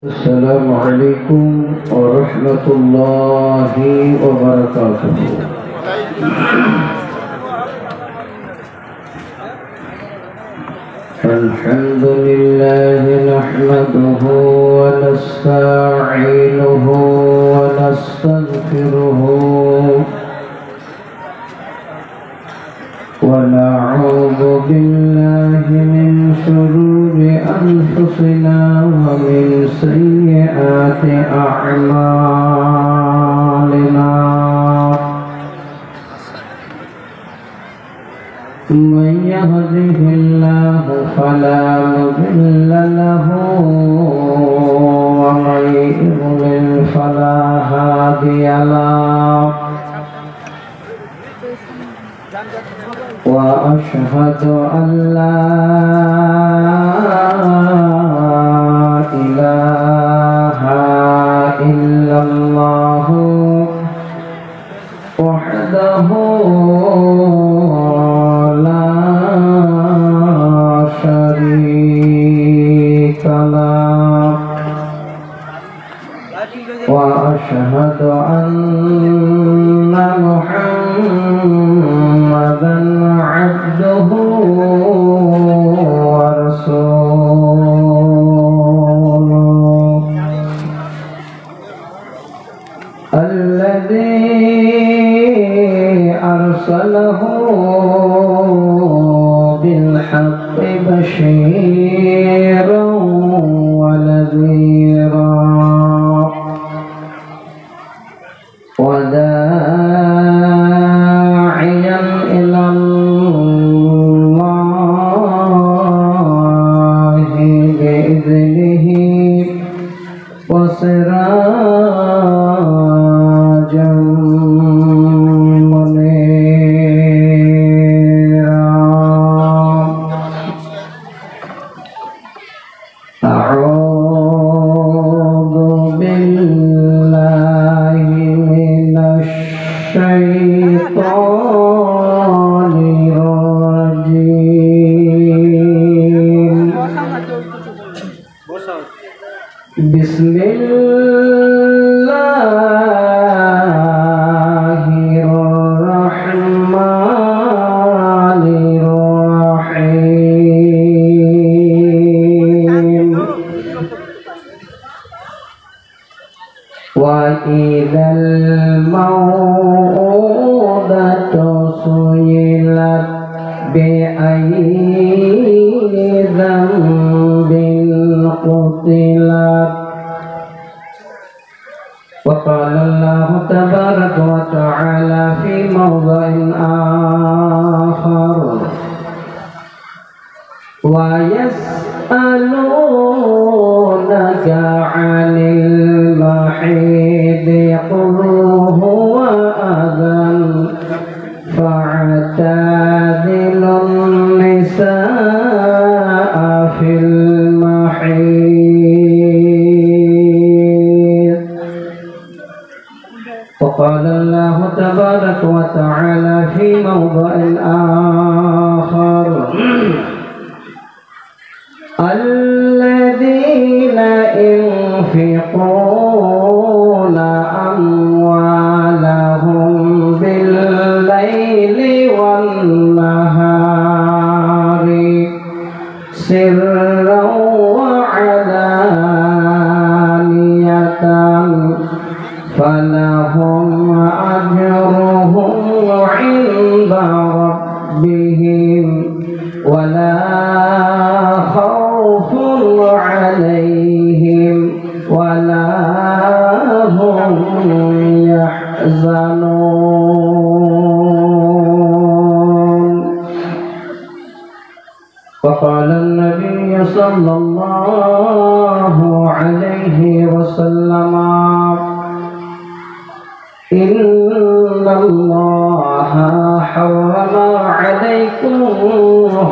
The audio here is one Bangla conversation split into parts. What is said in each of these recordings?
السلام عليكم ورحمة الله وبركاته. الحمد لله نحمده ونستعينه ونستغفره ونعوذ بالله من شرور أنفسنا ومن سيئات أعمالنا. من يهده الله فلا مضل له ومن يضلل فلا هادي له. وأشهد أن لا إله إلا الله وحده لا شريك له. وأشهد أن محمدا عبده ورسوله الذي أرسله بالحق بشيرا ونذيرا وداعيا إلى الله بإذنه وسراجا منيرا. أعوذ بالله من الشيطان الرجيم. بسم الله الرحمن الرحيم. وإذا الموءودة سئلت بأي ذنب قتلت. وقال الله تبارك وتعالى في موضع آخر: ويسألونك عن المحيض قل هو أذى فاعتزلوا النساء في المحيض. وقال الله تبارك وتعالى في موضع آخر: الذين ينفقون أموالهم بالليل والنهار سرا وعلانية فلهم أجرهم عند ربهم ولا خوف عليهم ولا هم يحزنون. وقال النبي صلى الله عليه وسلم: إن الله حرم عليكم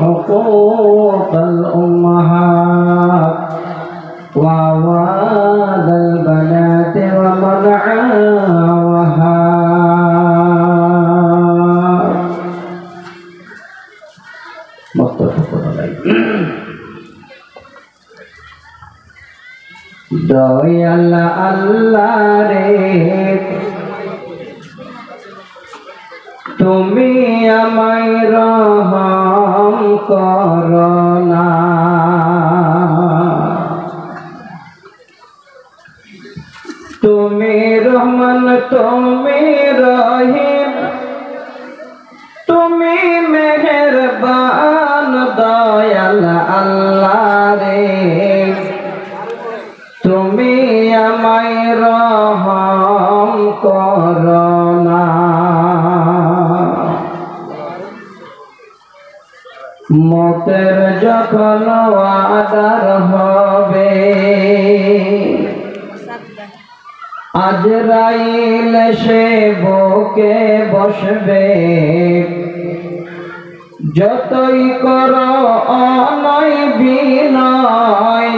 حقوق الأمهات وأوعاد البنات ومنعها. متفق عليه. দয়াল আল্লাহ রে তুমি আমায় রহম করো না। তুমি রহমান তুমি রহিম তুমি মেহেরবান দয়াল আল্লাহ রে তুমি আমায় রহম করো না। মতের যখন ওয়াদার হবে আজরাইল সে বুকে বসবে যতই করো অনয় বিনয়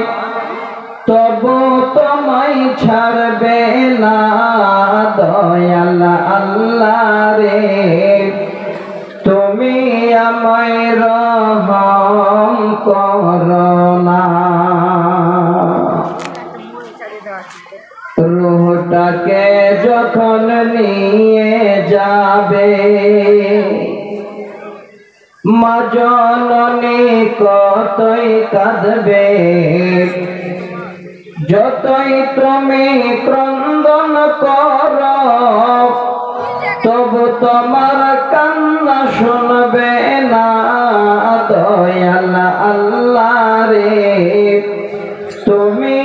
তবু তোমায় ছাড়বে না দয়াল আল্লাহ রে তুমি আমায় রহম করো না। রূহটাকে যখন নিয়ে যাবে মা জননী কতই কাঁদবে যতই তুমি ক্রন্দন করো তবু তোমার কান্না শুনবে না দয়াল আল্লাহ রে তুমি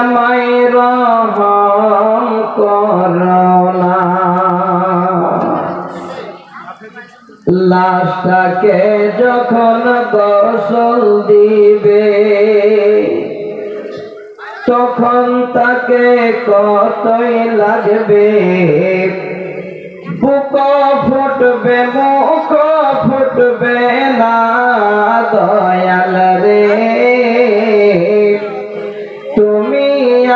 আমায় রহম করো না। লাশটাকে যখন গোসল দিবে তখন তাকে কতই লাগবে বুক ফুটবে মুখ ফুটবে না দয়াল রে তুমি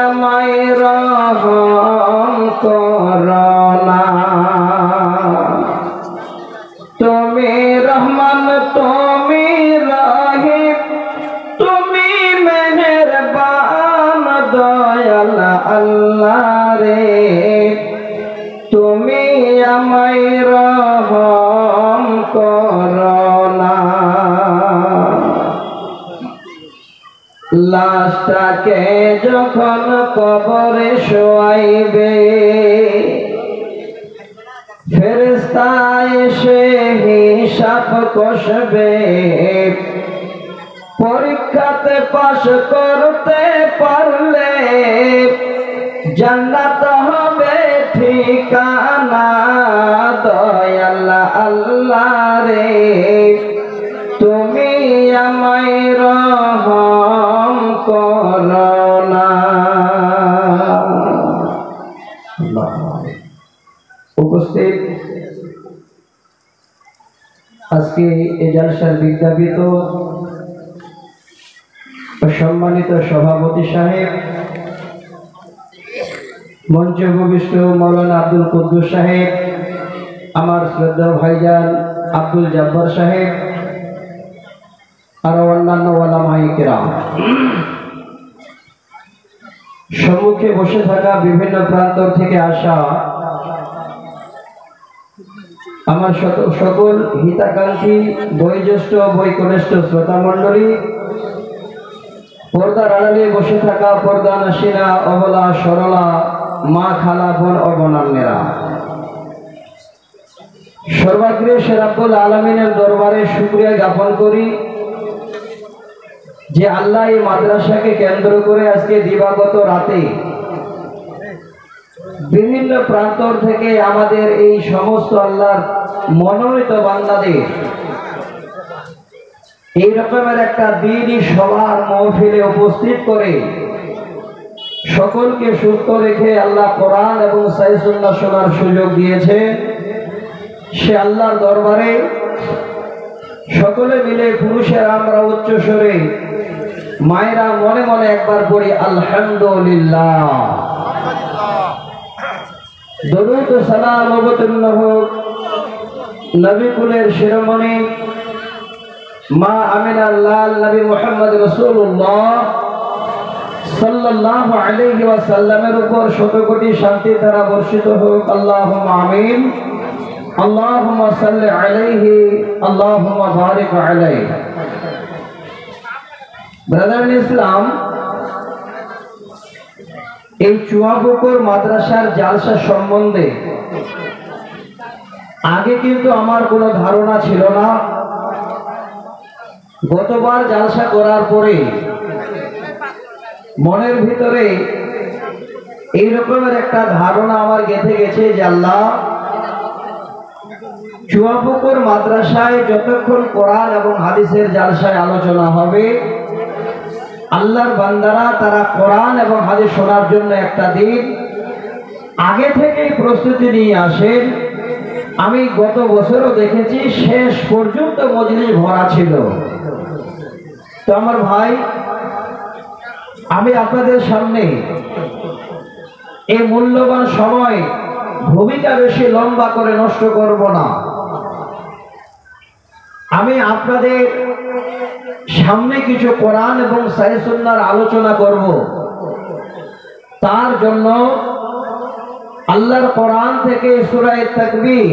আমায় রহম করো না। তুমি রহমান তুমি রহিম তুমি মেহেরবান দয়াল আল্লাহ রে তুমি আমায় রহম করো না। লাশটাকে যখন কবরে শোয়াইবে ফেরেশতা এসে হিসাব কষবে পরীক্ষাতে পাশ করতে পারলে জান্নাত হবে ঠিকানা দয়াল আল্লাহ রে তুমি আমায় রহম করো না। উপস্থিত আজকে এই জলসার বিজ্ঞাপিত সম্মানিত সভাপতি সাহেব মঞ্চে উপবিষ্ট মৌলানা আব্দুল কুদ্দুস সাহেব আমার শ্রদ্ধেয় ভাইজান আব্দুল জব্বার সাহেব আর অন্যান্য ওলামায়ে কেরাম সম্মুখে বসে থাকা বিভিন্ন প্রান্ত থেকে আসা আমার সকল হিতাকাঙ্ক্ষী বয়োজ্যেষ্ঠ বৈকনিষ্ঠ শ্রোতা মণ্ডলী পর্দার আড়ালে বসে থাকা পর্দা নাসিনা অবলা সরলা মা খালা বোন ও বোনান্নেরা সর্বাগ্রে রাব্বুল আলামিনের দরবারে শুকরিয়া জ্ঞাপন করি যে আল্লাহ এই মাদ্রাসাকে কেন্দ্র করে আজকে দিবাগত রাতে বিভিন্ন প্রান্তর থেকে আমাদের এই সমস্ত আল্লাহর মনোনীত বান্দাদের এই রকমের একটা দিনই সভার মহফিলে উপস্থিত করে সকলকে সুস্থ রেখে আল্লাহ কোরআন এবং সহিহ সুন্নাহ শোনার সুযোগ দিয়েছে। সে আল্লাহর দরবারে সকলে মিলে পুরুষের আমরা উচ্চ স্বরে মায়েরা মনে মনে একবার পড়ি আলহামদুলিল্লাহ। দরুদ ও সালাম অবতীর্ণ হোক নবী কুলের শিরোমণি মা আমিনার লাল নবী মুহাম্মদ রাসূলুল্লাহ সাল্লাল্লাহু আলাইহি ওয়াসাল্লামের উপর শত কোটি শান্তি ধারা বর্ষিত হোক। আল্লাহুম্মা আমিন। আল্লাহুম্মা সাল্লি আলাইহি, আল্লাহুম্মা বারিক আলাইহি। ব্রাদার ইসলাম, এই চুয়াপুকুর মাদ্রাসার জালসা সম্বন্ধে আগে কিন্তু আমার কোনো ধারণা ছিল না। গতবার জালসা করার পরে মনের ভিতরে এই রকমের একটা ধারণা আমার গেঁথে গেছে যে আল্লাহ, চুয়াপুকুর মাদ্রাসায় যতক্ষণ কোরআন এবং হাদিসের জালসায় আলোচনা হবে, আল্লাহর বান্দারা তারা কোরআন এবং হাদিস শোনার জন্য একটা দিন আগে থেকেই প্রস্তুতি নিয়ে আসেন। আমি গত বছরও দেখেছি শেষ পর্যন্ত মজলিস ভরা ছিল। তো আমার ভাই, আমি আপনাদের সামনে এই মূল্যবান সময় ভূমিকা বেশি লম্বা করে নষ্ট করব না। আমি আপনাদের সামনে কিছু কোরআন এবং সহিহ সুন্নাহর আলোচনা করব। তার জন্য আল্লাহর কোরআন থেকে সূরা তাকবীর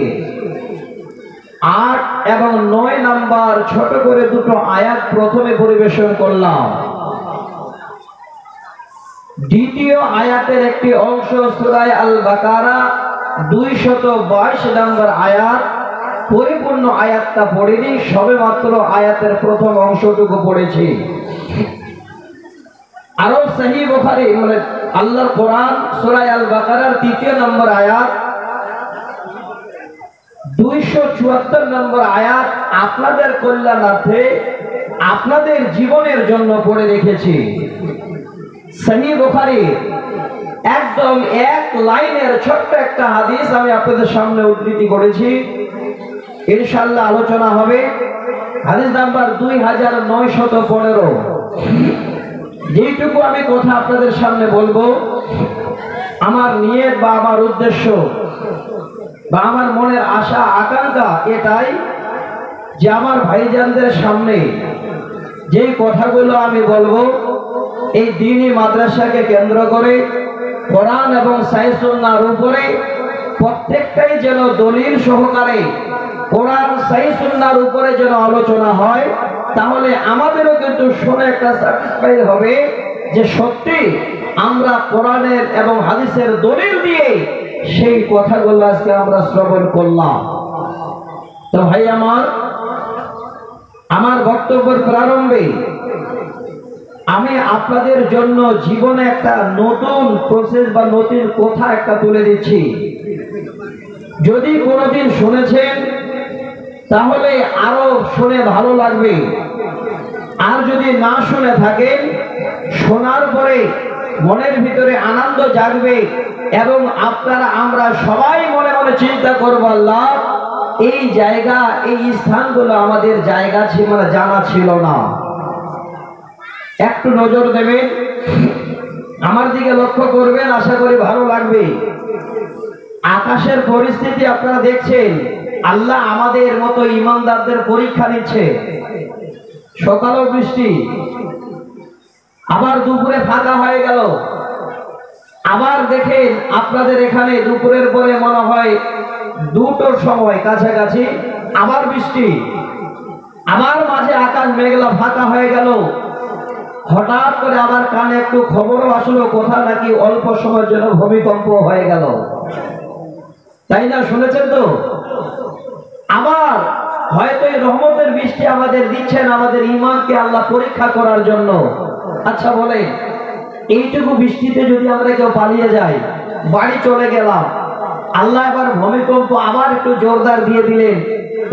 8 এবং 9 নাম্বার ছোট করে দুটো আয়াত প্রথমে পরিবেশন করলাম। দ্বিতীয় আয়াতের একটি অংশ সূরা আল বাকারা 222 নম্বর আয়াত, পরিপূর্ণ আয়াতটা পড়িনি, সবেমাত্র আয়াতের প্রথম অংশটুকু পড়েছি। আরো সহিহ বুখারী মানে আল্লাহর কোরআন সূরা আল বাকারার 3 নম্বর আয়াত, 274 নম্বর আয়াত আপনাদের কল্যাণার্থে, আপনাদের জীবনের জন্য পড়ে রেখেছি। সহিহ বুখারী একদম এক লাইনের ছোট্ট একটা হাদিস আমি আপনাদের সামনে উদ্ধৃতি করেছি, ইনশাআল্লাহ আলোচনা হবে। হাদিস নাম্বার 2915। যেটুকু আমি কথা আপনাদের সামনে বলবো, আমার নিয়ত বা আমার উদ্দেশ্য বা আমার মনের আশা আকাঙ্ক্ষা এটাই যে আমার ভাইজানদের সামনে যেই কথাগুলো আমি বলবো, এই দ্বীনি মাদ্রাসাকে কেন্দ্র করে কোরআন এবং সহিহ সুন্নাহর উপরে প্রত্যেকটাই যেন দলিল সহকারে কোরআন সহিহ সুন্নাহর উপরে যেন আলোচনা হয়। তাহলে আমাদেরও কিন্তু শুনে একটা স্যাটিসফাই হবে যে সত্যি আমরা কোরআনের এবং হাদিসের দলিল দিয়ে সেই কথাগুলো আজকে আমরা শ্রবণ করলাম। তো ভাই আমার বক্তব্যের প্রারম্ভে আমি আপনাদের জন্য জীবনে একটা নতুন প্রসেস বা নতুন কথা একটা তুলে দিচ্ছি। যদি কোনোদিন শুনেছেন তাহলে আরো শুনে ভালো লাগবে, আর যদি না শুনে থাকেন শোনার পরে মনের ভিতরে আনন্দ জাগবে এবং আপনারা আমরা সবাই মনে মনে চিন্তা করব, আল্লাহ এই জায়গা এই স্থানগুলো আমাদের জায়গা ছিল না, জানা ছিল না। একটু নজর দেবেন, আমার দিকে লক্ষ্য করবেন, আশা করি ভালো লাগবে। আকাশের পরিস্থিতি আপনারা দেখছেন, আল্লাহ আমাদের মতো ইমানদারদের পরীক্ষা নিচ্ছে। সকালেও বৃষ্টি, আবার দুপুরে ফাঁকা হয়ে গেল, আবার দেখেন আপনাদের এখানে দুপুরের পরে মনে হয় 2টোর সময় কাছাকাছি আবার বৃষ্টি, আবার মাঝে আকাশ মেঘলা ফাঁকা হয়ে গেল। হঠাৎ করে আবার কানে একটু খবরও আসলো, কোথা নাকি অল্প সময়ের জন্য ভূমিকম্প হয়ে গেল, তাই না? শুনেছেন তো? আবার হয়তো এই রহমতের বৃষ্টি আমাদের দিচ্ছেন আমাদের ঈমানকে আল্লাহ পরীক্ষা করার জন্য। আচ্ছা বলেন, এইটুকু বৃষ্টিতে যদি আমরা কেউ পালিয়ে যাই, বাড়ি চলে গেলাম, আল্লাহ এবার ভূমিকম্প আবার একটু জোরদার দিয়ে দিলেন,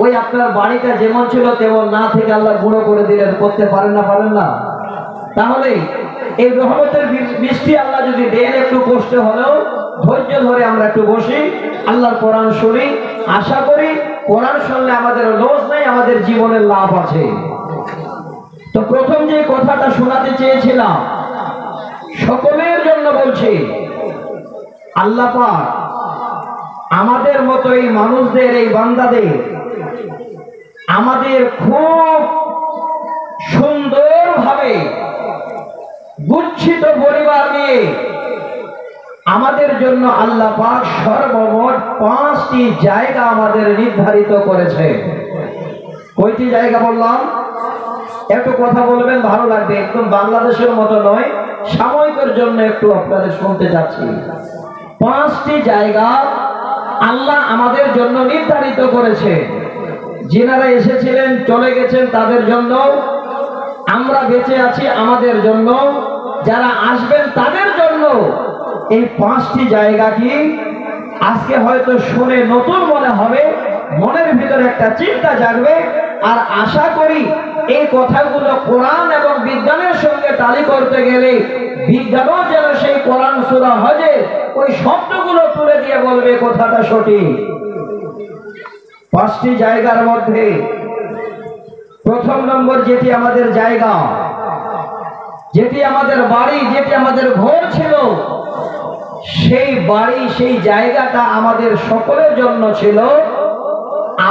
ওই আপনার বাড়িটা যেমন ছিল তেমন না থেকে আল্লাহ গুঁড়ো করে দিলেন, করতে পারেন না? পারেন না? তাহলে এই রহমতের বৃষ্টি আল্লাহ যদি দেন, একটু কষ্ট হলেও ধৈর্য ধরে আমরা একটু বসি, আল্লাহর কোরআন শুনি। আশা করি কোরআন শুনলে আমাদের লস নাই, আমাদের জীবনের লাভ আছে। তো প্রথম যে কথাটা শোনাতে চেয়েছিলাম, সকলের জন্য বলছি, আল্লাহ পাক আমাদের মতো এই মানুষদের, এই বান্দাদের আমাদের খুব সুন্দরভাবে গুচ্ছিত পরিবার নিয়ে আমাদের জন্য আল্লাহ পাক সর্বমোট 5টি জায়গা আমাদের নির্ধারিত করেছে। কয়টি জায়গা বললাম? একটু কথা বলবেন, ভালো লাগবে। একদম বাংলাদেশের মতো নয়, সাময়িকের জন্য একটু আপনাদের শুনতে যাচ্ছি। 5টি জায়গা আল্লাহ আমাদের জন্য নির্ধারিত করেছে। যিনারা এসেছিলেন চলে গেছেন তাদের জন্য, আমরা বেঁচে আছি আমাদের জন্য, যারা আসবেন তাদের জন্য এই 5টি জায়গা কি আজকে হয়তো শুনে নতুন মনে হবে, মনের ভিতরে একটা চিন্তা জাগবে। আর আশা করি এই কথাগুলো কোরআন এবং বিজ্ঞানের সঙ্গে টালি করতে গেলে বিজ্ঞানও যেন সেই কোরআন সূরা হজে ওই শব্দগুলো তুলে দিয়ে বলবে কথাটা সঠিক। 5টি জায়গার মধ্যে প্রথম নম্বর যেটি আমাদের জায়গা, যেটি আমাদের বাড়ি, যেটি আমাদের ঘর ছিল, সেই বাড়ি সেই জায়গাটা আমাদের সকলের জন্য ছিল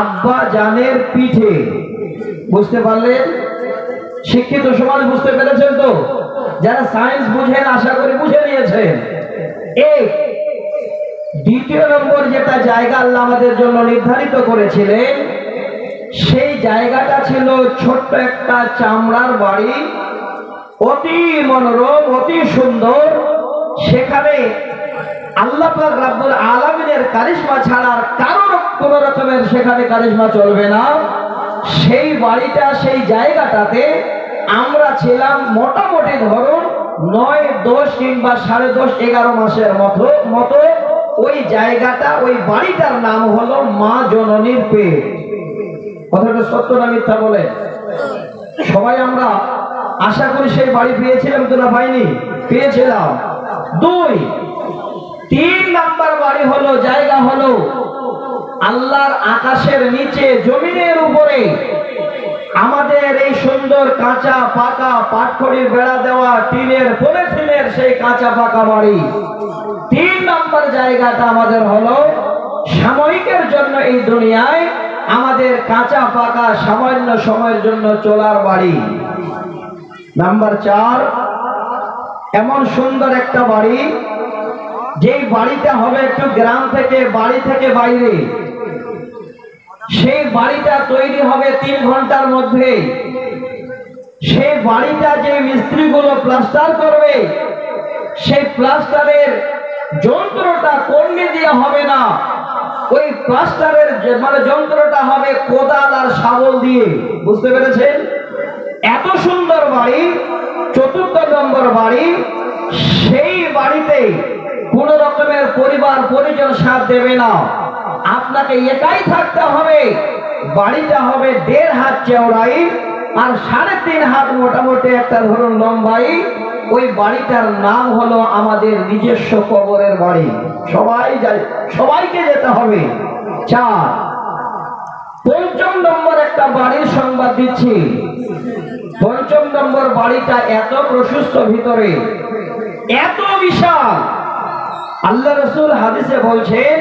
আব্বা জানের পিঠে। বুঝতে পারলেন? শিক্ষিত সমাজ বুঝতে পেরেছেন তো? যারা সায়েন্স বুঝেন আশা করি বুঝে নিয়েছেন। দ্বিতীয় নম্বর যেটা জায়গা আল্লাহ আমাদের জন্য নির্ধারিত করেছিলেন, সেই জায়গাটা ছিল ছোট্ট একটা চামড়ার বাড়ি, অতি মনোরম, অতি সুন্দর। সেখানে আল্লাহ পাক রব্বুল আলামিনের কারিশমা ছাড়া কারোর কোন রকমের সেখানে কারিশমা চলবে না। সেই বাড়িটা, সেই জায়গাটাতে আমরা ছিলাম মোটামুটি ধরুন 9, 10 কিংবা 10.5, 11 মাসের মতো। ওই জায়গাটা, ওই বাড়িটার নাম হলো মা জননীর পেট। কথাটা সত্য না মিথ্যা বলে? সবাই আমরা আশা করি সেই বাড়ি পেয়েছিলাম তো না পাইনি? পেয়েছিলাম। 3 নাম্বার বাড়ি হলো, জায়গা হলো আল্লাহর আকাশের নিচে জমিনের উপরে আমাদের এই সুন্দর কাঁচা পাকা পাটখড়ির বেড়া দেওয়া টিনের পলিথিনের সেই কাঁচা পাকা বাড়ি। 3 নাম্বার জায়গাটা আমাদের হলো সাময়িকের জন্য এই দুনিয়ায় আমাদের কাঁচা পাকা সামান্য সময়ের জন্য চলার বাড়ি। নাম্বার 4 এমন সুন্দর একটা বাড়ি, যেই বাড়িটা হবে একটু গ্রাম থেকে, বাড়ি থেকে বাইরে। সেই বাড়িটা তৈরি হবে 3 ঘন্টার মধ্যে। সেই বাড়িটা যে মিস্ত্রিগুলো প্লাস্টার করবে, সেই প্লাস্টারের যন্ত্রটা কর্মী দিয়ে হবে না, ওই প্লাস্টারের যন্ত্রটা হবে কোদাল আর শাবল দিয়ে। বুঝতে পেরেছেন? এত সুন্দর বাড়ি। 4 নম্বর বাড়ি, সেই বাড়িতে কোন রকমের পরিবার পরিজন সাথ দেবে না, আপনাকে একাই থাকতে হবে। বাড়িটা হবে 1.5 হাত চওড়াই আর 3.5 হাত মোটামুটি একটা ধরুন লম্বাই। ওই বাড়িটার নাম হলো আমাদের নিজস্ব কবরের বাড়ি। সবাইকে যেতে হবে। 4 5ম নম্বর একটা বাড়ির সংবাদ দিচ্ছি। 5ম নম্বর বাড়িটা এত প্রশস্ত, ভিতরে এত বিশাল, আল্লাহ রাসূল হাদিসে বলছেন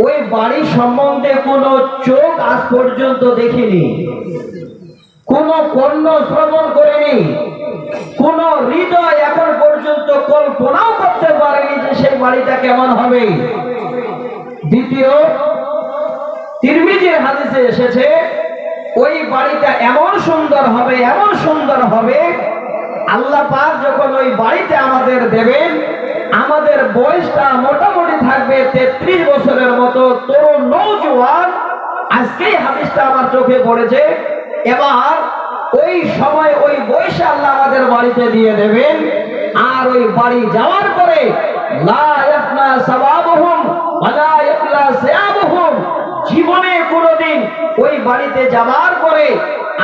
ওই বাড়ি সম্বন্ধে কোনো চোখ আজ পর্যন্ত দেখিনি, কোনো কর্ণ শ্রবণ করেনি, কোনো হৃদয় এখন পর্যন্ত কল্পনাও করতে পারেনি যে সেই বাড়িটা কেমন হবে। দ্বিতীয়, তিরমিজির হাদিসে এসেছে ওই বাড়িটা এমন সুন্দর হবে, এমন সুন্দর হবে, আল্লাহ পাক যখন ওই বাড়িতে আমাদের দেবেন, আমাদের বয়সটা মোটামুটি থাকবে 33 বছরের মতো, তরুণ নওজোয়ান। আজকেই হাদিসটা আমার চোখে পড়েছে। এবার ওই সময় ওই বয়সে আল্লাহ আমাদের বাড়িতে দিয়ে দেবেন। আর ওই বাড়ি যাওয়ার পরে লা ইয়াফনা সাওয়াবুহুম ওয়া লা ইয়াফলা সিয়াবুহুম, জীবনে কোনোদিন ওই বাড়িতে যাওয়ার পরে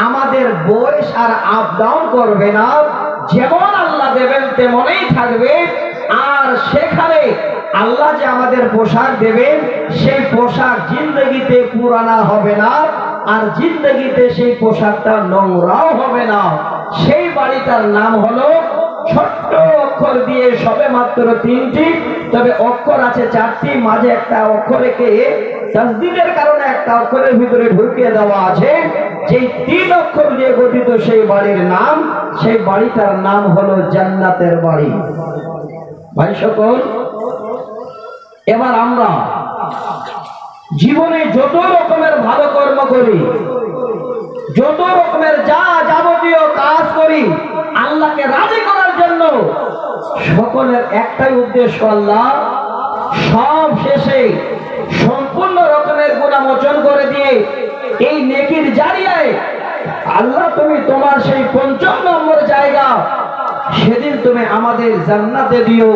আমাদের বয়স আর আপ ডাউন করবে না, যেমন আল্লাহ দেবেন তেমনই থাকবে। আর সেখানে আল্লাহ যে আমাদের পোশাক দেবেন, সেই পোশাক জিন্দগিতে পুরানা হবে না, আর জিন্দগিতে সেই পোশাকটা নোংরাও হবে না। সেই বাড়িটার নাম হলো, ছোট্ট অক্ষর দিয়ে সবে মাত্র 3টি, তবে অক্ষর আছে 4টি, মাঝে একটা অক্ষর রেখে তাসদীদের কারণে একটা অক্ষরের ভিতরে ঢুকিয়ে দেওয়া আছে। যে 3 অক্ষর দিয়ে গঠিত সেই বাড়ির নাম, সেই বাড়িটার নাম হলো জান্নাতের বাড়ি। ভাই সকল, এবার আমরা জীবনে যত রকমের ভালো কর্ম করি, যত রকমের যা যাবতীয় কাজ করি আল্লাহকে রাজি করার জন্য, সকলের একটাই উদ্দেশ্য, আল্লাহ সব শেষে সম্পূর্ণ রকমের গুনাহ মোচন করে দিয়ে এই নেকির জারিয়ায় আল্লাহ তুমি তোমার সেই 5ম নম্বর জায়গা সেদিন তুমি আমাদের জান্নাতে দিও।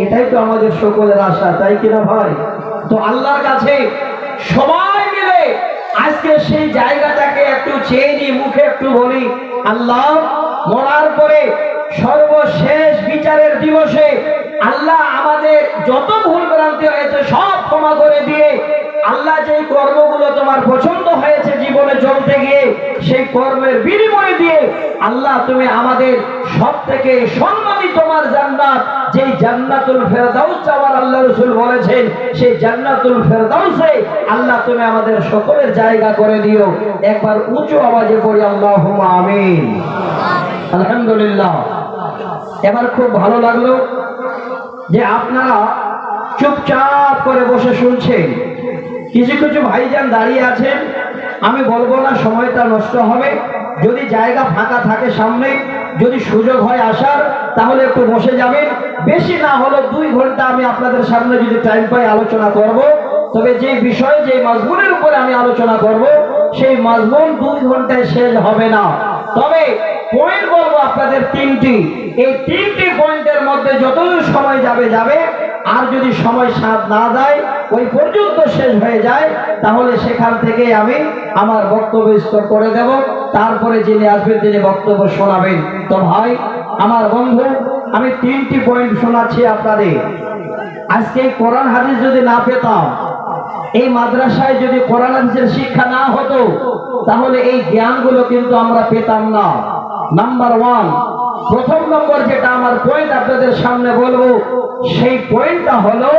এটাই তো আমাদের সকলের আশা, তাই কিনা ভাই? তো আল্লাহর কাছে সবাই মিলে আজকে সেই জায়গাটাকে একটু চেয়ে নি, মুখে একটু বলি, আল্লাহ মরার পরে সর্বশেষ বিচারের দিবসে আল্লাহ আমাদের যত ভুল ভ্রান্তি হয়েছে সব ক্ষমা করে দিয়ে, আল্লাহ যে কর্মগুলো তোমার পছন্দ হয়েছে জীবনে চলতে গিয়ে সেই কর্মের বিনিময় দিয়ে আল্লাহ তুমি আমাদের সব থেকে সম্মানী তোমার জান্নাত, যেই জান্নাতুল ফেরদাউস আমার আল্লাহ রাসূল বলেছেন, সেই জান্নাতুল ফেরদাউসে আল্লাহ তুমি আমাদের সকলের জায়গা করে দিও। একবার উঁচু আওয়াজে পড়ি আল্লাহুম্মা আমিন। আলহামদুলিল্লাহ। এবার খুব ভালো লাগলো যে আপনারা চুপচাপ করে বসে শুনছেন। কিছু কিছু ভাইজান দাঁড়িয়ে আছেন, আমি বলবো না, সময়টা নষ্ট হবে। যদি জায়গা ফাঁকা থাকে সামনে, যদি সুযোগ হয় আসার, তাহলে একটু বসে যাবেন। বেশি না হলো 2 ঘন্টা আমি আপনাদের সামনে যদি টাইম পাই আলোচনা করব। তবে যে বিষয়ে, যে মাজমুনের উপরে আমি আলোচনা করব, সেই মাজমুন 2 ঘন্টায় শেষ হবে না। তবে পয়েন্ট বলবো আপনাদের 3টি। এই 3টি পয়েন্টের মধ্যে যতদূর সময় যাবে যাবে, আর যদি সময় সাথ না দেয়, ওই পর্যন্ত শেষ হয়ে যায়, তাহলে সেখান থেকে আমি আমার বক্তব্য স্টপ করে দেব। তারপরে যিনি আসবেন তিনি বক্তব্য শোনাবেন। তো ভাই আমার বন্ধু, আমি 3টি পয়েন্ট শোনাচ্ছি আপনাদের। আজকে কোরআন হাদিস যদি না পেতাম, এই মাদ্রাসায় যদি কোরআন হাদিসের শিক্ষা না হতো, তাহলে এই জ্ঞানগুলো কিন্তু আমরা পেতাম না। নাম্বার 1, প্রথম নম্বর যেটা আমার পয়েন্ট আপনাদের সামনে বলবো, সেই পয়েন্টটা হলো,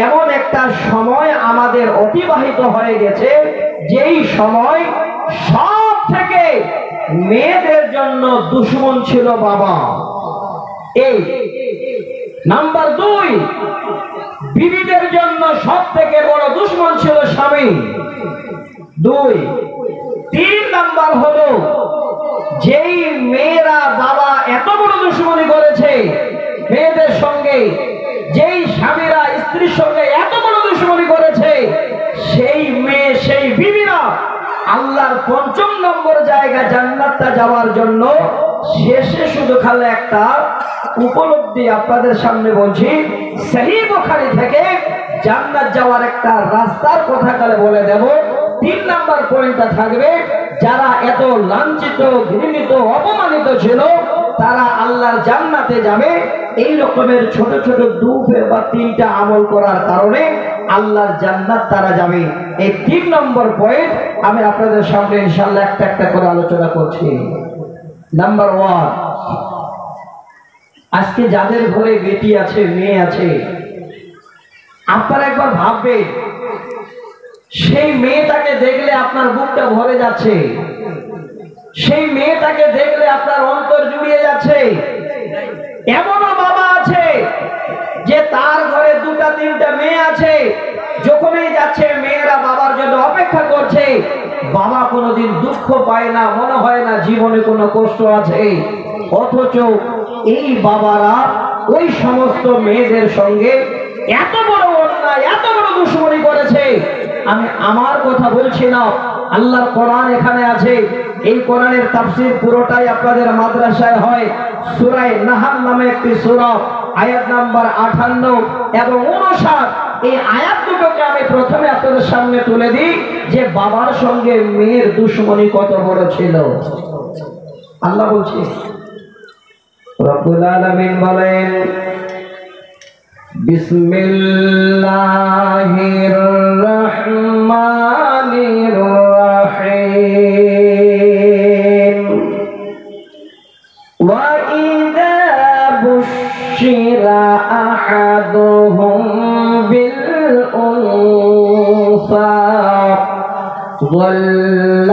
এমন একটা সময় আমাদের অতিবাহিত হয়ে গেছে, যেই সময় সব থেকে মেয়েদের জন্য দুশমন ছিল বাবা। এই নাম্বার 2, বিবিদের জন্য সব থেকে বড় দুশমন ছিল স্বামী। 2, 3 নাম্বার হলো, যেই মেয়েরা বাবা এত বড় দুশমনি করেছে মেয়েদের সঙ্গে, যেই স্বামীরা স্ত্রীর সঙ্গে এত বড় দুশমনি করেছে, সেই মেয়ে, সেই বিবিরা আল্লাহর 5ম নম্বর জায়গা জান্নাতটা যাওয়ার জন্য শেষে শুধু খালি একটা উপলব্ধি আপনাদের সামনে বলছি। সহিহ বুখারী থেকে জান্নাত যাওয়ার একটা রাস্তার কথা কালে বলে দেব। 3 নাম্বার পয়েন্টটা থাকবে, যারা এত লাঞ্ছিত, ঘৃণিত, অপমানিত ছিল, তারা আল্লাহর জান্নাতে যাবে। এই রকমের ছোট ছোট 2 বা 3টা আমল করার কারণে আল্লাহর জান্নাত তারা যাবে। এই 3 নম্বর পয়েন্ট আমি আপনাদের সামনে ইনশাআল্লাহ একটা একটা করে আলোচনা করছি। নাম্বার 1, আজকে যাদের ঘরে বেটি আছে, মেয়ে আছে, আপনারা একবার ভাববেন, সেই মেয়েটাকে দেখলে আপনার বুকটা ভরে যাচ্ছে, সেই মেয়েটাকে দেখলে আপনার অন্তর জুড়িয়ে যাচ্ছে। এমনও বাবা আছে যে তার ঘরে 2টা 3টা মেয়ে আছে, যখনই যাচ্ছে মেয়েরা বাবার জন্য অপেক্ষা করছে, বাবা কোনোদিন দুঃখ পায় না, মনে হয় না জীবনে কোনো কষ্ট আছে। অথচ এই বাবারা ওই সমস্ত মেয়েদের সঙ্গে এত বড় অন্যায়, এত বড় দুশমনি করেছে। আমি আমার কথা বলছি না, আল্লাহর কোরআন এখানে আছে। এই কোরআনের তাফসীর পুরোটাই আপনাদের মাদ্রাসায় হয়। সূরা নাহল নামে একটি সূরা, আয়াত নাম্বার 58 এবং 59, এই আয়াত দুটোকে আমি প্রথমে আপনাদের সামনে তুলে দিই যে বাবার সঙ্গে মেয়ের দুশমনি কত বড় ছিল। আল্লাহ বলছে, রব্বুল আলামিন বলেন, বিসমিল্লাহির রহমানির রহিম, ওয়া ইযা বুশিরা আহাদুহুম বিল উনসা ظل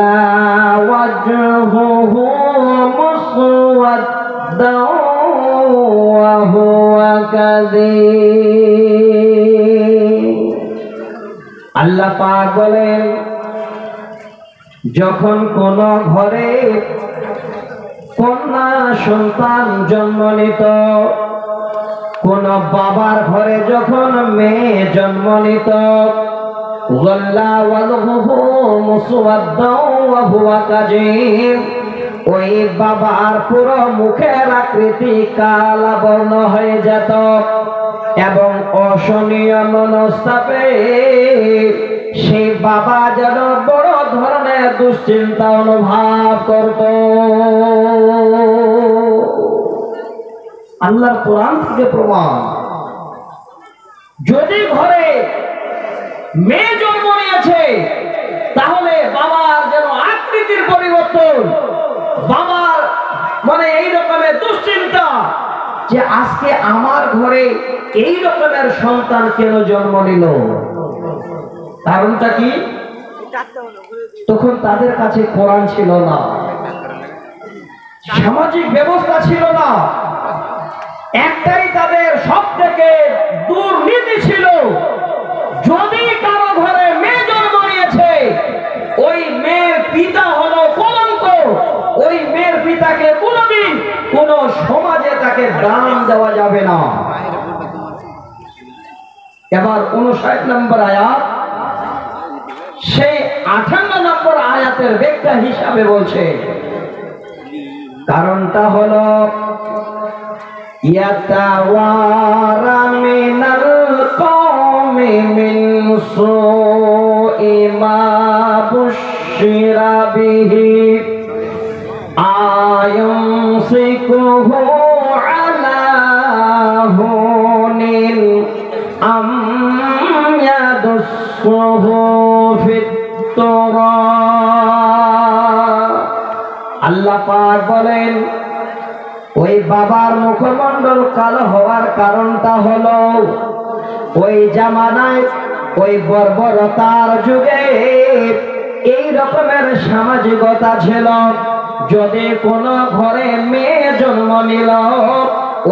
হুয়া কাযীব। আল্লাহ পাক বলেন, যখন কোন ঘরে কন্যা সন্তান জন্ম নিত, কোন বাবার ঘরে যখন মেয়ে জন্ম নিত, ওয়াল্লা ওয়াজহুহু মুসওয়াদ্দাও ওয়া হুয়া কাযীব, ওই বাবার পুরো মুখের আকৃতি কালা বর্ণ হয়ে যেত এবং অশনীয় মনস্তাপে সেই বাবা যেন বড় ধরনের দুশ্চিন্তা অনুভব করত। আল্লাহর কোরআন থেকে প্রমাণ, যদি ঘরে মেয়ে জন্ম নিয়েছে তাহলে বাবার যেন আকৃতির পরিবর্তন, বাবার মানে এই রকমের দুশ্চিন্তা যে আজকে আমার ঘরে এই রকমের সন্তান কেন জন্ম নিল। কারণটা কি? তখন তাদের কাছে কোরআন ছিল না, সামাজিক ব্যবস্থা ছিল না, একটাই তাদের সব থেকে দুর্নীতি ছিল। যদি কারো ঘরে মেয়ে জন্ম নিয়েছে, ওই মেয়ের পিতা হলো কলঙ্ক, ওই মেয়ের পিতাকে কোনোদিন কোন সমাজে তাকে দান দেওয়া যাবে না। এবার 59 নম্বর আয়াত, সেই 58 নম্বর আয়াতের ব্যাখ্যা হিসাবে বলছে, কারণটা হলো ইয়াতাওয়ারা মিনাল কওমি মিন সুই মা বুশিরা বিহি আয়ুমসিকুহু আলা হুনিল আম ইয়াদুসসুহু ফিত তুরাব। আল্লাহ পাক বলেন, ওই বাবার মুখমণ্ডল কালো হওয়ার কারণটা হলো ওই জামানায়, ওই বর্বরতার যুগে এই রকমের সামাজিকতা ছিল। যদি কোনো ঘরে মেয়ে জন্ম নিল,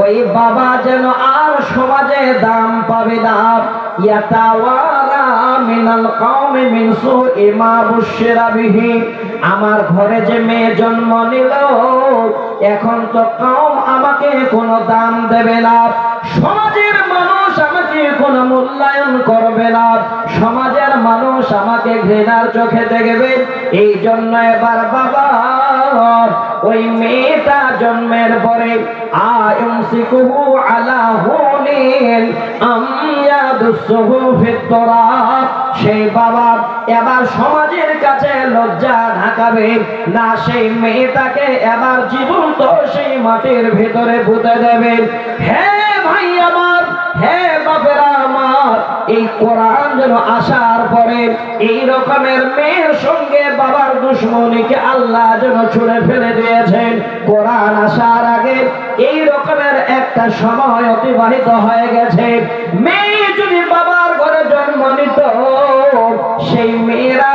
ওই বাবা যেন আর সমাজে দাম পাবে না। ইয়াতাওয়ারা মিনাল কওমি মিন সুই মা বুশিরা বিহি, আমার ঘরে যে মেয়ে জন্ম নিল, এখন তো কওম আমাকে কোনো দাম দেবে না, সমাজের মানুষ আমাকে কোনো মূল্যায়ন করবে না, সমাজের মানুষ আমাকে ঘৃণার চোখে দেখবে। এই জন্য এবার বাবা ওই মেয়েটা জন্মের পরে আয়ুমসিকুহু আলা হুনিল আম ইয়াদুসসুহু ফিত তুরাব, সেই বাবা এবার সমাজের কাছে লজ্জা ঢাকাবে না, সেই মেয়েটাকে এবার জীবন্ত সেই মাটির ভিতরে পুঁতে দেবে। হে ভাই আমার, হে বাপেরা আমার, এই কোরআন যেন আসার পরে এই রকমের মেয়ের সঙ্গে বাবার দুশ্মনীকে আল্লাহ যেন ছুঁড়ে ফেলে দিয়েছেন। কোরআন আসার আগে এই রকমের একটা সময় অতিবাহিত হয়ে গেছে। মেয়ে যদি বাবার ঘরে জন্ম নিত, সেই মেয়েরা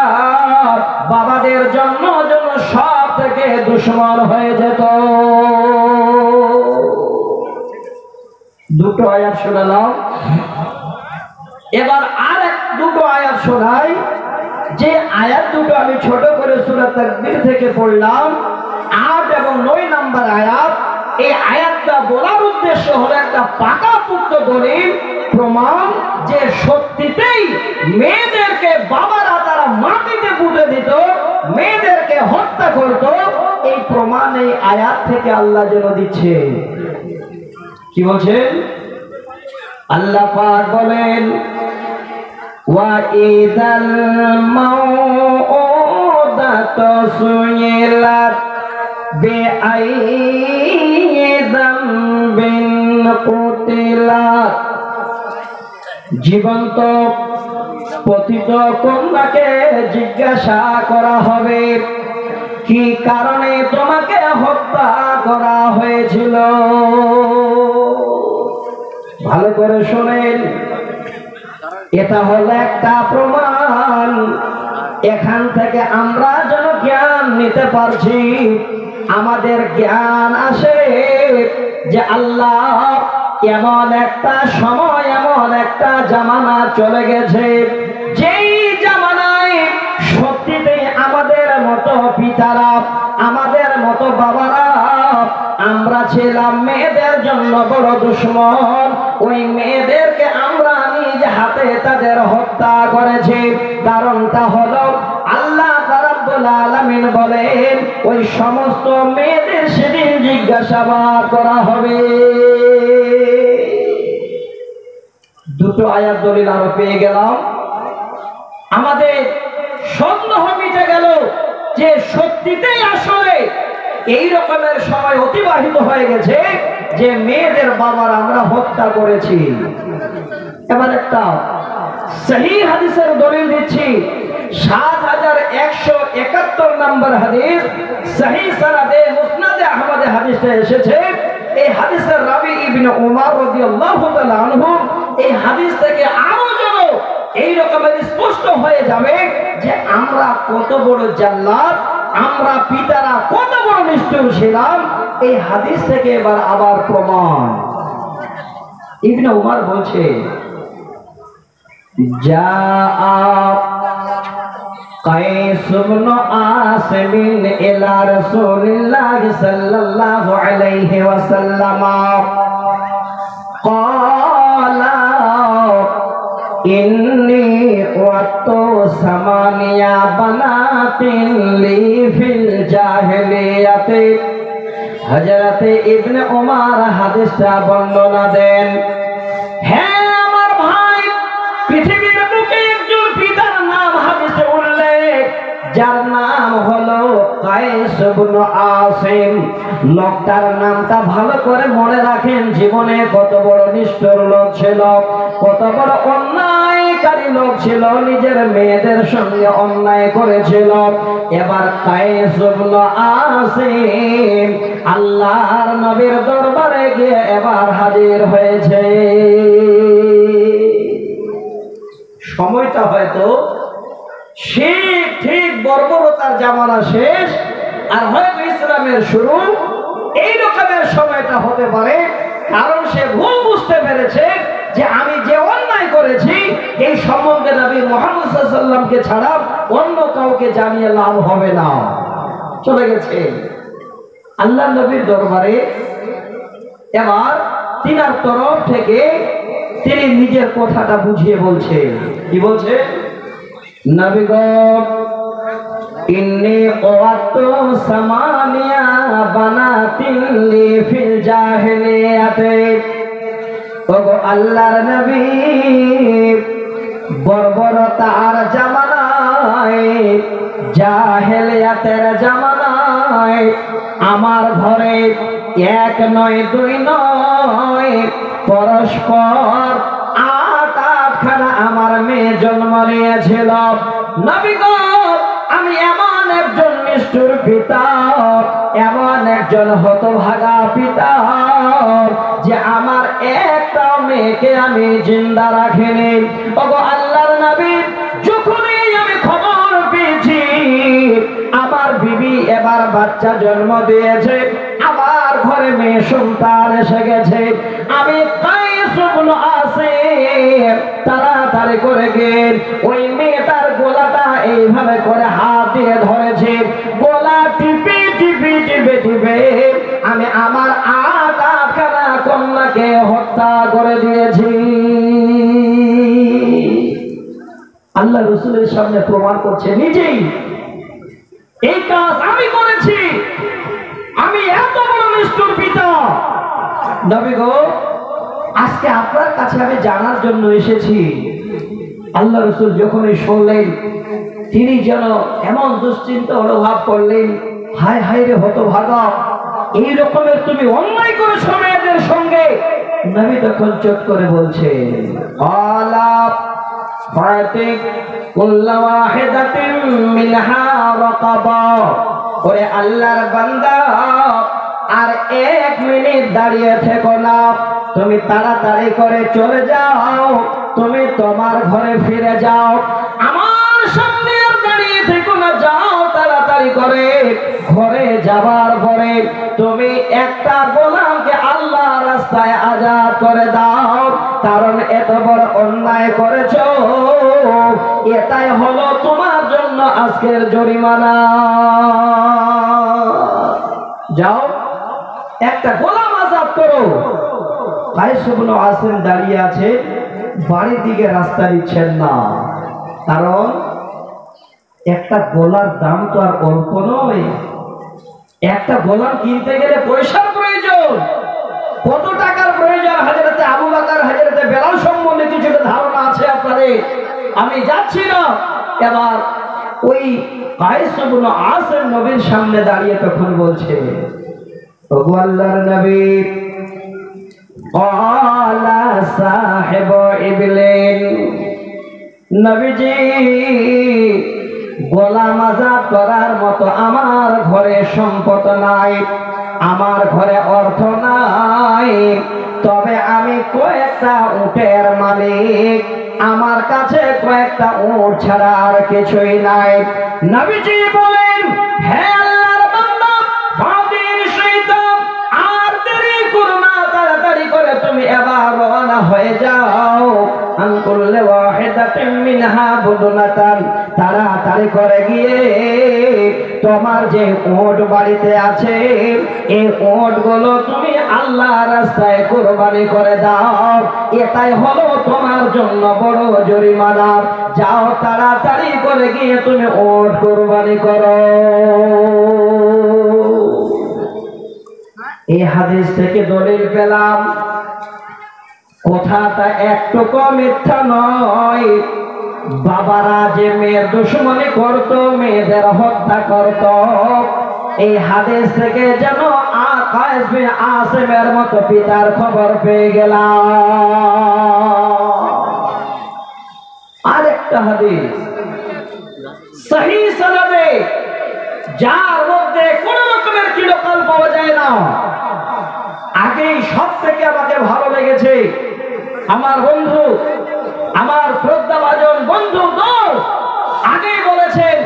বাবাদের জন্য যেন সব থেকে দুশ্মন হয়ে যেত। দুটো আয়াত শোনালাম, এবার আর দুটো আয়াত শোনাই। যে আয়াত দুটো আমি ছোট করে সূরা তাকবীর থেকে পড়লাম, 8 এবং 9 নম্বর আয়াত, এই আয়াতটা বলার উদ্দেশ্য হলো একটা পাকাপোক্ত দলিল প্রমাণ যে সত্যিতেই মেয়েদেরকে বাবারা তারা মাটিতে পুঁতে দিত, মেয়েদেরকে হত্যা করত। এই প্রমাণ এই আয়াত থেকে আল্লাহ যেন দিচ্ছে। কি বলছেন? আল্লাহ পাক বলেন, ওয়া ইযাল মাউউদাতু সুইলাত বিআইয়ি যামবিন কুতিলাত। জীবন্ত পতিত কন্যাকে জিজ্ঞাসা করা হবে, কি কারণে তোমাকে হত্যা করা হয়েছিল। ভালো করে শোনেন, এটা হলো একটা প্রমাণ। এখান থেকে আমরা যেন জ্ঞান নিতে পারছি, আমাদের জ্ঞান আসে যে আল্লাহ এমন একটা সময়, এমন একটা জামানা চলে গেছে, যেই জামানায় সত্যিতেই আমাদের মতো পিতারা, আমাদের মতো বাবারা, আমরা ছিলাম মেয়েদের জন্য বড় দুশ্মন। ওই মেয়েদেরকে আমরা নিজ হাতে তাদের হত্যা করেছি। কারণটা হলো আল্লাহ রাব্বুল আলামিন বলেন, ওই সমস্ত মেয়েদের সেদিন জিজ্ঞাসাবাদ করা হবে। দুটো আয়াত দলিল আরো পেয়ে গেলাম। আমাদের সন্দেহ মিটে গেল যে সত্যিতেই আসলে এই রকমের সময় অতিবাহিত হয়ে গেছে যে মেয়েদের বাবারা আমরা হত্যা করেছি। এবার একটা সহিহ হাদিসের দলিল দিচ্ছি। ৭১৭১ নম্বর হাদিস, সহিহ সনদে মুসনাদে আহমদে হাদিসটা এসেছে। এই হাদিসের রাবি ইবনে উমর রাদিয়াল্লাহু তাআলা আনহু, এই হাদিস থেকে আরো যেন এই রকমের স্পষ্ট হয়ে যাবে যে আমরা কত বড় জাল্লাদ, আমরা পিতারা কত বড় নিষ্ঠুর ছিলাম। এই হাদিস থেকে এবার আবার প্রমাণ। ইবনে উমর বলছে, জাআ কাইস ইবনে আসিম ইলা রাসূলিল্লাহ সাল্লাল্লাহু আলাইহি ওয়াসাল্লাম ক্বালা ইন্নী ওয়াতু সামানিয়া বানাতিন লি ফিল জাহিলিয়াতি। হযরত ইবনে উমর হাদিসটা বর্ণনা দেন। হ্যাঁ আমার ভাই, পৃথিবীর বুকে একজন পিতার নাম হাদিসে উল্লেখ, যার নাম হলো কাইস ইবনে আসিম। লোকটার নামটা ভালো করে মনে রাখেন। জীবনে কত বড় নিষ্ঠুর লোক ছিল, কত বড় অন্যায়কারী লোক ছিল, নিজের মেয়েদের সঙ্গে অন্যায় করেছিল। এবার কাইস ইবনে আসিম আল্লাহর নবীর দরবারে গিয়ে এবার হাজির হয়েছে। সময়টা হয়তো সে ঠিক বর্বরতার জামানা শেষ আর হয়তো ইসলামের শুরু, এই রকমের সময়টা হতে পারে। কারণ সে ভুল বুঝতে পেরেছে যে আমি যে অন্যায় করেছি এই সম্বন্ধে নবী মুহাম্মদ সাল্লাল্লাহু আলাইহি ওয়াসাল্লামকে ছাড়া অন্য কাউকে জানিয়ে লাভ হবে না। চলে গেছে আল্লাহ নবীর দরবারে। এবার তিনার তরফ থেকে তিনি নিজের কথাটা বুঝিয়ে বলছে। কি বলছে? নবী গো, ইন্নী ওয়াতু সামানিয়া বানাতিন লি ফিল জাহিলিয়াতি। ওগো আল্লাহর নবী, বর্বরতার জামানায়, জাহেলিয়াতের জামানায় আমার ঘরে এক নয় দুই নয় পরস্পর আটখানা আমার মেয়ে জন্ম নিয়েছিল। নবী গো, আমি এমন একজন নিষ্ঠুর পিতা, এমন একজন হতভাগা পিতা যে আমার একটা মেয়েকে আমি জিন্দা রাখিনি। ওগো আল্লাহর নবী, যখনই আমি খবর পেয়েছি আমার বিবি এবার বাচ্চা জন্ম দিয়েছে, আমার ঘরে মেয়ে সন্তান এসে গেছে, আমি কাইস ইবনে আসিম তাড়াতাড়ি করে গিয়ে ওই মেয়েটার গলাটা এইভাবে করে হাত দিয়ে ধরেছে। গলা টিপে টিপে টিপে টিপে আমি আমার আটখানা কন্যাকে হত্যা করে দিয়েছি। আল্লাহ রাসূলের সামনে প্রমাণ করছে নিজেই, এই কাজ আমি করেছি, আমি এত বড় নিষ্ঠুর পিতা। নবী গো, আজকে আপনার কাছে আমি জানার জন্য এসেছি। আল্লাহ রাসূল যখনই শুনলেন, তিনি যেন এমন দুশ্চিন্তা অনুভব করলেন, হায় হায় রে হতভাগা, এই রকমের তুমি অন্যায় করেছো মেয়েদের সঙ্গে। নবী তখন চট করে বলছে, আলাপ ফাতিক কুল্লা ওয়াহিদাতিন মিনহা রাকাবা। ওরে আল্লাহর বান্দা, আর এক মিনিট দাঁড়িয়ে থেকো না, তুমি তাড়াতাড়ি করে চলে যাও, তুমি তোমার ঘরে ফিরে যাও। আমার সামনে আর দাঁড়িয়ে থেকো না, যাও তাড়াতাড়ি করে। ঘরে যাবার পরে তুমি একটা গোলামকে আল্লাহ রাস্তায় আজাদ করে দাও, কারণ এত বড় অন্যায় করেছো। এটাই হলো তোমার জন্য আজকের জরিমানা। যাও একটা গোলাম আজাদ করো। কায়েস ইবনে আসিম দাঁড়িয়ে আছে, বাড়ির দিকে রাস্তা দিচ্ছেন না, কারণ একটা গোলার দাম তো আর অল্প নয়। একটা গোলাম কিনতে গেলে পয়সার প্রয়োজন, কত টাকার প্রয়োজন। হযরতে আবু বকর হযরতে বেলাল সম্বন্ধে কিছুটা ধারণা আছে আপনাদের, আমি যাচ্ছি না। এবার ওই কায়েস ইবনে আসিম নবীর সামনে দাঁড়িয়ে তখন বলছে, ওগো আল্লাহর নবী, ক্বালা সাহিবু ইবলিন, নবীজি গোলাম আজাদ করার মতো আমার ঘরে সম্পদ নাই, আমার ঘরে অর্থ নাই, তবে আমি কয়েকটা উটের মালিক, আমার কাছে কয়েকটা উট ছাড়া আর কিছুই নাই। নবীজি বলেন, হে আল্লাহর বান্দা, ফাদিল শয়তান, আর দেরি করো না, তাড়াতাড়ি করে তুমি এবার রওনা হয়ে যাও। আনকুল্লে ওয়াহিদাতিন মিনহা বুদুনাতান, তাড়াতাড়ি করে গিয়ে তোমার যে উট বাড়িতে আছে এই উটগুলো তুমি আল্লাহর রাস্তায় কুরবানি করে দাও। এটাই হলো তোমার জন্য বড় জরিমানা। যাও তাড়াতাড়ি করে গিয়ে তুমি উট কুরবানি করো। এই হাদিস থেকে দলিল পেলাম, কথাটা একটুকু মিথ্যা নয়। বাবারা যে মেয়ের দুশমনি করত, মেয়েদের হত্যা করত, এই হাদিস থেকে যেন কায়েস বিন আসিমের মতো পিতার খবর পেয়ে গেলাম। আরেকটা হাদিস সহিহ সনদে, যার মধ্যে কোন রকমের কিলোকাল পাওয়া যায় না। আগেই সব থেকে আমাকে ভালো লেগেছে, আমার বন্ধু, আমার শ্রদ্ধাভাজন বন্ধু দোস্ত আগেই বলেছেন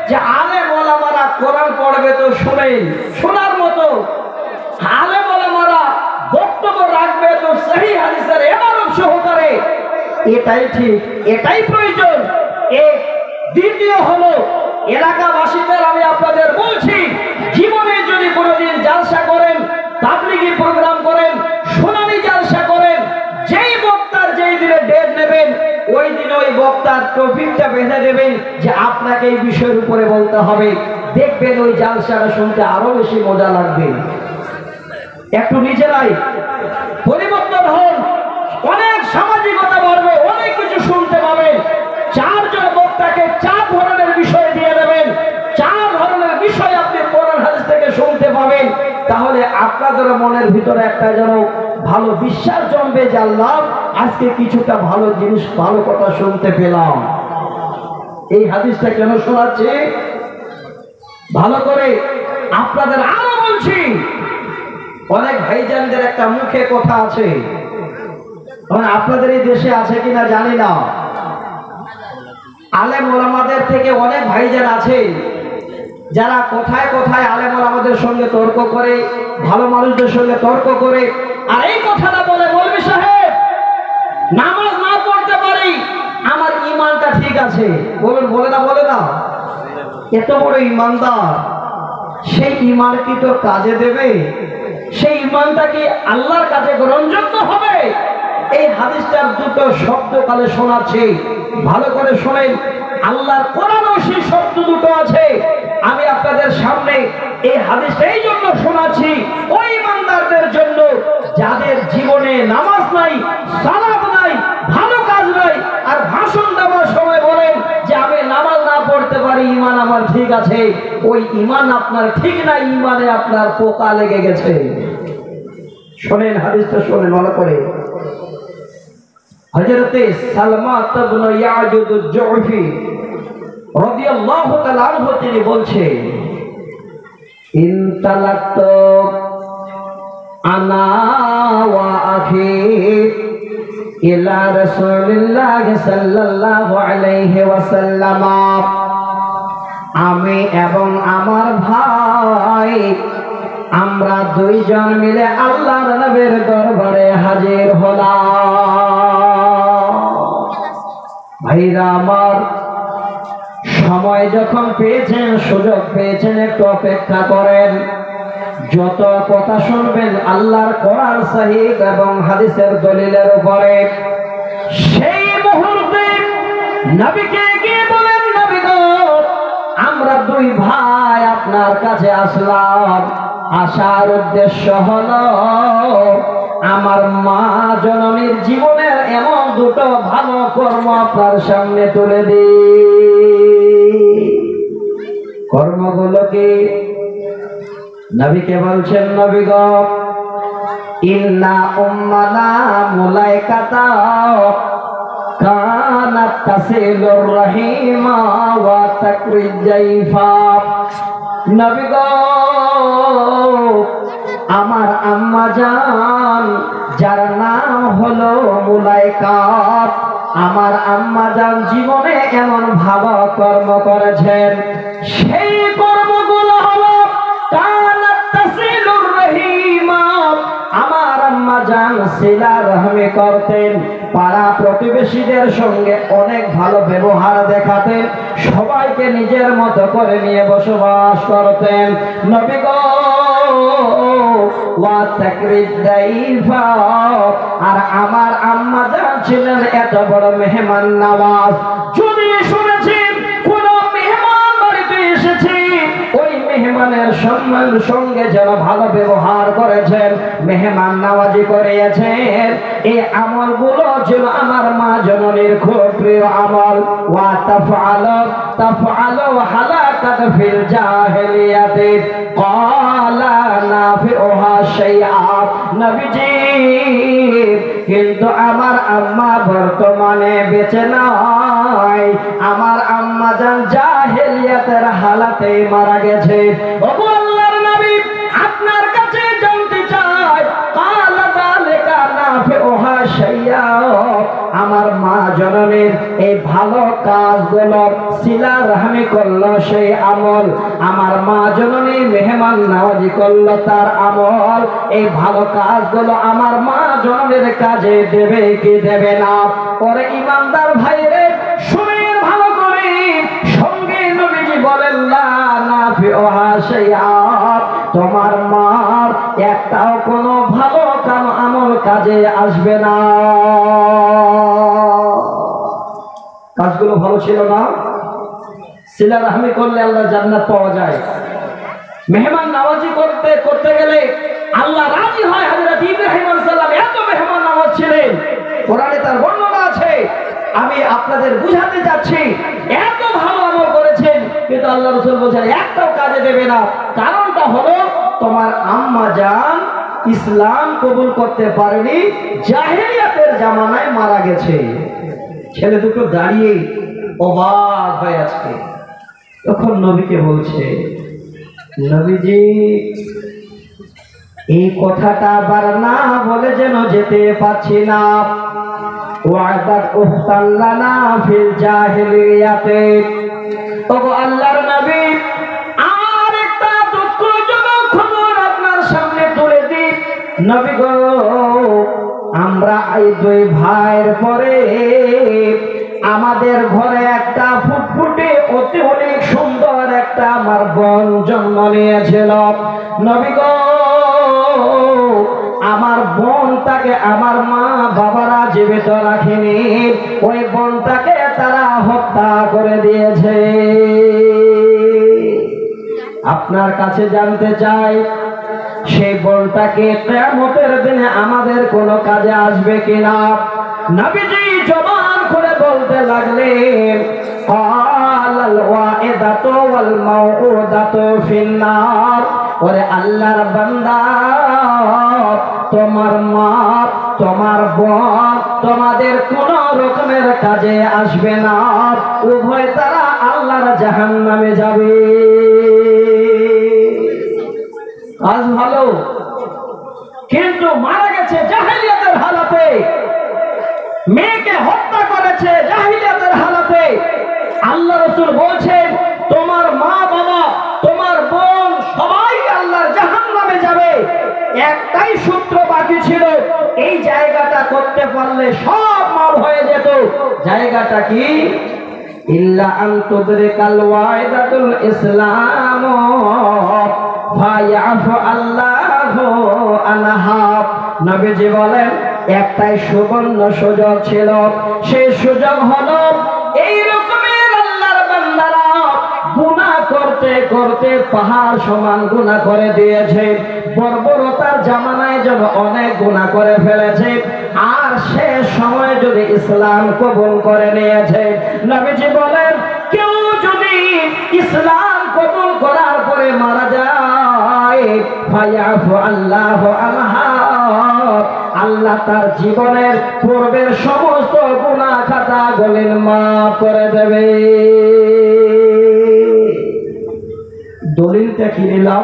যে আলেম ওলামারা কোরআন পড়বে তো শুনেন, শোনার মতো। আলেম ওলামারা বক্তব্য রাখবে তো সহিহ হাদিসের ইবারত সহকারে। এটাই ঠিক, এটাই প্রয়োজন। দ্বিতীয় হলো, এলাকাবাসীদের আমি আপনাদের বলছি, জীবনে যদি কোনোদিন জালসা করেন, তাবলীগী প্রোগ্রাম করেন, শুনানি জালসা করেন, যেই বক্তার যেই দিনে ডেট নেবেন ওই দিন ওই বক্তার টপিকটা বেঁধে দেবেন যে আপনাকে এই বিষয়ের উপরে বলতে হবে। দেখবেন ওই জালসাটা শুনতে আরো বেশি মজা লাগবে। একটু নিজেরাই পরিবর্তন হন, অনেক সামাজিকতা বাড়বে, অনেক কিছু শুনতে পাবেন। চারজন বক্তাকে 4 ধরনের বিষয় দিয়ে দেবেন, 4 ধরনের বিষয় আপনি কোরআন হাদিস থেকে শুনতে পাবেন। তাহলে আপনাদের মনের ভিতরে একটা যেন ভালো বিশ্বাস জন্মবে যে আল্লাহ আজকে কিছুটা ভালো জিনিস, ভালো কথা শুনতে পেলাম। এই হাদিসটা কেন শোনাচ্ছি ভালো করে আপনাদের আরো বলছি। অনেক ভাইজানদের একটা মুখে কথা আছে, আপনাদের এই দেশে আছে কিনা জানি না, আলেম ওলামাদের থেকে অনেক ভাইজান আছে যারা কোথায় কোথায় আলেম ওলামাদের সঙ্গে তর্ক করে, ভালো মানুষদের সঙ্গে তর্ক করে, আর এই কথাটা বলে, মৌলভী সাহেব নামাজ না পড়তে পারি, আমার ঈমানটা ঠিক আছে। বলুন, বলে না? বলে না? এত বড় ঈমানদার, সেই ঈমান কি তোর কাজে দেবে? সেই ঈমানটা কি আল্লাহর কাছে গ্রহণযোগ্য হবে? এই হাদিসটার দুটো শব্দ কালে শোনাচ্ছে, ভালো করে শোনেন। আল্লাহর কোরআনও সেই শব্দ দুটো আছে। আমি আপনাদের সামনে এই হাদিসটা এই জন্য শোনাচ্ছি, ওই ইমানদারদের জন্য যাদের জীবনে নামাজ নাই, সালাত নাই, ভালো কাজ নাই, আর ভাষণ দেওয়ার সময় বলেন যে আমি নামাজ না পড়তে পারি, ঈমান আমার ঠিক আছে। ওই ঈমান আপনার ঠিক না, ঈমানে আপনার পোকা লেগে গেছে। শোনেন হাদিসটা, শোনেন ভালো করে। হযরতে সালমা ইবনে ইয়াজুদ আল-জুফি রাদিয়াল্লাহু তাআলা আনহু তিনি বলছেন, ইনতালাক্তু আনা ওয়া আখি ইলা রাসূলিল্লাহ সাল্লাল্লাহু আলাইহি ওয়াসাল্লাম, আমি এবং আমার ভাই আমরা দুইজন মিলে আল্লাহর নবীর দরবারে হাজির হলাম। ভাইরা আমার, সময় যখন পেয়েছেন, সুযোগ পেয়েছেন, একটু অপেক্ষা করেন। যত কথা শুনবেন আল্লাহর কোরআন সহিহ এবং হাদিসের দলিলের উপরে, সেই মুহূর্তে নবীকে গিয়ে বলেন, নবী গো, আমরা দুই ভাই আপনার কাছে আসলাম। আসার উদ্দেশ্য হলো আমার মা জননীর জীবনের এমন দুটো ভালো কর্ম আপনার সামনে তুলে দিই। কর্মগুলো কি? নবীকে বলছেন, নবী গো, ইন্না উম্মানা মুলাইকাতা কানাত তাসিলুর রাহিমা ওয়া তাকরিজ জাইফা। নবী গো, আমার আম্মা জান, যার নাম হলো মুলাইকা, আমার আম্মা জান জীবনে এমন ভালো কর্ম করেছেন। সেই কর্মগুলো হলো কানাত তাসিলুর রাহিমা, আমার আম্মা জান সিলা রহমি করতেন, পাড়া প্রতিবেশীদের সঙ্গে অনেক ভালো ব্যবহার দেখাতেন, সবাইকে নিজের মতো করে নিয়ে বসবাস করতেন। নবী গো, ওয়া তাকরিজ দাইফা, আর আমার আম্মা জান ছিলেন এত বড় মেহমান নওয়াজ। যদি শুনেছেন কোন মেহমান বাড়িতে এসেছে, ওই মেহমানের সম্মান সঙ্গে যেন ভালো ব্যবহার করেছেন, মেহমান নওয়াজি করিয়েছেন, এই আমলগুলো যেন আমার মা জননীর খুব প্রিয় আমল। ওয়া তাফআলু হালাকাত ফিল জাহিলিয়াতি ক্বালা নাফিউহা শাইআ। নবীজি, কিন্তু আমার আম্মা বর্তমানে বেঁচে নাই, আমার আম্মা জান জাহেলিয়াতের হালাতে মারা গেছে। ওগো আল্লাহর নবী, আপনার কাছে জানতে চাই, ক্বালা যালিকা নাফিউহা শাইআ, আমার মা জননীর এই ভালো কাজগুলো সিলা রহমি করলো, সেই আমল, আমার মা জননী মেহমান নওয়াজি করলো, তার আমল, এই ভালো কাজগুলো আমার মা জননীর কাজে দেবে কি দেবে না? পরে ইমানদার ভাইরে শুনেন ভালো করে, সঙ্গে নবীজি বলেন, লা নাফিউহা শাইআ, তোমার মার একটাও কোনো ভালো কাম আমল কাজে আসবে না। কাজগুলো ভালো ছিল না? সিলা রহমি করলে আল্লাহ জান্নাত পাওয়া যায়। মেহমান নওয়াজি করতে গেলে আল্লাহ রাজি হয়। হযরত ইব্রাহিম আলাইহিস সালাম এত মেহমান নওয়াজ ছিলেন, কোরআনে তার বর্ণনা আছে। আমি আপনাদের বুঝাতে যাচ্ছি, এত ভালো আমল করেছেন, কিন্তু আল্লাহ রাসূল বলেন একটাও কাজে দেবে না। কারণটা হলো, তোমার আম্মা জান ইসলাম কবুল করতে পারেনি, জাহেলিয়াতের জামানায় মারা গেছে। ছেলে দুটো দাঁড়িয়ে অবাক হয়ে আছে। তখন নবীকে বলছে, নবীজি, এই কথাটা আবার না বলে যেন যেতে পারছি না। ওয়াদাত উহতাল্লানা ফিল জাহিলিয়াতে। ওগো আল্লাহর নবী, আর একটা দুঃখজনক খবর আপনার সামনে তুলে দিই। নবী গো, আমরা এই দুই ভাইয়ের পরে আমাদের ঘরে একটা ফুটফুটে অতি অনেক সুন্দর একটা আমার বোন জন্ম নিয়েছিল। নবী গো, আমার বোনটাকে আমার মা বাবারা জীবিত রাখেনি, ওই বোনটাকে তারা হত্যা করে দিয়েছে। আপনার কাছে জানতে চাই, সেই বোনটাকে কিয়ামতের দিনে আমাদের কোনো কাজে আসবে কিনা? নবীজি জবান করে বলতে লাগলেন, ক্বালাল ওয়াইদাতু ওয়াল মাউউদাতু ফিন্নার। ওরে আল্লাহর বান্দা, তোমার মা, তোমার বোন তোমাদের কোন রকমের কাজে আসবে না, উভয় তারা আল্লাহর জাহান্নামে যাবে। কাজ ভালো, কিন্তু মারা গেছে জাহেলিয়াতের হালাতে, মেয়েকে হত্যা করেছে জাহেলিয়াতের হালাতে। আল্লাহ রাসূল বলছেন, তোমার মা বাবা, তোমার বোন সবাই আল্লাহর জাহান্নামে একটাই সূত্র বাকি ছিল, এই জায়গাটা করতে পারলে সব মাপ হয়ে যেত। জায়গাটা কি? ইল্লা আন তুদরিকাল ওয়াইদাতুল ইসলাম ফায়াফু আল্লাহু আনহা। নবীজি বলেন একটাই সুবর্ণ সুযোগ ছিল, সেই সুযোগ হলো এই রকমের আল্লাহর বান্দারা গুনাহ করতে করতে পাহাড় সমান গুনাহ করে দিয়েছে, বর্বরতার জামানায় যেন অনেক গুনাহ করে ফেলেছে, আর শেষ সময় যদি ইসলাম কবুল করে নিয়েছে। নবীজি বলেন কেউ যদি ইসলাম কবুল করার পরে মারা যায়, ফায়াফু আল্লাহু আনহা, আল্লাহ তার জীবনের পূর্বের সমস্ত গুনাহ খাতা গুলো মাফ করে দেবে। দলিলটা কি নিলাম?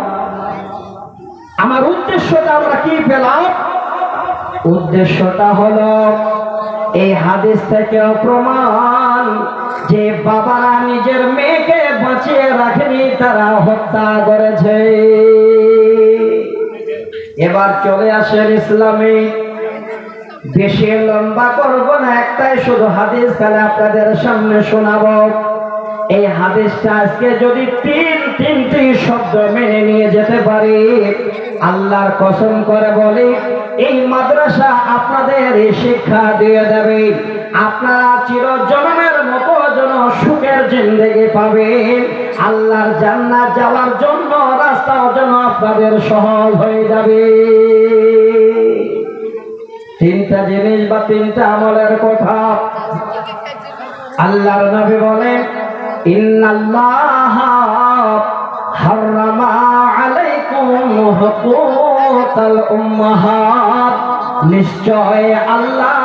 আমার উদ্দেশ্যটা আমরা কি পেলাম? উদ্দেশ্যটা হলো এই হাদিস থেকে প্রমাণ যে বাবারা নিজের মেয়েকে বাঁচিয়ে রাখেনি, তারা হত্যা করেছে। এবার চলে আসেন ইসলামে। বেশি লম্বা করব না, একটাই শুধু হাদিস খালি আপনাদের সামনে শোনাবো। এই হাদিসটা আজকে যদি তিনটি শব্দ মেনে নিয়ে যেতে পারি, আল্লাহর কসম করে বলি এই মাদ্রাসা আপনাদের এই শিক্ষা দিয়ে দেবে। আপনারা চিরজন্মের মতো যেন সুখের জিন্দেগি পাবেন, আল্লাহর জান্নাত যাওয়ার জন্য রাস্তাও যেন আপনাদের সহজ হয়ে যাবে। তিনটা জিনিস বা তিনটা আমলের কথা আল্লাহর নবী বলেন, ইন্নাল্লাহা হারামা আলাইকুম হুকুকাল উম্মাহাত, নিশ্চয় আল্লাহ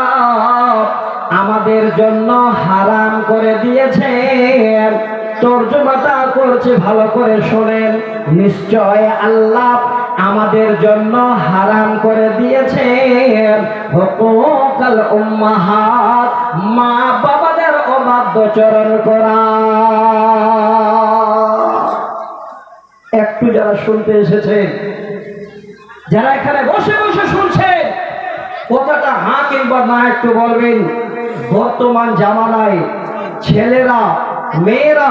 আমাদের জন্য হারাম করে দিয়েছেন। তরজমাটা করছে, ভালো করে শোনেন। নিশ্চয় আল্লাহ আমাদের জন্য হারাম করে দিয়েছেন হুকুকাল উম্মাহাত, মা বাবাদের অবাধ্যচরণ করা। একটু যারা শুনতে এসেছে, যারা এখানে বসে বসে শুনছেন, কথাটা হ্যাঁ কিংবা না একটু বলবেন। বর্তমান জামানায় ছেলেরা, মেয়েরা,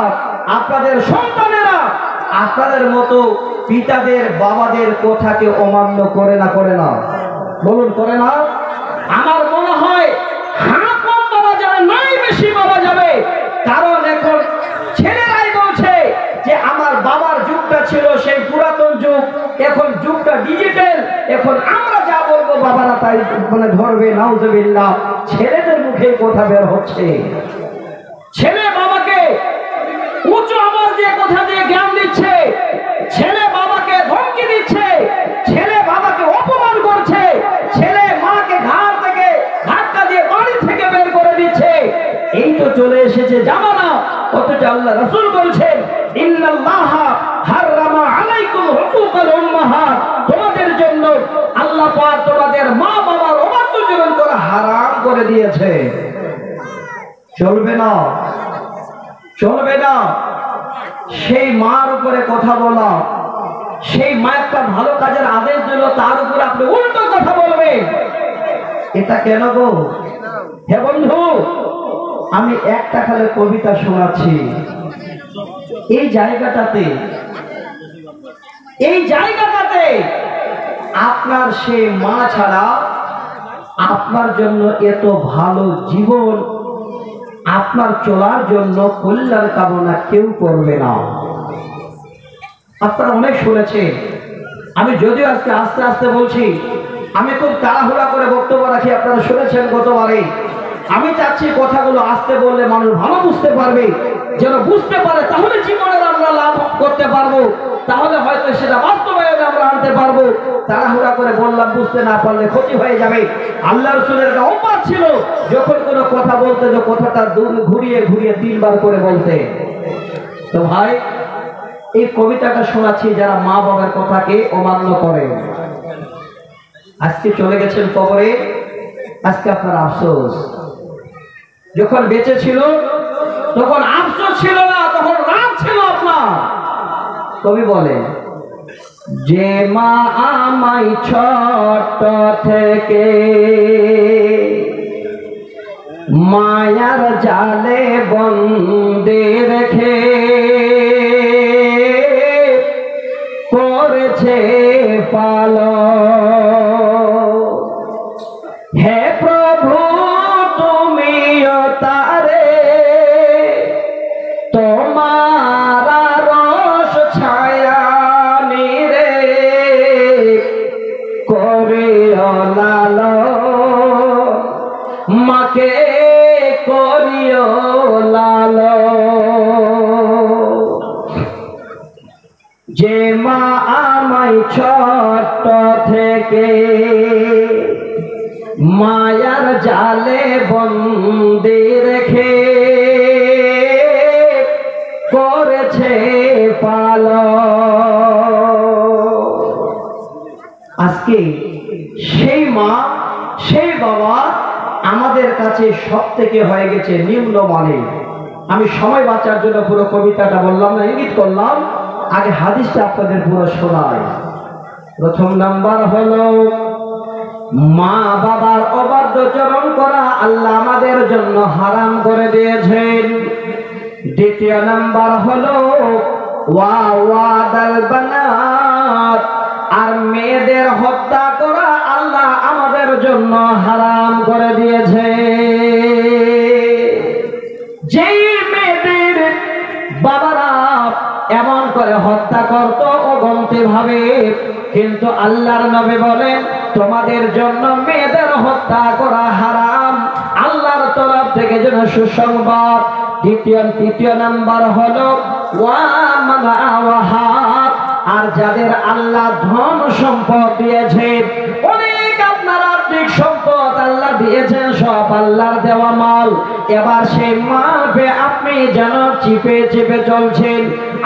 আপনাদের সন্তানেরা আপনাদের মতো পিতাদের বাবাদের কথাকে অমান্য করে না? করে না? বলুন করে না? আমার মনে হয় হ্যাঁ কম বাবা যাবে, নাই বেশি বাবা যাবে। কারণ এখন ছেলেরাই বলছে যে আমার বাবার যুগটা ছিল সেই পুরাতন যুগ, এখন যুগটা ডিজিটাল, এখন আমরা যা বলবো বাবারা তাই মানে ধরবে। নাউজুবিল্লাহ, ছেলেদের মুখে কথা বের হচ্ছে। ছেলে বাবাকে উচ্চ আওয়াজ দিয়ে কথা দিয়ে জ্ঞান দিচ্ছে, ছেলে বাবাকে ধমকি দিচ্ছে, ছেলে বাবাকে অপমান করছে, ছেলে মাকে ঘাট থেকে ধাক্কা দিয়ে বাড়ি থেকে বের করে দিচ্ছে। এই তো চলে এসেছে জামানা। অথচ আল্লাহ রাসূল বলছেন, ইন্নাল্লাহা হারামা আলাইকুম হুকুকাল উম্মাহাত, তোমাদের জন্য আল্লাহ পাক তোমাদের মা বাবার অবাধ্যচরণ করা হারাম করে দিয়েছে। চলবে না, চলবে না। সেই মার উপরে কথা বলা, সেই মা একটা ভালো কাজের আদেশ দিল, তার উপরে আপনি উল্টো কথা বলবেন, এটা কেন গো? হে বন্ধু, আমি একটা খালি কবিতা শোনাচ্ছি। এই জায়গাটাতে আপনার সেই মা ছাড়া আপনার জন্য এত ভালো জীবন, আপনার চলার জন্য কল্যাণ কামনা কেউ করবে না। আপনারা অনেক শুনেছেন, আমি যদিও আজকে আস্তে আস্তে বলছি, আমি খুব তাড়াহুড়া করে বক্তব্য রাখি, আপনারা শুনেছেন গতবারে। আমি চাচ্ছি কথাগুলো আস্তে বললে মানুষ ভালো বুঝতে পারবে, যেন বুঝতে পারে, তাহলে জীবনের আমরা লাভ করতে পারবো, তাহলে হয়তো সেটা বাস্তবায়নে আমরা আনতে পারবো। তাড়াহুড়া করে বললাম, বুঝতে না পারলে ক্ষতি হয়ে যাবে। আল্লাহ রাসূলের একটা অভ্যাস ছিল, যখন কোনো কথা বলতে যে কথাটা ঘুরিয়ে ঘুরিয়ে তিনবার করে বলতে। তো ভাই, এই কবিতাটা শোনাচ্ছি যারা মা বাবার কথাকে অমান্য করে। আজকে চলে গেছেন কবরে, আজকে আপনার আফসোস। যখন বেঁচে ছিল তখন আফসোস ছিল না, তখন রাগ ছিল আপনার। কবি বলে, যে মা আমায় ছোট থেকে মায়ার জালে বন্দী রেখে করেছে পালন। হে প্রভু তুমিও তারে তোমার রস ছায়া নিরে করিও লালন, মাকে করিও লালন। যে মা আমায় ছোট থেকে মায়ার জালে বন্দী রেখে করেছে পালন। আজকে সেই মা সেই বাবা আমাদের কাছে সব থেকে হয়ে গেছে নিম্নমানের। আমি সময় বাঁচার জন্য পুরো কবিতাটা বললাম না, ইঙ্গিত করলাম। আগে হাদিসটা আপনাদের পুরো শোনাই। প্রথম নাম্বার হলো মা বাবার অবাধ্যচরণ করা আল্লাহ আমাদের জন্য হারাম করে দিয়েছেন। দ্বিতীয় নাম্বার হলো ওয়াদাল বানাত, আর মেয়েদের হত্যা করা আল্লাহ আমাদের জন্য হারাম করে দিয়েছে। যেই মেয়েদের বাবারা এমন করে হত্যা করত অগন্তি ভাবে, কিন্তু আল্লাহর নবী বলেন তোমাদের জন্য মেয়েদের হত্যা করা হারাম, আল্লাহর তরফ থেকে যেন সুসংবাদ। তৃতীয় নাম্বার হলো আর যাদের আল্লাহ ধন সম্পদ দিয়েছেন, অনেক আপনার আর্থিক সম্পদ আল্লাহ দিয়েছেন, সব আল্লাহর দেওয়া মাল, এবার সেই মাল পেয়ে আপনি যেন চিপে চিপে চলছেন,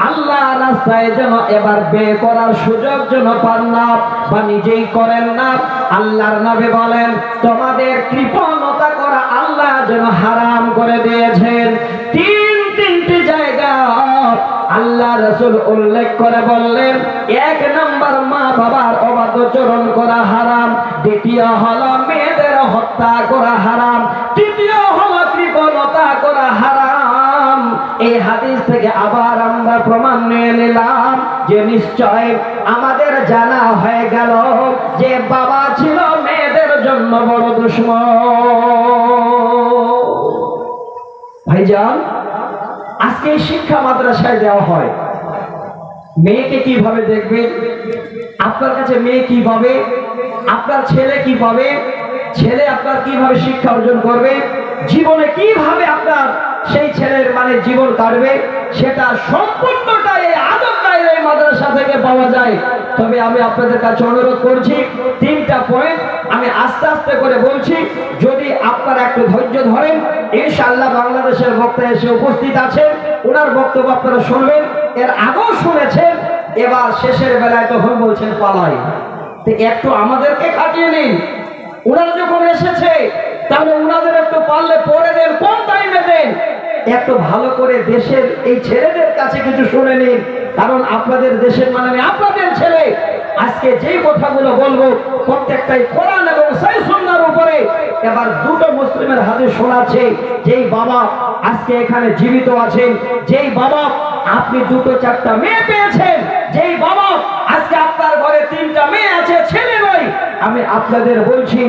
আল্লাহ রাস্তায় যেন এবার ব্যয় করার সুযোগ যেন পান না বা নিজেই করেন না। আল্লাহর নবী বলেন তোমাদের কৃপণতা করা আল্লাহ যেন হারাম করে দিয়েছেন। তিনটি জায়গা আল্লাহ রাসূল উল্লেখ করে বললেন, এক নাম্বার মা বাবার অবাধ্যচরণ করা হারাম, দ্বিতীয় হলো মেয়েদের হত্যা করা হারাম, তৃতীয় হলো কৃপণতা করা হারাম। এই হাদিস থেকে আবার আমরা প্রমাণ নিয়ে নিলাম যে নিশ্চয় আমাদের জানা হয়ে গেল যে বাবা ছিল মেয়েদের জন্য বড় দুশমন। ভাইজান, আজকে শিক্ষা মাদ্রাসায় দেওয়া হয়, মেয়েকে কিভাবে দেখবেন, আপনার কাছে মেয়ে কি পাবে, আপনার ছেলে কি পাবে, ছেলে আপনার কিভাবে শিক্ষা অর্জন করবে, জীবনে কিভাবে আপনার সেই ছেলের মানে জীবন কাটবে, সেটা সম্পূর্ণটাই এই আদবটাই এই মাদ্রাসা থেকে পাওয়া যায়। তবে আমি আপনাদের কাছে অনুরোধ করছি, তিনটা পয়েন্ট আমি আস্তে আস্তে করে বলছি, যদি আপনারা একটু ধৈর্য ধরেন, ইনশাআল্লাহ বাংলাদেশের বক্তা এসে উপস্থিত আছেন, ওনার বক্তব্য আপনারা শুনবেন, এর আগেও শুনেছেন, এবার শেষের বেলায় তখন বলছেন পালাই। তো একটু আমাদেরকে খাটিয়ে নিন, ওনারা যখন এসেছে তাহলে ওনাদের একটু পারলে পরে দেন, কোন টাইমে দেন, একটু ভালো করে দেশের এই ছেলেদের কাছে কিছু শুনে নিন, কারণ আপনাদের দেশের মানে আপনাদের ছেলে। আজকে যেই কথাগুলো বলবো প্রত্যেকটাই কোরআন এবং সহিহ সুন্নাহর উপরে। এবার দুটো মুসলিমের হাতে শোনাচ্ছে, যেই বাবা আজকে এখানে জীবিত আছেন, যেই বাবা আপনি দুটো চারটা মেয়ে পেয়েছেন, যেই বাবা আজকে আপনার ঘরে তিনটা মেয়ে আছে, ছেলে নয়, আমি আপনাদের বলছি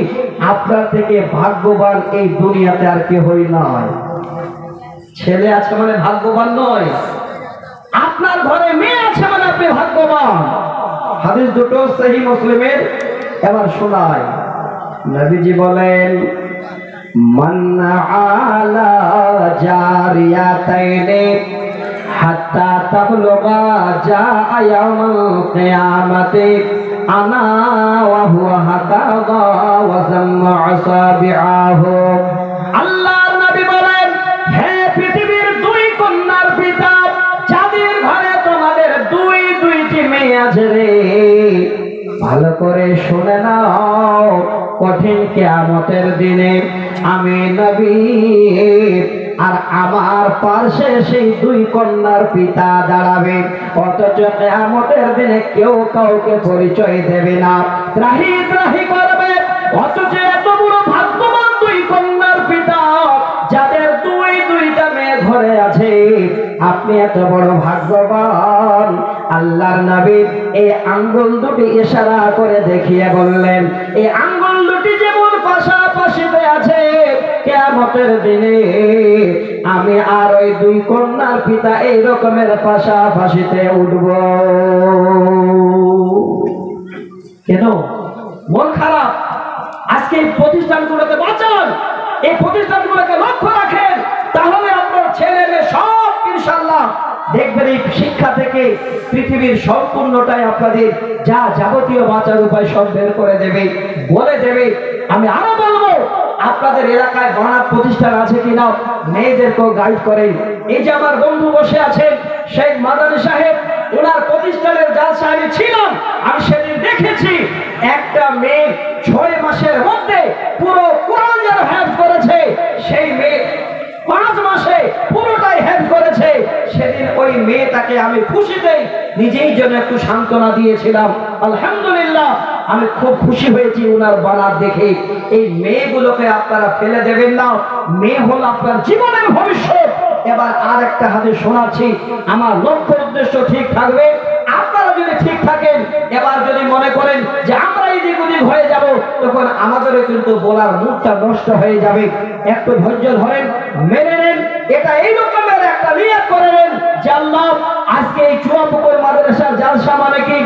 আপনার থেকে ভাগ্যবান এই দুনিয়াতে আর কেউই নয়। ছেলে আছে মানে ভাগ্যবান নয়, আপনার ঘরে মেয়ে আছে মানে আপনি ভাগ্যবান। হাদিস দুটো সহিহ মুসলিমের, এবার শোনায়। নবীজি বলেন মান আলা জারিয়াতাইনি হাত্তা তাবলুগা জাআ ইয়াউমাল কিয়ামাতি আনা ওয়া হুয়া হাকাদা ওয়া সাম্মা আসাবিআহু। আল্লাহর নবী বলেন, হে পৃথিবীর দুই কন্যার পিতা, যাদের ঘরে তোমাদের দুইটি মেয়ে আছে রে, ভালো করে শুনে নাও, কঠিন কিয়ামতের দিনে আমি নবী আর আমার পাশে সেই দুই কন্যার পিতা দাঁড়াবে। অথচ কিয়ামতের দিনে কেউ কাউকে পরিচয় দেবে না, ত্রাহি ত্রাহি করবে। অথচ এত বড় ভাগ্যবান দুই কন্যার পিতা, যাদের দুইটা মেয়ে ঘরে আছে, আপনি এত বড় ভাগ্যবান। আল্লাহর নবী এই আঙ্গুল দুটি ইশারা করে দেখিয়ে বললেন, এই আঙ্গুল দুটি যেমন পাশাপাশিতে আছে, কিয়ামতের দিনে আমি আর ওই দুই কন্যার পিতা এই রকমের পাশাপাশিতে উঠব। কেন মন খারাপ? আজকে এই প্রতিষ্ঠানগুলোকে বাঁচান, এই প্রতিষ্ঠানগুলোকে লক্ষ্য রাখেন, তাহলে আপনার ছেলে মেয়ে সব ইনশাআল্লাহ দেখবেন এই শিক্ষা থেকে পৃথিবীর সম্পূর্ণটাই আপনাদের যা যাবতীয় বাঁচার উপায় সব বের করে দেবে, বলে দেবে। আমি আরো বলবো, আপনাদের এলাকায় গণাত প্রতিষ্ঠান আছে কিনা মেয়েদেরকেও গাইড করেন। এই যে আমার বন্ধু বসে আছেন শেখ মাদানী সাহেব, ওনার প্রতিষ্ঠানের জালসা আমি ছিলাম, আমি সেদিন দেখেছি একটা মেয়ে 6 মাসের মধ্যে পুরো কোরআন যেন হেফজ করেছে, সেই মেয়ে 5 মাসে পুরোটাই হেফজ করেছে। সেদিন ওই মেয়েটাকে আমি খুশিতে নিজেই যেন একটু সান্ত্বনা দিয়েছিলাম। আলহামদুলিল্লাহ, আমি খুব খুশি হয়েছি ওনার বানাত দেখে। এই মেয়েগুলোকে আপনারা ফেলে দেবেন না, মেয়ে হল আপনার জীবনের ভবিষ্যৎ। এবার আর একটা হাদিস শোনাচ্ছি, আমার লক্ষ্য উদ্দেশ্য ঠিক থাকবে, আপনারা যদি ঠিক থাকেন। এবার যদি মনে করেন যে আমরা এদিক ওদিক হয়ে যাব, তখন আমাদেরও কিন্তু বলার মুডটা নষ্ট হয়ে যাবে। একটু ধৈর্য ধরেন, মেনে নেন, এটা এই রকমের একটা নিয়ত করে নেন যে আল্লাহ, আজকে এই চুয়াপুকুর মাদ্রাসার জালসা মানে কি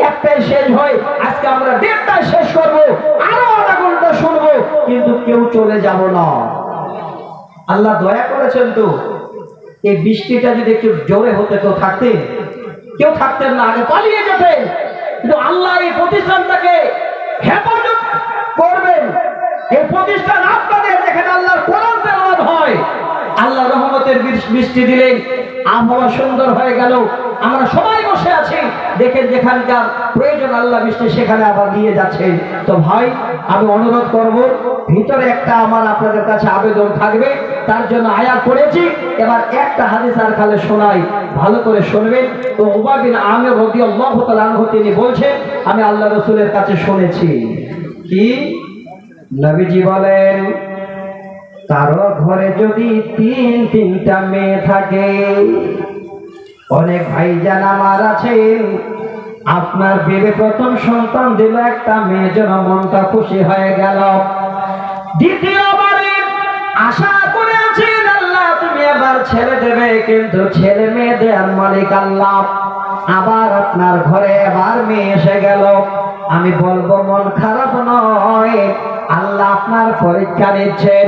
একটাই শেষ হয়, আজকে আমরা 1:30টায় শেষ করব, আরো আধা ঘন্টা শুনবো, কিন্তু কেউ চলে যাব না। আল্লাহ দয়া করেছেন তো, এই বৃষ্টিটা যদি একটু জোরে হতে তো থাকতেন, কেউ থাকতেন না, আগে পালিয়ে যেতেন। কিন্তু আল্লাহ এই প্রতিষ্ঠানটাকে হেফাজত করবেন। এই প্রতিষ্ঠান আপনাদের, যেখানে আল্লাহর কোরআন তেলাওয়াত হয়, আল্লাহ রহমতের বৃষ্টি দিলেন, আবহাওয়া সুন্দর হয়ে গেল, আমরা সবাই বসে আছি, দেখেন যেখানকার প্রয়োজন আল্লাহ বৃষ্টি সেখানে আবার নিয়ে যাচ্ছেন। তো ভাই, আমি অনুরোধ করব, ভিতরে একটা আমার আপনাদের কাছে আবেদন থাকবে, তার জন্য আয়াত পড়েছি। এবার একটা হাদিস আর খালে শোনাই, ভালো করে শুনবেন। তো উবাই বিন আমির রাদিয়াল্লাহু তাআলা আনহু তিনি বলছেন, আমি আল্লাহ রাসূলের কাছে শুনেছি কি নবীজি বলেন, কারো ঘরে যদি 3টা মেয়ে থাকে, অনেক ভাইজান আমার আছেন, আপনার বিবি প্রথম সন্তান দিল একটা মেয়ে, যেন মনটা খুশি হয়ে গেল। দ্বিতীয়বারে আশা করে আছেন আল্লাহ তুমি এবার ছেড়ে দেবে, কিন্তু ছেলে মেয়ে দেয়ার মালিক আল্লাহ। আবার আপনার ঘরে এবার মেয়ে এসে গেল, আমি বলবো মন খারাপ নয়, আল্লাহ আপনার পরীক্ষা নিচ্ছেন।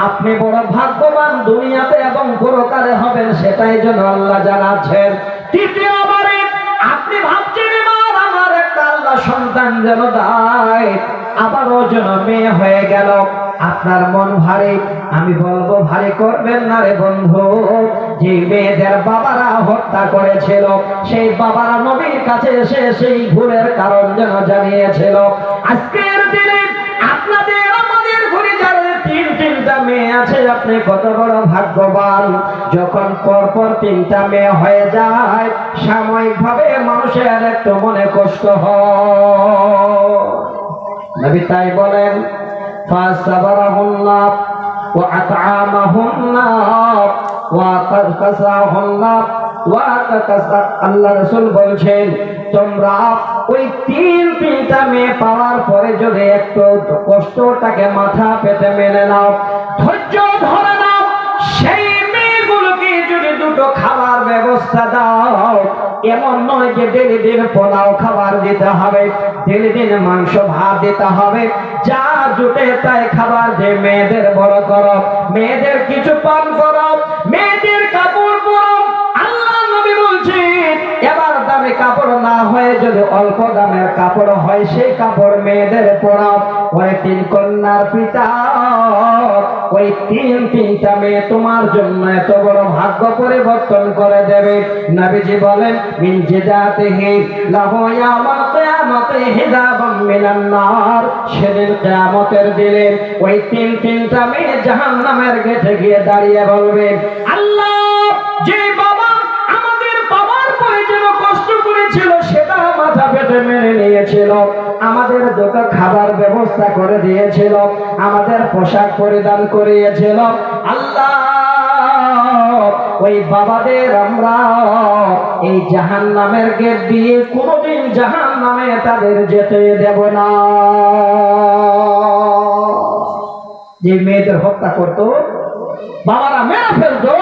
আপনি বড় ভাগ্যবান, দুনিয়াতে এবং পরকালে হবেন, সেটাই যেন আল্লাহ জানাচ্ছেন। তৃতীয়বারে আপনি ভাবছেন এবার আমার একটা আল্লাহ সন্তান যেন দেয়, আবারও যেন মেয়ে হয়ে গেল, আপনার মন ভারী। আমি বলবো ভারী করবেন না রে বন্ধু, যে মেয়েদের বাবারা হত্যা করেছিল, সেই বাবারা নবীর কাছে এসে সেই ভুলের কারণ যেন জানিয়েছিল। আজকের দিনে আপনাদের আমাদের ঘরে যারা 3টা মেয়ে আছে, আপনি কত বড় ভাগ্যবান। যখন পরপর 3টা মেয়ে হয়ে যায়, সাময়িকভাবে মানুষের একটু মনে কষ্ট হয়। নবী তাই বলেন, ফাসাবারাহুল্লাহ ওয়া আতআমাহুল্লাহ ওয়া কাসাহুল্লাহ ওয়া কাসা। আল্লাহ রাসূল বলছেন, তোমরা ওই 3টা মেয়ে পাওয়ার পরে যদি একটু কষ্টটাকে মাথা পেতে মেনে নাও, ধৈর্য ধরে নাও, সেই মেয়েগুলোকে যদি 2টো খাবার ব্যবস্থা দাও, এমন নয় যে ডেলি দিন পোলাও খাবার দিতে হবে, ডেলি দিন মাংস ভাত দিতে হবে, যা জুটে তাই খাবার দিয়ে মেয়েদের বড় করো, মেয়েদের কিছু পান করো, মেয়েদের কাপড় পরো। আল্লাহ নবী বলছেন, এবার দামি কাপড় না হয়ে যদি অল্প দামের কাপড় হয় সেই কাপড় মেয়েদের পরাও। ওই 3 কন্যার পিতা ওই তিনটা মেয়ে তোমার জন্য এত বড় ভাগ্য পরিবর্তন করে দেবে। নবীজি বলেন মিন জিদাতিহি লাহু ইয়াউমাল কিয়ামাতি হিজাবাম মিনান নার। সেদিন কিয়ামতের দিনে ওই তিনটা মেয়ে জাহান্নামের গেটে গিয়ে দাঁড়িয়ে বলবে, আল্লাহ, যে বাবা আমাদের বাবার পরে যেন কষ্ট করেছিল সেটা মাথা পেতে মেনে নিয়েছিল, আমাদের দুটো খাবার ব্যবস্থা করে দিয়েছিল, আমাদের পোশাক পরিধান করিয়েছিল, আল্লাহ ওই বাবাদের আমরা এই জাহান্নামের গেট দিয়ে কোনোদিন জাহান্নামে তাদের যেতে দেব না। যে মেয়েদের হত্যা করতো, বাবারা মেরে ফেলতো,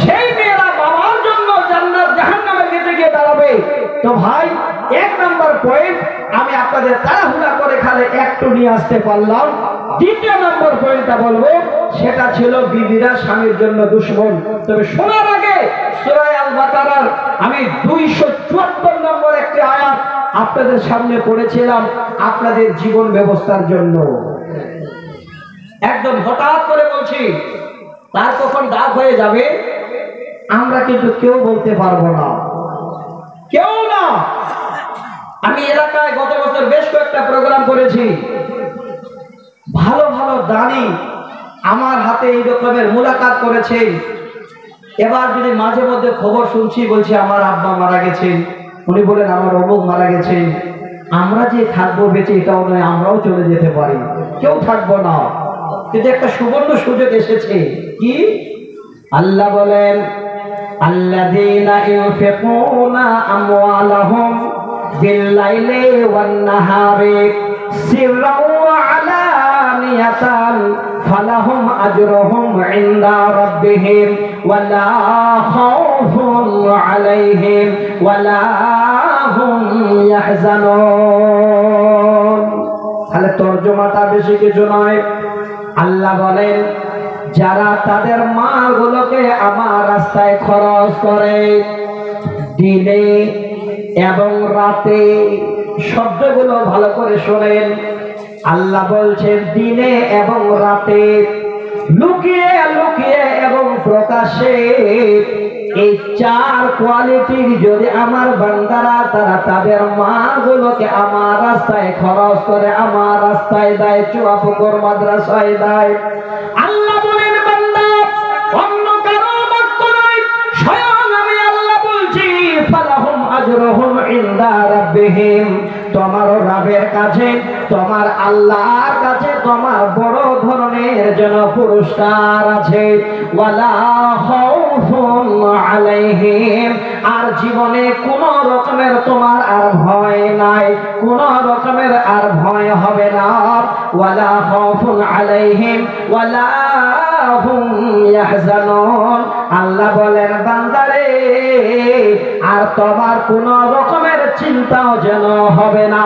সেই মেয়েরা বাবার জন্য জান্নাত জাহান্নামের গেটে গিয়ে দাঁড়াবে। তো ভাই, 1 নম্বর পয়েন্ট আমি আপনাদের তাড়াহুড়া করে খালে একটু নিয়ে আসতে পারলাম। 2 নম্বর পয়েন্টটা বলবো, সেটা ছিল বিবিরা স্বামীর জন্য দুশমন। তবে শোনার আগে সূরা আল বাকারার আমি 274 নম্বর একটি আয়াত আপনাদের সামনে পড়েছিলাম আপনাদের জীবন ব্যবস্থার জন্য। একদম হঠাৎ করে বলছি, তার কখন দাগ হয়ে যাবে আমরা কিন্তু কেউ বলতে পারবো না, কেউ না। আমি এলাকায় গত বছর বেশ কয়েকটা প্রোগ্রাম করেছি, ভালো ভালো দানি আমার হাতে এই রকমের মুলাকাত করেছেন। এবার যদি মাঝে মধ্যে খবর শুনছি, বলছি আমার আব্বা মারা গেছেন, উনি বলেন আমার অমুক মারা গেছেন, আমরা যে থাকবো বেঁচে এটাও নয়, আমরাও চলে যেতে পারি, কেউ থাকবো না। কিন্তু একটা সুবর্ণ সুযোগ এসেছে। কি? আল্লাহ বলেন আল্লাযীনা ইউনফিকুনা আমওয়ালাহুম বিল-লাইলি ওয়ান-নাহারি সিররাও ওয়া আলানিয়াতান ফালাহুম আজরুহুম ইনদা রাব্বিহিম ওয়ালা খাউফুন আলাইহিম ওয়ালা হুম ইয়াহজানুন। তাহলে তরজমাটা বেশি কিছু নয়। আল্লাহ বলেন যারা তাদের মালগুলোকে আমার রাস্তায় খরচ করে দিনে এবং রাতে, শব্দগুলো ভালো করে শোনেন। আল্লাহ বলছেন দিনে এবং রাতে, লুকিয়ে লুকিয়ে এবং প্রকাশ্যে, এই 4 কোয়ালিটির যদি আমার বান্দারা তারা তাদের মালগুলোকে আমার রাস্তায় খরচ করে, আমার রাস্তায় দেয়, চুয়াপুকুর মাদ্রাসায় দেয়, আল্লাহ বলেন বান্দা অন্য কারো বাক্য নয়, স্বয়ং আমি আল্লাহ বলছি ফালাহুম আজরুহুম ইনদা রাব্বিহিম। তোমার রবের কাছে, তোমার আল্লাহর কাছে তোমার বড় ধরনের যেন পুরস্কার আছে। ওয়ালা খাউফুন আলাইহিম, আর জীবনে কোন রকমের তোমার আর ভয় নাই, কোন রকমের আর ভয় হবে না। ওয়ালা খাউফুন আলাইহিম ওয়ালা হুম ইয়াহজানুন। আল্লাহ বলেন বান্দারে, আর তোমার কোন রকমের চিন্তাও যেন হবে না।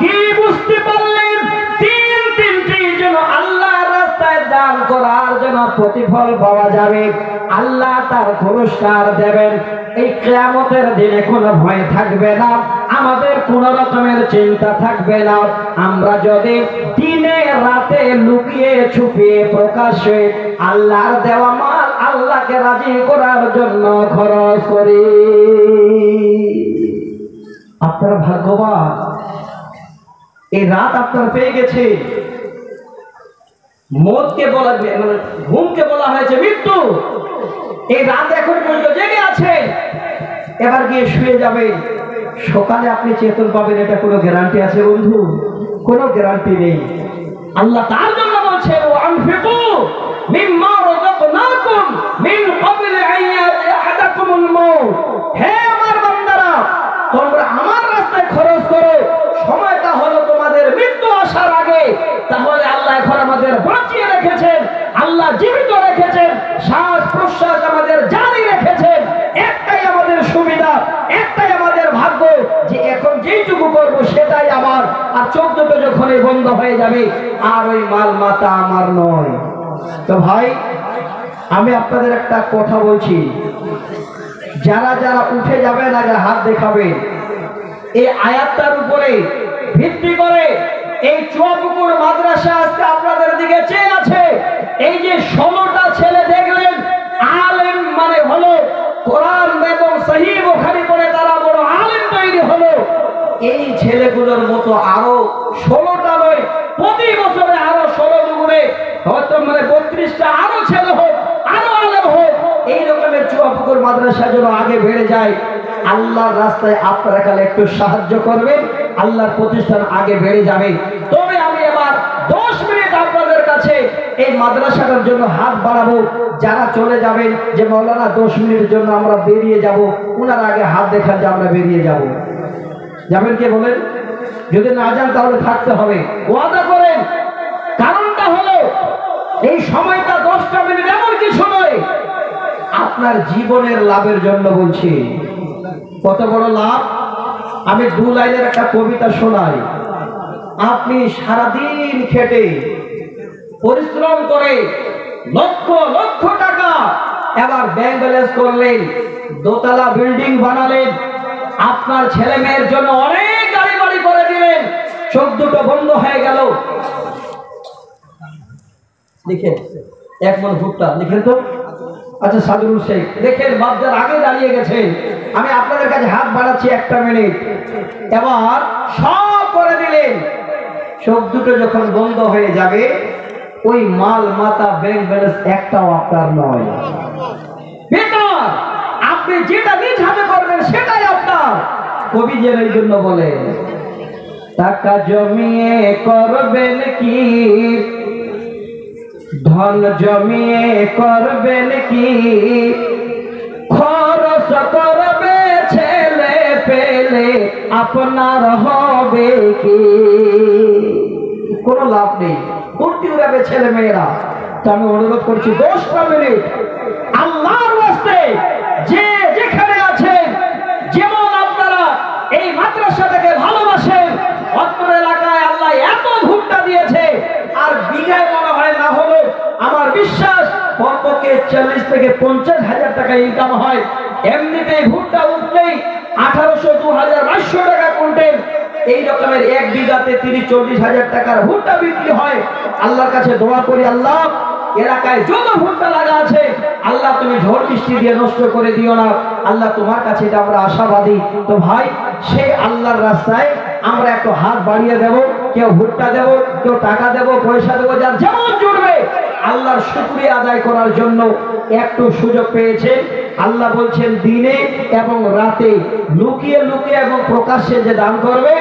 কি বুঝতে পারলেন? তিনটি যেন আল্লাহর রাস্তায় দান করার জন্য প্রতিফল পাওয়া যাবে, আল্লাহ তার পুরস্কার দেবেন। এই কিয়ামতের দিনে কোনো ভয় থাকবে না, আমাদের কোন রকমের চিন্তা থাকবে না। আমরা যদি দিনে রাতে লুকিয়ে ছুপিয়ে প্রকাশ্যে আল্লাহর দেওয়া মাল আল্লাহকে রাজি করার জন্য খরচ করি, আপনারা ভাগ্যবান। এই রাত আপনার পেয়ে গেছে। মৌতকে বলা, মানে ঘুমকে বলা হয়েছে মৃত্যু। এই রাত এখন পর্যন্ত জেগে আছে, এবার গিয়ে শুয়ে যাবে, সকালে আপনি চেতন পাবেন, এটা কোনো গ্যারান্টি আছে বন্ধু? কোনো গ্যারান্টি নেই। আল্লাহ তার জন্য বলছেন ওয়ানফিকু মিম্মা রাযাকনাকুম মিন ক্বাবলি আন ইয়াতি আহাদাকুমুল মাউত। হে আমার বান্দারা, তোমরা আমার রাস্তায় খরচ করো, সময়টা হলো তোমাদের মৃত্যু আসার আগে। তাহলে আল্লাহ এখন আমাদের বাঁচিয়ে রেখেছেন, আল্লাহ জীবিত রেখেছেন, শ্বাস প্রশ্বাস আমাদের জারি রেখেছেন। একটাই আমাদের সুবিধা, একটাই আমাদের ভাগ্য যে এখন যেইটুকু করবো সেটাই আমার, আর 14টা যখনই বন্ধ হয়ে যাবে আর ওই মাল মাতা আমার নয়। তো ভাই, আমি আপনাদের একটা কথা বলছি, যারা যারা উঠে যাবেন আগে হাত দেখাবেন। এই আয়াতটার উপরে ভিত্তি করে এই চুয়াপুকুর মাদ্রাসা আজকে আপনাদের দিকে চেয়ে আছে। এই যে 16টা ছেলে দেখলেন আলেম মানে হলো কোরআন এবং সহিহ বুখারী পড়ে তারা বড় আলেম তৈরি হলো, এই ছেলেগুলোর মতো আরো 16টা নয়, প্রতি বছরে আরো 16 দুগুণে হয়তো মানে 32টা আরো ছেলে হোক, আরো আলেম হোক, এই রকমের চুয়াপুকুর মাদ্রাসা যেন আগে বেড়ে যায়। আল্লাহর রাস্তায় আপনারা খালি একটু সাহায্য করবেন, আল্লাহর প্রতিষ্ঠান আগে বেড়ে যাবে। তবে আমি এবার 10 মিনিট আপনাদের কাছে এই মাদ্রাসাটার জন্য হাত বাড়াবো। যারা চলে যাবেন যে মাওলানা 10 মিনিটের জন্য আমরা বেরিয়ে যাব, ওনারা আগে হাত দেখান যে আমরা বেরিয়ে যাব। যাবেন কে বলেন? যদি না যান তাহলে থাকতে হবে, ওয়াদা করেন। কারণটা হলো এই সময়টা 10টা মিনিট এমন কিছু নয়, আপনার জীবনের লাভের জন্য বলছি। কত বড় লাভ! আমি 2 লাইনের একটা কবিতা শোনাই। আপনি সারাদিন খেটে পরিশ্রম করে লক্ষ লক্ষ টাকা এবার ব্যাংক ব্যালেন্স করলেন, দোতলা বিল্ডিং বানালেন, আপনার ছেলে মেয়ের জন্য অনেক গাড়ি বাড়ি করে দিলেন, চোখ দুটো বন্ধ হয়ে গেল। লিখেন 1 মণ ভুট্টা, লিখেন তো। আচ্ছা সাদুল শেখ দেখেন, বাপদার আগে দাঁড়িয়ে গেছেন। আমি আপনাদের কাছে হাত বাড়াচ্ছি 1টা মিনিট। এবার সব করে দিলেন, চোখ দুটো যখন বন্ধ হয়ে যাবে, ওই মাল মাতা ব্যাংক ব্যালেন্স একটাও আপনার নয়, বেকার। আপনি যেটা নিজ হাতে করবেন সেটাই আপনার। কবি যে এই জন্য বলে, টাকা জমিয়ে করবেন কি, ধন জমিয়ে করবেন কি, খরচ করবে ছেলে পেলে আপনার হবে কি? কোনো লাভ নেই, ফুর্তি উড়াবে ছেলে মেয়েরা। তো আমি অনুরোধ করছি 10টা মিনিট আল্লাহর ওয়াস্তে যে যেখানে আছেন, যেমন আপনারা এই মাদ্রাসাটাকে ভালোবাসেন, অত্র এলাকায় আল্লাহ এত ভুট্টা দিয়েছে, আর বিঘায় মনে হয় না হলো আমার বিশ্বাস কমপক্ষে 40 থেকে 50 হাজার টাকা ইনকাম হয়। এমনিতেই ভুট্টা উঠলেই 1800, 2000, 2200 টাকা কুইন্টাল। এই রকমের 1 বিঘাতে 30-40 হাজার টাকার ভুট্টা বিক্রি হয়। আল্লাহর কাছে দোয়া করি, আল্লাহ এলাকায় যত ভুট্টা লাগা আছে আল্লাহ তুমি ঝড় বৃষ্টি দিয়ে নষ্ট করে দিও না। আল্লাহ তোমার কাছে এটা আমরা আশাবাদী। তো ভাই, সেই আল্লাহর রাস্তায় আমরা একটু হাত বাড়িয়ে দেব, কেউ ভুট্টা দেব, কেউ টাকা দেব, পয়সা দেবো, যার যেমন জুড়বে আল্লাহর শুকরিয়া আদায় করার জন্য একটু সুযোগ পেয়েছেন। আল্লাহ বলছেন দিনে এবং রাতে লুকিয়ে লুকিয়ে এবং প্রকাশ্যে যে দান করবে,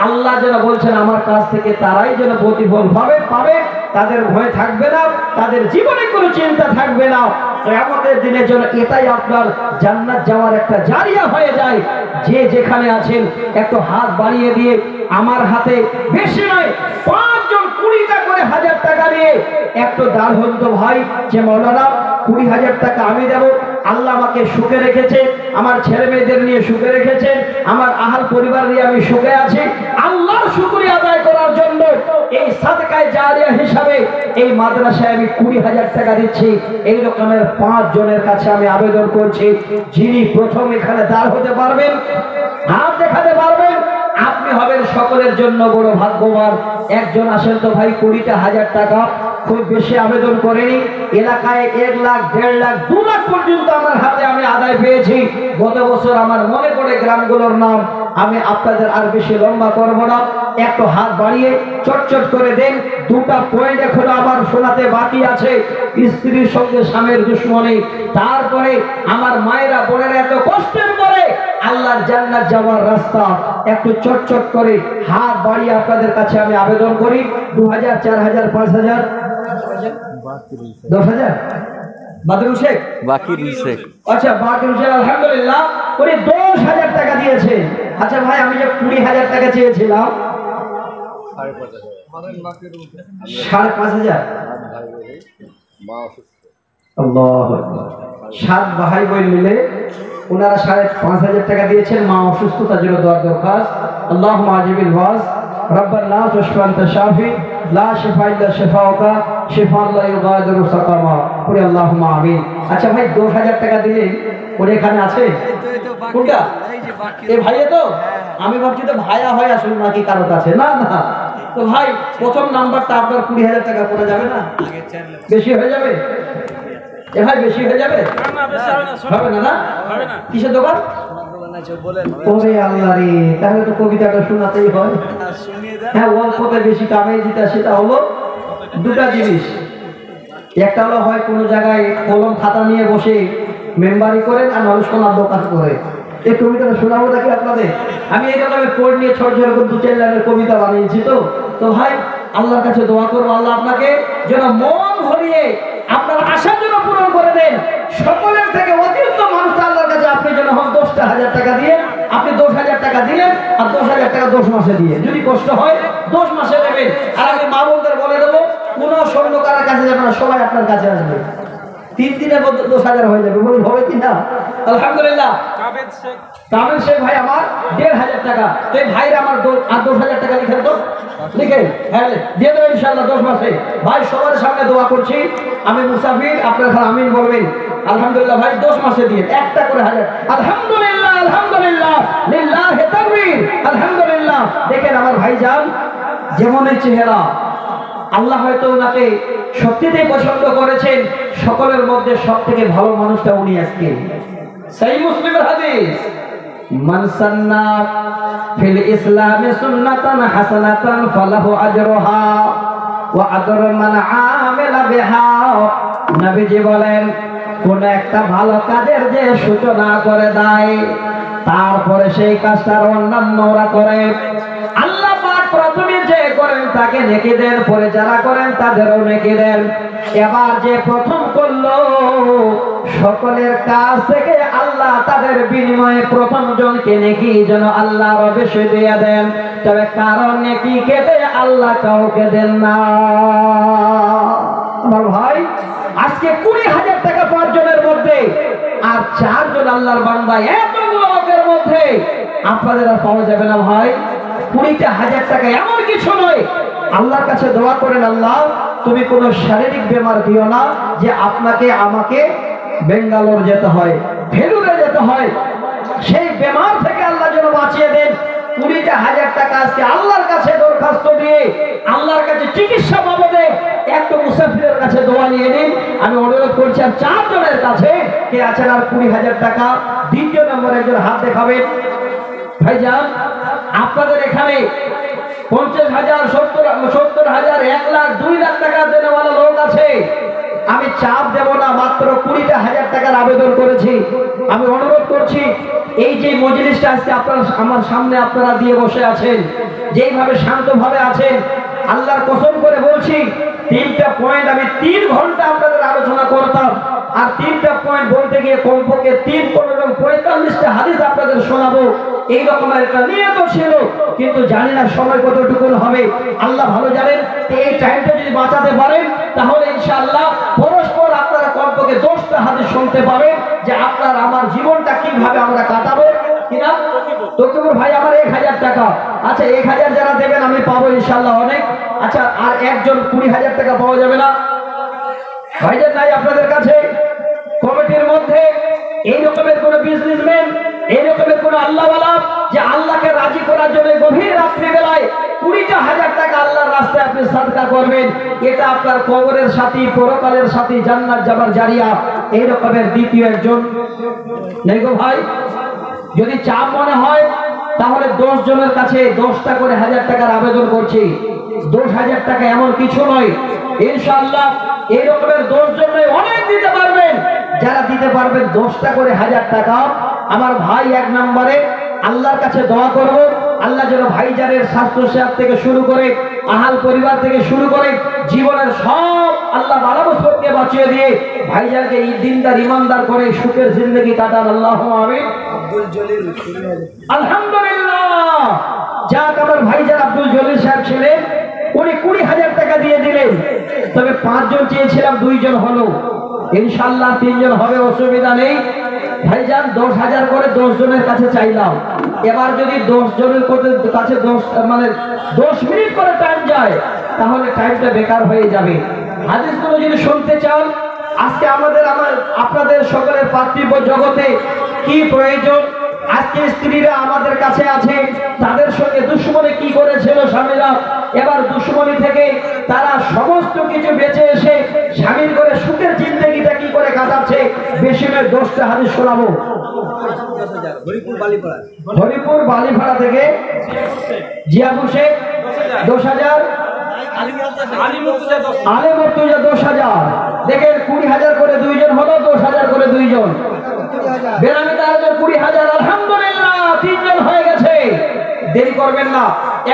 আল্লাহ যেন বলছেন আমার কাছ থেকে তারাই যেন প্রতিফল পাবে, তাদের ভয় থাকবে না, তাদের জীবনে কোনো চিন্তা থাকবে না। কিয়ামতের দিনের জন্য এটাই আপনার জান্নাত যাওয়ার একটা জারিয়া হয়ে যায়। যে যেখানে আছেন একটু হাত বাড়িয়ে দিয়ে, আমার হাতে বেশি নয় 5 জন 20টা করে 1000 টাকা নিয়ে একটু দাঁড় হন তো ভাই, যে মাওলানা 20,000 টাকা আমি দেব। আল্লাহ আমাকে সুখে রেখেছে, আমার ছেলে মেয়েদের নিয়ে সুখে রেখেছেন, আমার আহাল পরিবার নিয়ে আমি সুখে আছি। আল্লাহর শুকরিয়া আদায় করার জন্য এই সাদকায়ে জারিয়া হিসাবে এই মাদ্রাসায় আমি 20,000 টাকা দিচ্ছি। এই রকমের 5 জনের কাছে আমি আবেদন করছি, যিনি প্রথম এখানে দাঁড় হতে পারবেন, হাত দেখাতে পারবেন, আপনি হবেন সকলের জন্য বড় ভাগ্যবান। একজন আসেন তো ভাই, 20টা 1000 টাকা, খুব বেশি আবেদন করেনি। এলাকায় 1 লাখ, 1.5 লাখ, 2 লাখ পর্যন্ত আমার হাতে আমি আদায় পেয়েছি গত বছর। আমার মনে পড়ে গ্রামগুলোর নাম, আমি আপনাদের আর বেশি লম্বা করব না। একটু হাত বাড়িয়ে চটচট করে দেন। 2টা পয়েন্ট এখনো আমার শোনাতে বাকি আছে। স্ত্রীর সঙ্গে স্বামীর দুশ্মনী, তারপরে আমার মায়েরা বোনেরা এত কষ্টের পরে আল্লাহর জান্নাত যাওয়ার রাস্তা। একটু চটচট করে হাত বাড়িয়ে আপনাদের কাছে আমি আবেদন করি। 2000, 4000, 5000, 10,000। বাদরুল শেখ, বাকিরুল শেখ, আচ্ছা বাকিরুল শেখ আলহামদুলিল্লাহ উনি 10,000 টাকা দিয়েছে। আচ্ছা ভাই, আমি যে 20,000 টাকা চেয়েছিলাম 5,500। আল্লাহু আকবার। 7 ভাই বোন মিলে ওনারা 5,500 টাকা দিয়েছেন। মা অসুস্থ, তার জন্য দোয়ার দরখাস্ত। আল্লাহুম্মা আজিবিল ওয়াজ রব্বান নাস ওয়াশফা আনতা শাফি লা শিফা ইল্লা শিফাউকা শিফাআন লা ইউগাদিরু সাকামা। আল্লাহুম্মা আমিন। আচ্ছা ভাই, 10,000 টাকা দিলেন, ওর এখানে আছে কোনটা এ ভাই তো আমি ভাবছি তো ভাইয়া হয় আসলে নাকি কারো কাছে না না তো ভাই প্রথম নাম্বারটা আপনার 20,000 টাকা পড়ে যাবে না বেশি হয়ে যাবে এ ভাই বেশি হয়ে যাবে হবে না না কিসের দোকান ওরে আল্লাহ রে তাহলে তো কবিতাটা শোনাতেই হয় হ্যাঁ অল্পতে বেশি কামাই দিতে সেটা হলো দুটা জিনিস একটা হলো হয় কোনো জায়গায় কলম খাতা নিয়ে বসে মেম্বারি করেন আর নয় সোনার দোকান করে এই কবিতাটা শোনাবো নাকি আপনাদের আমি এই রকমের কোড নিয়ে ছোট ছোট করে 2-4 লাইনের কবিতা বানিয়েছি তো ভাই আল্লাহর কাছে দোয়া করবো আল্লাহ আপনাকে যেন মন ভরিয়ে আপনার আশার জন্য পূরণ করে দেন সকলের থেকে অতিরিক্ত মানুষ আল্লাহর কাছে আপনি যেন হন 10,000 টাকা দিয়ে আপনি 10,000 টাকা দিলেন আর 10,000 টাকা 10 মাসে দিয়ে যদি কষ্ট হয় 10 মাসে দেবেন আর আমি মা বোনদের বলে দেবো কোনো স্বর্ণকারের কাছে যাবে না সবাই আপনার কাছে আসবে 3 দিনের মধ্যে 10,000 হয়ে যাবে বলুন হবে কি না আলহামদুলিল্লাহ কামেল শেখ ভাই আমার 1,500 টাকা তো এই ভাইরা আমার 10,000 টাকা লিখেন তো লিখে হ্যাঁ দিয়ে দেবেন ইনশাআল্লাহ 10 মাসে ভাই সবার সামনে দোয়া করছি আমি মুসাফির আপনারা খালি আমিন বলবেন আলহামদুলিল্লাহ ভাই 10 মাসে দিয়ে একটা করে হাজার আলহামদুলিল্লাহ আলহামদুলিল্লাহ লিল্লাহি তাকবীর আলহামদুলিল্লাহ দেখেন আমার ভাইজান যেমনই চেহারা আল্লাহ হয়তো ওনাকে সত্যিতেই পছন্দ করেছেন সকলের মধ্যে সবথেকে ভালো মানুষটা উনি আজকে সহিহ মুসলিমের হাদিস মান সান্না ফিল ইসলামি সুন্নাতান হাসানাতান ফালাহু আজরুহা ওয়া আজরু মান আমিলা বিহা নবীজি বলেন কোন একটা ভালো কাজের যে সূচনা করে দেয় তারপরে সেই কাজটার অন্যান্যরা করে আল্লাহ পাক প্রথমে যে করেন তাকে নেকি দেন পরে যারা করেন তাদেরও নেকি দেন এবার যে প্রথম করলো সকলের কাছ থেকে আল্লাহ তাদের বিনিময়ে প্রথম জনকে নেকি যেন আল্লাহ বেশি দিয়ে দেন তবে কারণ নেকি কেটে আল্লাহ কাউকে দেন না আমার ভাই আজকে 20,000 টাকা 5 জনের মধ্যে আর 4 জন আল্লাহর বান্দা এতগুলো লোকের মধ্যে আপনাদের আর পাওয়া যাবে না ভাই 20,000 টাকা এমন কিছু নয় আল্লাহর কাছে দোয়া করেন আল্লাহ তুমি কোনো শারীরিক বেমার দিও না যে আপনাকে আমাকে বেঙ্গালোর যেতে হয় ভেলুরে যেতে হয় সেই বেমার থেকে আল্লাহ যেন বাঁচিয়ে দেন 20,000 টাকা আজকে আল্লাহর কাছে দরখাস্ত দিয়ে আল্লাহর কাছে চিকিৎসা বাবদে একটা মুসাফিরের কাছে দোয়া নিয়ে নিন আমি অনুরোধ করছি আর 4 জনের কাছে কে আছেন আর 20,000 টাকা দ্বিতীয় নম্বরে একজন হাত দেখাবেন ভাইজান আপনাদের এখানে 50,000 70,000 1 লাখ 2 লাখ টাকা দেওয়ালা লোক আছে আমি চাপ দেব না মাত্র 20,000 টাকার আবেদন করেছি আমি অনুরোধ করছি এই যে মজলিসটা আজকে আপনারা আমার সামনে আপনারা দিয়ে বসে আছেন যেইভাবে শান্তভাবে আছেন আল্লাহর কসম করে বলছি 3টা পয়েন্ট আমি 3 ঘন্টা আপনাদের আলোচনা করতাম আর 3টা পয়েন্ট বলতে গিয়ে কমপক্ষে 3-15-45টা হাদিস আপনাদের শোনাবো এই রকমের একটা নিয়ত ছিল কিন্তু জানি না সময় কতটুকু হবে আল্লাহ ভালো জানেন এই টাইমটা যদি বাঁচাতে পারেন তাহলে ইনশাআল্লাহ পরস্পর আপনারা কমপক্ষে 10টা হাদিস শুনতে পাবেন যে আপনার আমার জীবনটা কিভাবে আমরা কাটাবো কিনা তকিবুর ভাই আমার 1,000 টাকা আচ্ছা 1,000 যারা দেবেন আমি পাবো ইনশাআল্লাহ অনেক আচ্ছা আর একজন 20,000 টাকা পাওয়া যাবে না ভাইজান নাই আপনাদের কাছে কমিটির মধ্যে এই রকমের কোন বিজনেসম্যান এই রকমের কোন আল্লাহওয়ালা যে আল্লাহকে রাজি করার জন্য গভীর রাত্রি বেলায় 20,000 টাকা আল্লাহর রাস্তায় আপনি সাদকা করবেন এটা আপনার কবরের সাথী পরকালের সাথী জান্নাত যাবার জারিয়া এই রকমের দ্বিতীয় একজন নেই গো ভাই যদি চাপ মনে হয় তাহলে 10 জনের কাছে 10টা করে 1,000 টাকার আবেদন করছি 10,000 টাকা এমন কিছু নয় ইনশাআল্লাহ এই রকমের 10 জনের অনেক দিতে পারবেন যারা দিতে পারবেন 10টা করে 1,000 টাকা আমার ভাই এক নম্বরে আল্লাহর কাছে দোয়া করব আল্লাহ যেন ভাইজানের স্বাস্থ্য সেবা থেকে শুরু করে আহাল পরিবার থেকে শুরু করে জীবনের সব আল্লাহ বালামুসকে বাঁচিয়ে দিয়ে ভাইজানকে দিনদার ইমানদার করে সুখের জিন্দেগি কাটান আল্লাহুম্মা আমিন আব্দুল জলিল আলহামদুলিল্লাহ যাক আমার ভাইজান আব্দুল জলিল সাহেব ছিলেন উনি 20,000 টাকা দিয়ে দিলেন তবে 5 জন চেয়েছিলাম 2 জন হলো ইনশাআল্লাহ 3 জন হবে অসুবিধা নেই ভাইজান 10,000 করে 10 জনের কাছে চাইলাম এবার যদি 10 জনের কাছে 10 মিনিট করে টাইম যায় তাহলে টাইমটা বেকার হয়ে যাবে হাদিসগুলো যদি শুনতে চান আজকে আপনাদের সকলের পার্থিব জগতে কি প্রয়োজন, আজকে স্ত্রীরা আমাদের কাছে আছে, তাদের সঙ্গে দুশ্মনী কি করেছিল স্বামীরা, এবার দুশ্মনী থেকে তারা সমস্ত কিছু বেঁচে এসে স্বামীর করে সুখের জিন্দগিটা কি করে কাটাচ্ছে, বেশি নয় 10টা হাদিস শোনাবো। হরিপুর বালিপাড়া থেকে জিয়াপুর শেখ 10,000, আলী মুর্তজা 10,000, দেখেন 20,000 করে দুইজন হলো, 10,000 করে দুইজন, বেনামি তারাজের 20,000, আলহামদুলিল্লাহ 3 জন হয়ে গেছে। দেরি করবেন না,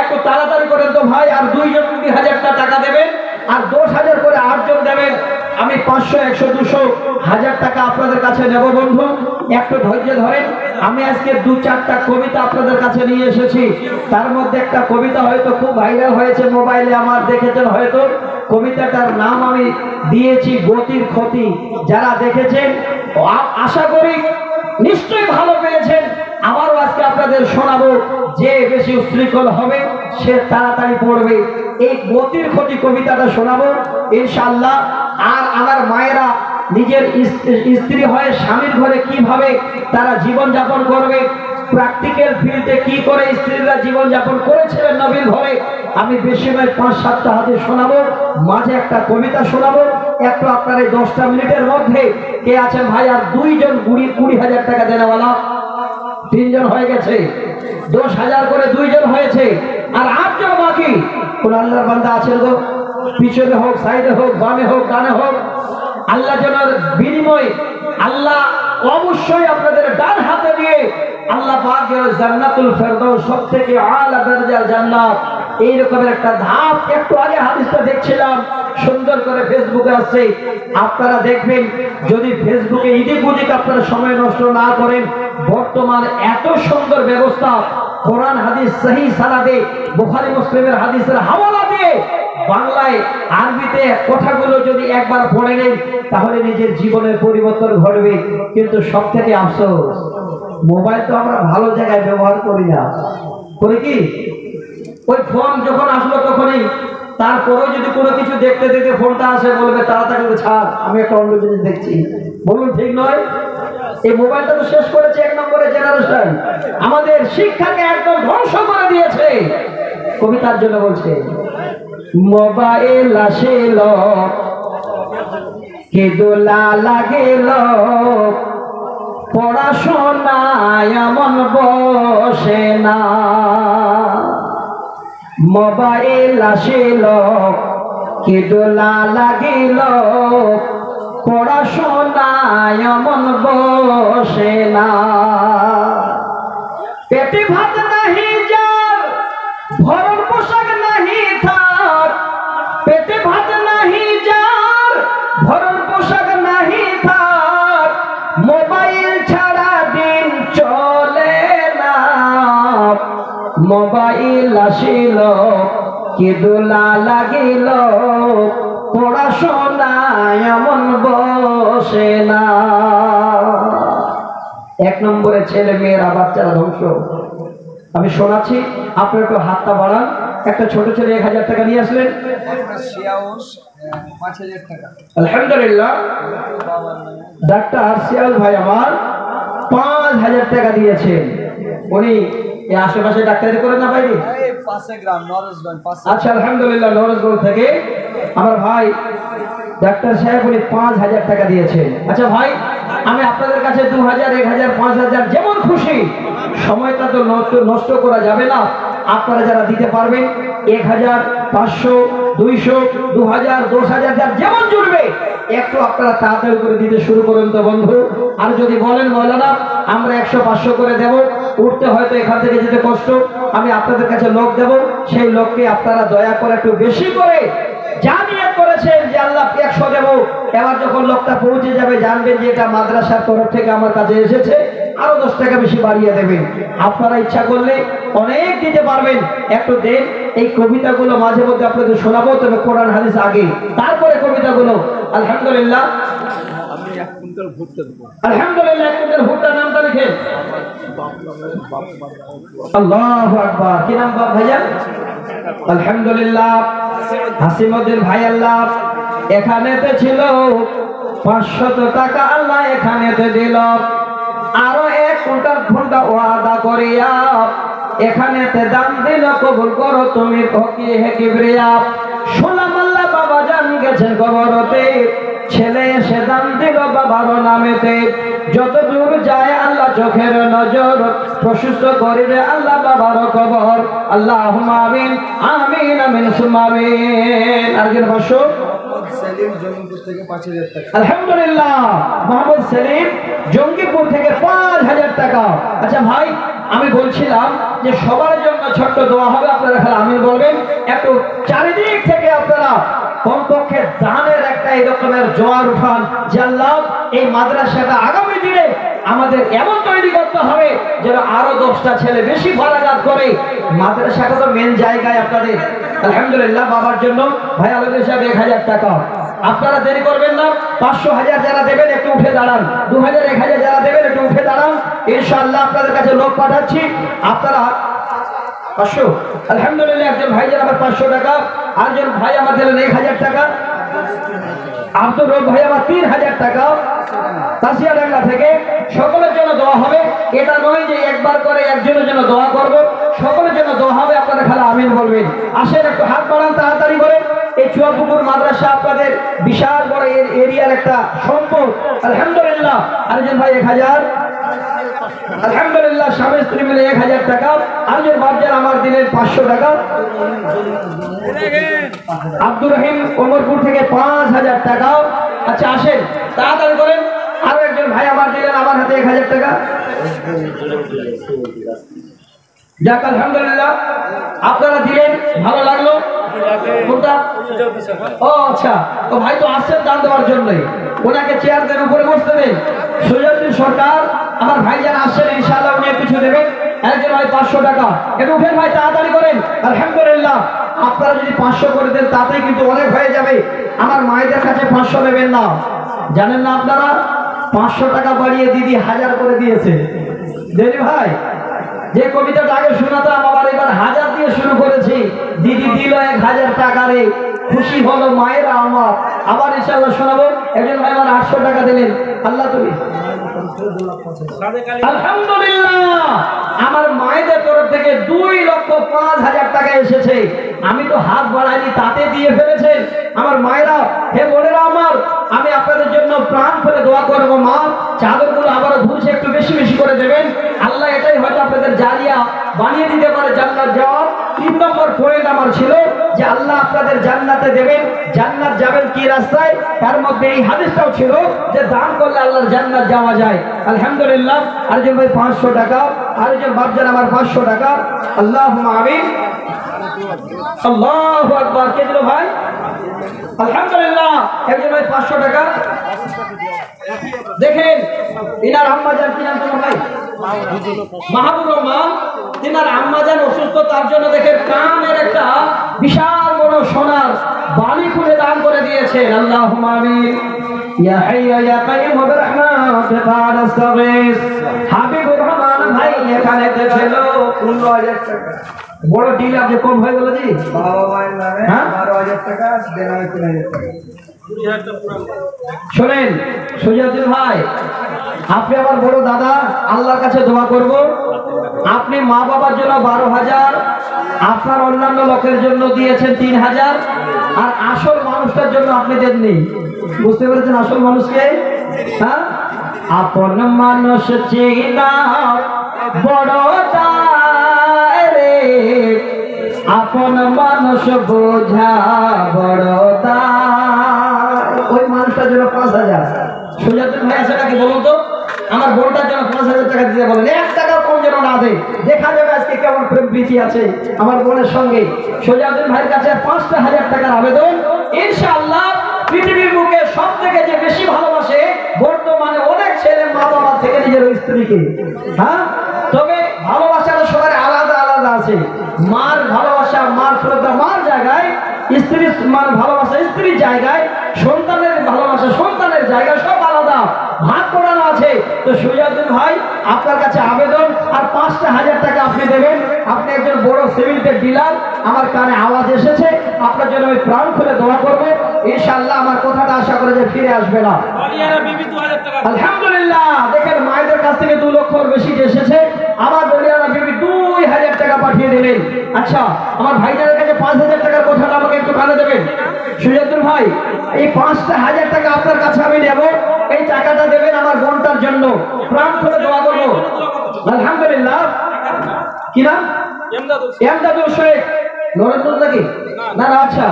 একটু তাড়াতাড়ি করেন তো ভাই। আর 2 জন 20,000 টাকা দেবেন, আর 10,000 করে 8 জন দেবেন। আমি 500, 100, 200, 1000 টাকা আপনাদের কাছে নেব বন্ধু, একটু ধৈর্য ধরেন। আমি আজকে 2-4টা কবিতা আপনাদের কাছে নিয়ে এসেছি। তার মধ্যে একটা কবিতা হয়তো খুব ভাইরাল হয়েছে মোবাইলে, আমার দেখেছেন হয়তো। কবিতাটার নাম আমি দিয়েছি গতির ক্ষতি। যারা দেখেছেন আশা করি নিশ্চয়ই ভালো পেয়েছেন। আবারও আজকে আপনাদের শোনাবো, যে বেশি উশৃঙ্খল হবে সে তাড়াতাড়ি পড়বে। এই গতির ক্ষতি কবিতাটা শোনাবো ইনশাআল্লাহ। আর আমার মায়েরা নিজের স্ত্রী হয়ে স্বামীর ঘরে কিভাবে তারা জীবন যাপন করবে, প্র্যাকটিক্যাল ফিল্ডে কি করে স্ত্রীরা জীবন যাপন করেছিলেন নবীর ঘরে, আমি বেশি নয় 5-7টা হাদিস শোনাবো, মাঝে একটা কবিতা শোনাবো। একটু আপনার এই 10টা মিনিটের মধ্যে কে আছেন ভাই? আর 2 জন 20,000 টাকা দেনেওয়ালা, 3 জন হয়ে গেছে, 10,000 করে 2 জন হয়েছে, আর 8 জন বাকি। কোন আল্লাহর বান্দা আছেন গো? পিছনে হোক, সাইডে হোক, বামে হোক, ডানে হোক, আল্লাহ যেন বিনিময় আল্লাহ অবশ্যই আপনাদের ডান হাতে দিয়ে আল্লাহ পাক জান্নাতুল ফেরদাউস, সবথেকে আলা দরজার জান্নাত, এই রকমের একটা ধাপ। একটু আগে হাদিসটা দেখছিলাম, সুন্দর করে ফেসবুকে আসছে, আপনারা দেখবেন। যদি ফেসবুকে ইদিক উদিক আপনারা সময় নষ্ট না করেন, বর্তমান এত সুন্দর ব্যবস্থা, কোরআন হাদিস সহি সানাদে বুখারী মুসলিমের হাদিসের হাওয়ালা দিয়ে বাংলায় আরবিতে কথাগুলো যদি একবার পড়ে নেন, তাহলে নিজের জীবনের পরিবর্তন ঘটবে। কিন্তু সব থেকে আফসোস, মোবাইল তো আমরা ভালো জায়গায় ব্যবহার করি না, করি কি? ওই ফোন যখন আসলো তখনই, তারপরেও যদি কোনো কিছু দেখতে দেখতে ফোনটা আসে, বলবে তাড়াতাড়ি ছাড়, আমি একটা অন্য জিনিস দেখছি। বলুন ঠিক নয়? এই মোবাইলটা তো শেষ করেছে 1 নম্বরের জেনারেশন, আমাদের শিক্ষাকে একদম ধ্বংস করে দিয়েছে। কবিতার জন্য বলছে, মোবাইল আসিল কে দোলা লাগিল, পড়াশোনায় এমন বসে না। মোবাইল আসিল কে দোলা লাগিল, পড়াশোনায় এমন বসে না। পেটে ভাত নাহি যার, ভরণ পোশাক নাহি থাক, পেটে ভাত নাহি যার, ভরণ পোশাক নাহি থাক, মোবাইল ছাড়া দিন চলে না। মোবাইল আসিল কি দোলা লাগিল, পড়াশোনায় এমন বসে না। 1 নম্বরে ছেলে মেয়েরা, বাচ্চারা ধ্বংস। আমি শোনাচ্ছি, আপনার একটু হাতটা বাড়ান। একটা ছোট ছেলে 1,000 টাকা নিয়ে আসলেন, 5,000 টাকা। আলহামদুলিল্লাহ। ডাক্তার সিয়াল ভাই আমার 5,000 টাকা দিয়েছেন। উনি এই আশেপাশে ডাক্তারি করেন না বাইরে? পাশে গ্রাম নরেশগঞ্জ। আচ্ছা, আলহামদুলিল্লাহ, নরেশগঞ্জ থেকে আমার ভাই ডাক্তার সাহেব উনি 5,000 টাকা দিয়েছেন। আচ্ছা ভাই, আমি আপনাদের কাছে 2,000, 1,000, 5,000 যেমন খুশি, সময়টা তো নষ্ট করা যাবে না। আপনারা যারা দিতে পারবেন 1,000, 500, 200, 2,000, 10,000 যার যেমন জুড়বে, একটু আপনারা তাড়াতাড়ি করে দিতে শুরু করুন তো বন্ধু। আর যদি বলেন মৌলানা আমরা 100, 500 করে দেব, উঠতে হয়তো এখান থেকে যেতে কষ্ট, আমি আপনাদের কাছে লোক দেব, সেই লোককে আপনারা দয়া করে একটু বেশি করে যা নিয়ত করেছেন যে আল্লাহ 100 দেব, এবার যখন লোকটা পৌঁছে যাবে জানবেন যে এটা মাদ্রাসার তরফ থেকে আমার কাছে এসেছে, আরো 10 টাকা বেশি বাড়িয়ে দেবেন। আপনারা ইচ্ছা করলে অনেক দিতে পারবেন, একটু দেন। এই কবিতাগুলো মাঝে মধ্যে আপনাদের শোনাবো, তবে কোরআন হাদিস আগে, তারপরে কবিতাগুলো। আলহামদুলিল্লাহ, আমি 1 কুইন্টাল ভুট্টা দেব। আলহামদুলিল্লাহ, 1 কুইন্টাল ভুট্টার নামটা লিখেন। আল্লাহু আকবার। কি নাম বাপ ভাইজান? আলহামদুলিল্লাহ, হাসিমউদ্দিন ভাই। আল্লাহ এখানেতে ছিল 500 টাকা আল্লাহ এখানেতে দিল। আরো 1 কুইন্টাল ঘন্টা ওয়াদা করিয়া এখানেতে দান দিল, কবুল করো তুমি ফকির হে কিবরিয়া। শুনলাম আল্লাহ বাবা জান গেছেন কবরতে, ছেলে এসে দান দিল বাবার নামেতে। যত দূর যায় আল্লাহ চোখের নজর প্রশস্ত করিবে আল্লাহ বাবার কবর। আল্লাহুম্মা আমিন আমিন আমিন সুম্মা আমিন। আরেকজন বসো। সেলিম জঙ্গিপুর থেকে 5000 টাকা। আলহামদুলিল্লাহ, মোহাম্মদ সেলিম জঙ্গিপুর থেকে 5000 টাকা। আচ্ছা ভাই, আমি বলছিলাম যে সবার জন্য ছোট্ট দোয়া হবে, আপনারা খালি আমিন বলবেন। একটু চারিদিক থেকে আপনারা কমপক্ষে দানের একটা এরকমের জোয়ার উঠান যে আল্লাহ এই মাদ্রাসাটা আগামী দিনে আমাদের এমন তৈরি করতে হবে যেন আরো 10টা ছেলে বেশি ফরাগাত করে। মাদ্রাসাটা তো মেন জায়গায় আপনাদের। আলহামদুলিল্লাহ, বাবার জন্য ভাই আলমের সাহেব 1000 টাকা। আপনারা দেরি করবেন না, 500 1000 যারা দেবেন একটু উঠে দাঁড়ান, 2000 1000 যারা দেবেন একটু উঠে দাঁড়ান। ইনশাআল্লাহ আপনাদের কাছে লোক পাঠাচ্ছি, আপনারা 500। আলহামদুলিল্লাহ, একজন ভাই যারা আমার 500 টাকা, আরেকজন ভাই আমার দিলেন 1000 টাকা, আব্দুর রব ভাই আমার 3000 টাকা তাসিয়াডাঙ্গা থেকে। সকলের জন্য দোয়া হবে, এটা নয় যে একবার করে একজনের জন্য দোয়া করব, সকলের জন্য দোয়া হবে। আপনারা খালি আমিন বলবেন। আসেন একটু হাত বাড়ান তাড়াতাড়ি করে। এই চুয়াপুকুর মাদ্রাসা আপনাদের বিশাল বড় এরিয়ার একটা সম্পদ। আলহামদুলিল্লাহ, আরেকজন ভাই 1000। আলহামদুলিল্লাহ, স্বামী স্ত্রী মিলে 1000 টাকা। আরেকজন বাবজান আমার দিলেন 500 টাকা। আব্দুর রহিম ওমরপুর থেকে 5000 টাকা। আচ্ছা আসেন তাড়াতাড়ি করেন। আরো একজন ভাই আমার দিলেন আমার হাতে 1000 টাকা। যাক আলহামদুলিল্লাহ, আপনারা দিলেন, ভালো লাগলো। কোনটা? ও আচ্ছা, তো ভাই তো আসছেন দান দেওয়ার জন্যই, ওনাকে চেয়ারদের উপরে বসতে দেন। সুজাউদ্দিন সরকার আমার ভাই যারা আসছেন ইনশাআল্লাহ উনি কিছু দেবেন। একজন ভাই 500 টাকা, একটু উঠেন ভাই তাড়াতাড়ি করেন। আলহামদুলিল্লাহ, আপনারা যদি 500 করে দেন তাতেই কিন্তু অনেক হয়ে যাবে। আমার মায়েদের কাছে 500 নেবেন না, জানেন না আপনারা? 500 টাকা বাড়িয়ে দিদি 1000 করে দিয়েছে। দেরি ভাই, যে কবিতাটা আগে শোনাতাম আবার এবার 1000 দিয়ে শুরু করেছি। দিদি দিল 1000 টাকা রে, খুশি হলো মায়েরা আমার। আবার ইনশাআল্লাহ শোনাবো। একজন ভাই আমার 800 টাকা দিলেন। আল্লাহ তুমি আলহামদুলিল্লাহ, আমার মায়েদের তরফ থেকে 2,05,000 টাকা এসেছে। আমি তো হাত বাড়াইনি, তাতে দিয়ে ফেলেছেন আমার মায়েরা। হে বোনেরা আমার, আমি আপনাদের জন্য প্রাণ খুলে দোয়া করবো। মা, চাদরগুলো আবারও ধুলছে, একটু বেশি বেশি করে দেবেন। আল্লাহ এটাই হয়তো আপনাদের জারিয়া বানিয়ে দিতে পারে জান্নাত যাওয়ার। 3 নম্বর পয়েন্ট আমার ছিল যে আল্লাহ আপনাদের জান্নাতে দেবেন। জান্নাত যাবেন কি রাস্তায়, তার মধ্যে এই হাদিসটাও ছিল যে দান করলে আল্লাহর জান্নাত যাওয়া যায়। আলহামদুলিল্লাহ, আরেকজন ভাই 500 টাকা, আরেকজন বাপজান আমার 500 টাকা। আল্লাহুম্মা আমিন। আল্লাহু আকবার। কে দিল ভাই? আলহামদুলিল্লাহ, একজন ভাই 500 টাকা। দেখেন ইনার আম্মাজান কি নাম তোমার ভাই? মাহবুব রহমান। তিনার আম্মাজান অসুস্থ, তার জন্য দেখেন কানের একটা বিশাল বড় সোনার বালি খুলে দান করে দিয়েছেন। আল্লাহুম্মা আমিন। ইয়া হাইয়্যু ইয়া কাইয়্যুম বিরহমাতিকা নাস্তাগীস। হাবিবুর রহমান ভাই এখানে ছিল 15000 টাকা। বড় ডিল আপনি কম হয়ে গেল জি। বাবা মায়ের নামে 12000 টাকা, দেনামে 3000 টাকা। শোনেন সুজাউদ্দিন ভাই, আপনি আমার বড় দাদা, আল্লাহর কাছে দোয়া করব। আপনি মা বাবার জন্য 12,000, আপনার অন্যান্য লোকের জন্য দিয়েছেন 3000, আর আসল মানুষটার জন্য আপনি দেননি। বুঝতে পেরেছেন আসল মানুষকে? হ্যাঁ, আপন মানুষ চিনা বড় রে, আপন মানুষ বোঝা বড়। ওই মানুষটার জন্য 5000। সুজাউদ্দিন ভাই আছে নাকি বলুন তো? আমার বোনটার জন্য 5000 টাকা দিতে বলেন, 1 টাকা কম যেন না দেয়। দেখা যাবে আজকে কেমন প্রেম প্রীতি আছে আমার বোনের সঙ্গে। সুজাউদ্দিন ভাইয়ের কাছে 5,000 টাকার আবেদন। ইনশাআল্লাহ পৃথিবীর বুকে সব থেকে যে বেশি ভালোবাসে বর্তমানে অনেক ছেলে মা বাবা থেকে নিজের স্ত্রীকে। হ্যাঁ, তবে ভালোবাসাটা সবার আলাদা আলাদা আছে। মার ভালোবাসা, মার শ্রদ্ধা মার জায়গায়, স্ত্রীর মান ভালোবাসা স্ত্রীর জায়গায়, সন্তানের ভালোবাসা সন্তানের জায়গায়, সব আলাদা ভাগ করানো আছে। তো সুজাউদ্দিন ভাই আপনার কাছে আবেদন, আর 5,000 টাকা আপনি দেবেন। আপনি একজন বড় সিমেন্টের ডিলার, আমার কানে আওয়াজ এসেছে, আপনার জন্য আমি প্রাণ খুলে দোয়া করবো, ইনশাআল্লাহ আমার কথাটা আশা করে যে ফিরে আসবে না। আলহামদুলিল্লাহ, দেখেন মায়েদের কাছ থেকে 2 লক্ষর বেশি এসেছে, আমার বলিয়ানা বিবি 2000 টাকা পাঠিয়ে দিলেন। আচ্ছা, আমার ভাইদের কাছে 5000 টাকার কথাটা আমাকে একটু কানে দেবেন। সুজাতুল ভাই, এই 5,000 টাকা আপনার কাছে আমি নেব, এই টাকাটা দেবেন আমার বোনটার জন্য, প্রাণ খুলে দোয়া করবো। আলহামদুলিল্লাহ। কি নাম? এমদাদুল শেখ নরেন্দ্র নাকি? না না, আচ্ছা,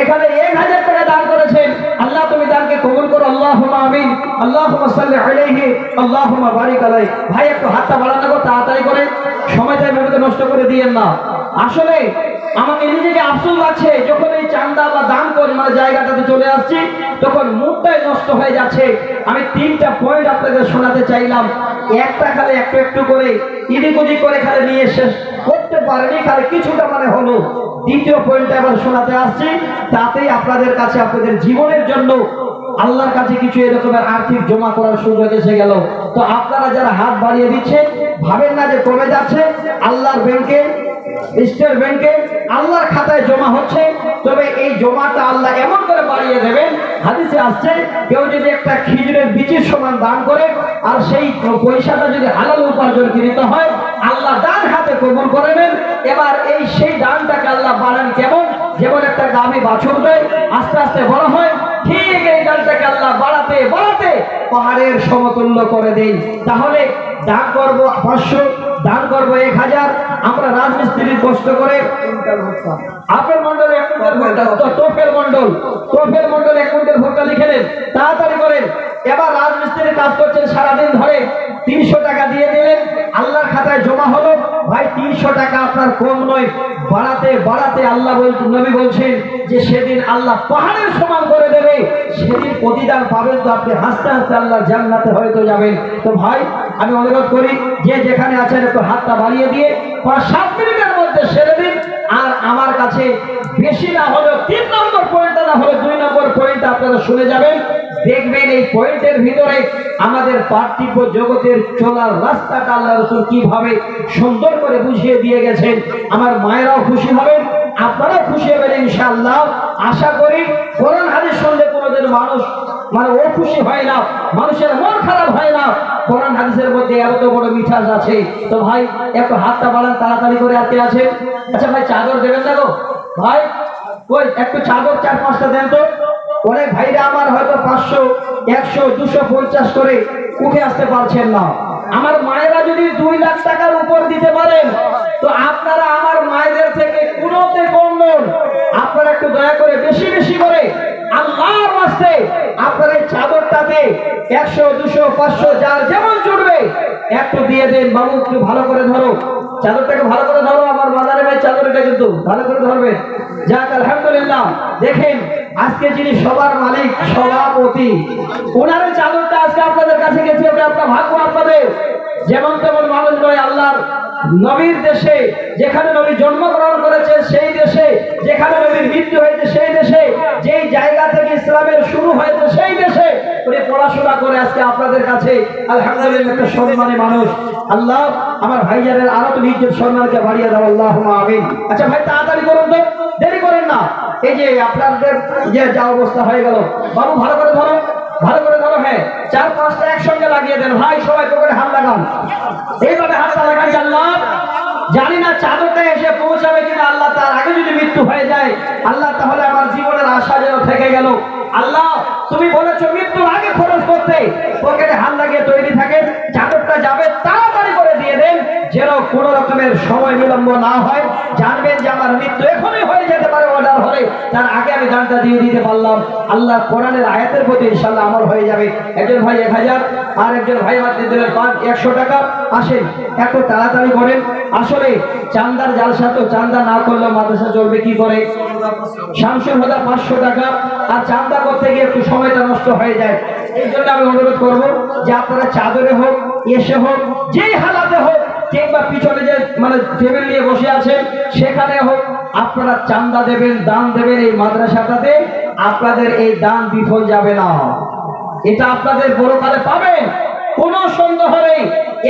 এখানে 1000 টাকা দান করেছেন। আল্লাহ তুমি দানকে কবুল করো, আল্লাহুম্মা আমিন, আল্লাহুম্মা সাল্লি আলাইহি, আল্লাহুম্মা বারিক আলাইহি। ভাই একটু হাতটা বাড়ান না, তাড়াতাড়ি করে, সময়টা এভাবে নষ্ট করে দিয়েন না। আসলে আমাকে নিজেকে আফসোস লাগছে, যখন এই চান্দা বা দান করে মানে জায়গাটাতে চলে আসছি, তখন মুখটাই নষ্ট হয়ে যাচ্ছে। আমি 3টা পয়েন্ট আপনাদের শোনাতে চাইলাম, একটা খালি একটু একটু করে ইদিক ওদিক করে খালি নিয়ে শেষ করতে পারেনি, খালি কিছুটা মানে হলো। দ্বিতীয় পয়েন্টটা এবার শোনাতে আসছি, তাতেই আপনাদের কাছে আপনাদের জীবনের জন্য আল্লাহর কাছে কিছু এরকমের আর্থিক জমা করার সুযোগ এসে গেল। তো আপনারা যারা হাত বাড়িয়ে দিচ্ছেন, ভাবেন না যে কমে যাচ্ছে, আল্লাহর ব্যাংকে, স্টেট ব্যাংকে আল্লাহর খাতায় জমা হচ্ছে। তবে এই জমাটা আল্লাহ এমন করে বাড়িয়ে দেবেন, হাদিসে আসছে, কেউ যদি একটা খেজুরের বীজের সমান দান করে, আর সেই পয়সাটা যদি হালাল উপার্জনকৃত হয়, আল্লাহ দান হাতে কবুল করে নেন। এবার সেই দানটাকে আল্লাহ বাড়ান কেমন, যেমন একটা গাভী বাছুর দেয়, আস্তে আস্তে বড় হয়, ঠিক এই দানটাকে আল্লাহ বাড়াতে বাড়াতে পাহাড়ের সমতুল্য করে দেন। তাহলে দান করবো 500, দান করবো 1000। আমরা রাজমিস্ত্রির কষ্ট করে আপেল মন্ডল 1 কুইন্টাল ভুট্টা, তোফেল মন্ডল 1 কুইন্টাল ভুট্টা লিখে নেন, তাড়াতাড়ি করেন। এবার রাজমিস্ত্রির কাজ করছেন সারাদিন ধরে, 300 টাকা দিয়ে দিলেন, আল্লাহর খাতায় জমা হলো। ভাই 300 টাকা আপনার কম নয়, বাড়াতে বাড়াতে আল্লাহ বলছেন, নবী বলছেন যে সেদিন আল্লাহ পাহাড়ের সমান করে দেবে। সেদিন প্রতিদান পাবেন তো আপনি হাসতে হাসতে আল্লাহর জান্নাতে হয়তো যাবেন। তো ভাই আমি অনুরোধ করি, যে যেখানে আছেন একটু হাতটা বাড়িয়ে দিয়ে 5-7 মিনিটের মধ্যে সেরে দিন। আর আমার কাছে বেশি না হলেও 3 নম্বর পয়েন্টটা না হলে 2 নম্বর পয়েন্টটা আপনারা শুনে যাবেন, দেখবেন এই পয়েন্টের ভিতরে আমাদের পার্থিব জগতের চলার রাস্তাটা আল্লাহ রাসূল কিভাবে সুন্দর করে বুঝিয়ে দিয়ে গেছেন। আমার মায়েরাও খুশি হবেন, আপনারাও খুশি হবেন ইনশাআল্লাহ। আশা করি কোরআন হাদিস শুনলে কোনোদিন মানুষ মানে ও খুশি হয় না, মানুষের মন খারাপ হয় না। কোরআন হাদিসের মধ্যে এত বড় মিঠাস আছে। তো ভাই একটু হাতটা বাড়ান, তাড়াতাড়ি করে আটকে আছে। আচ্ছা ভাই, চাদর দেবেন না গো ভাই? ওই একটু চাদর 4-5টা দেন তো। অনেক ভাইরা আমার হয়তো 500, 100, 250 করে উঠে আসতে পারছেন না। আমার মায়েরা যদি 2 লাখ টাকার উপর দিতে পারেন, তো আপনারা আমার মায়েদের থেকে কোনোতে কম নন। আপনারা একটু দয়া করে বেশি বেশি করে আল্লাহর ওয়াস্তে আপনার এই চাদরটাতে 100, 200, 500 যার যেমন জুড়বে একটু দিয়ে দেন। বাবু একটু ভালো করে ধরো, চাদরটাকে ভালো করে ধরো, আমার বাজারে ভাই চাদরটা কিন্তু ভালো করে ধরবে। যাক আলহামদুলিল্লাহ, দেখেন আজকে যিনি সবার মালিক, সভাপতি, ওনার চাদরটা আজকে আপনাদের কাছে গেছে, ওটা আপনার ভাগ্য। আপনাদের যেমন তেমন মানুষ নয়, আল্লাহর নবীর দেশে, যেখানে নবী জন্মগ্রহণ করেছে সেই দেশে, যেখানে নবীর মৃত্যু হয়েছে সেই দেশে, যেই জায়গা থেকে ইসলামের শুরু হয়েছে সেই দেশে উনি পড়াশোনা করে আজকে আপনাদের কাছে আলহামদুলিল্লাহ একটা সম্মানী মানুষ। আল্লাহ আমার ভাইজানের আরো তুমি ইজ্জত সম্মানকে বাড়িয়ে দাও, আল্লাহুম্মা আমিন। আচ্ছা ভাই তাড়াতাড়ি করুন তো, দেরি করেন না। এই যে আপনাদের যে যা অবস্থা হয়ে গেল, বাবু ভালো করে ধরো, ভালো করে ধরো। হ্যাঁ, 4-5টা একসঙ্গে লাগিয়ে দেন ভাই, সবাই পকেটে হাত লাগান, এইভাবে হাতটা লাগান। আল্লাহ জানি না চাদরটা এসে পৌঁছাবে কিনা, আল্লাহ তার আগে যদি মৃত্যু হয়ে যায়, আল্লাহ তাহলে আমার জীবনের আশা যেন থেকে গেল। আল্লাহ তুমি বলেছো মৃত্যুর আগে খরচ করতে, পকেটে হাত লাগিয়ে তৈরি থাকেন। চাদরটা যাবে তাড়াতাড়ি করে দিয়ে দেন, যেন কোনো রকমের সময় বিলম্ব না হয়। জানবেন যে আমার মৃত্যু এখনই হয়ে যেতে পারে, অর্ডার হলে তার আগে আমি দানটা দিয়ে দিতে পারলাম। আল্লাহ কোরআনের আয়াতের প্রতি ইনশাআল্লাহ আমল হয়ে যাবে। একজন ভাই 1000, আর একজন ভাই আমার দিয়ে দিলেন 100 টাকা। আসেন একটু তাড়াতাড়ি করেন। আসলে চান্দার জালসা, তো চান্দা না করলে মাদ্রাসা চলবে কি করে? শামসুল হুদা 500 টাকা, আর চান্দা করতে গিয়ে একটু সময়টা নষ্ট হয়ে যায়। এই জন্য আমি অনুরোধ করব যে আপনারা চাদরে হোক, এসে হোক, যেই হালাতে হোক, কিংবা পিছনে যে মানে টেবিল নিয়ে বসে আছেন সেখানে হোক, আপনারা চান্দা দেবেন, দান দেবেন এই মাদ্রাসাটাতে। আপনাদের এই দান বিফল যাবে না, এটা আপনাদের বড়কালে পাবেন, কোনো সন্দেহ নেই।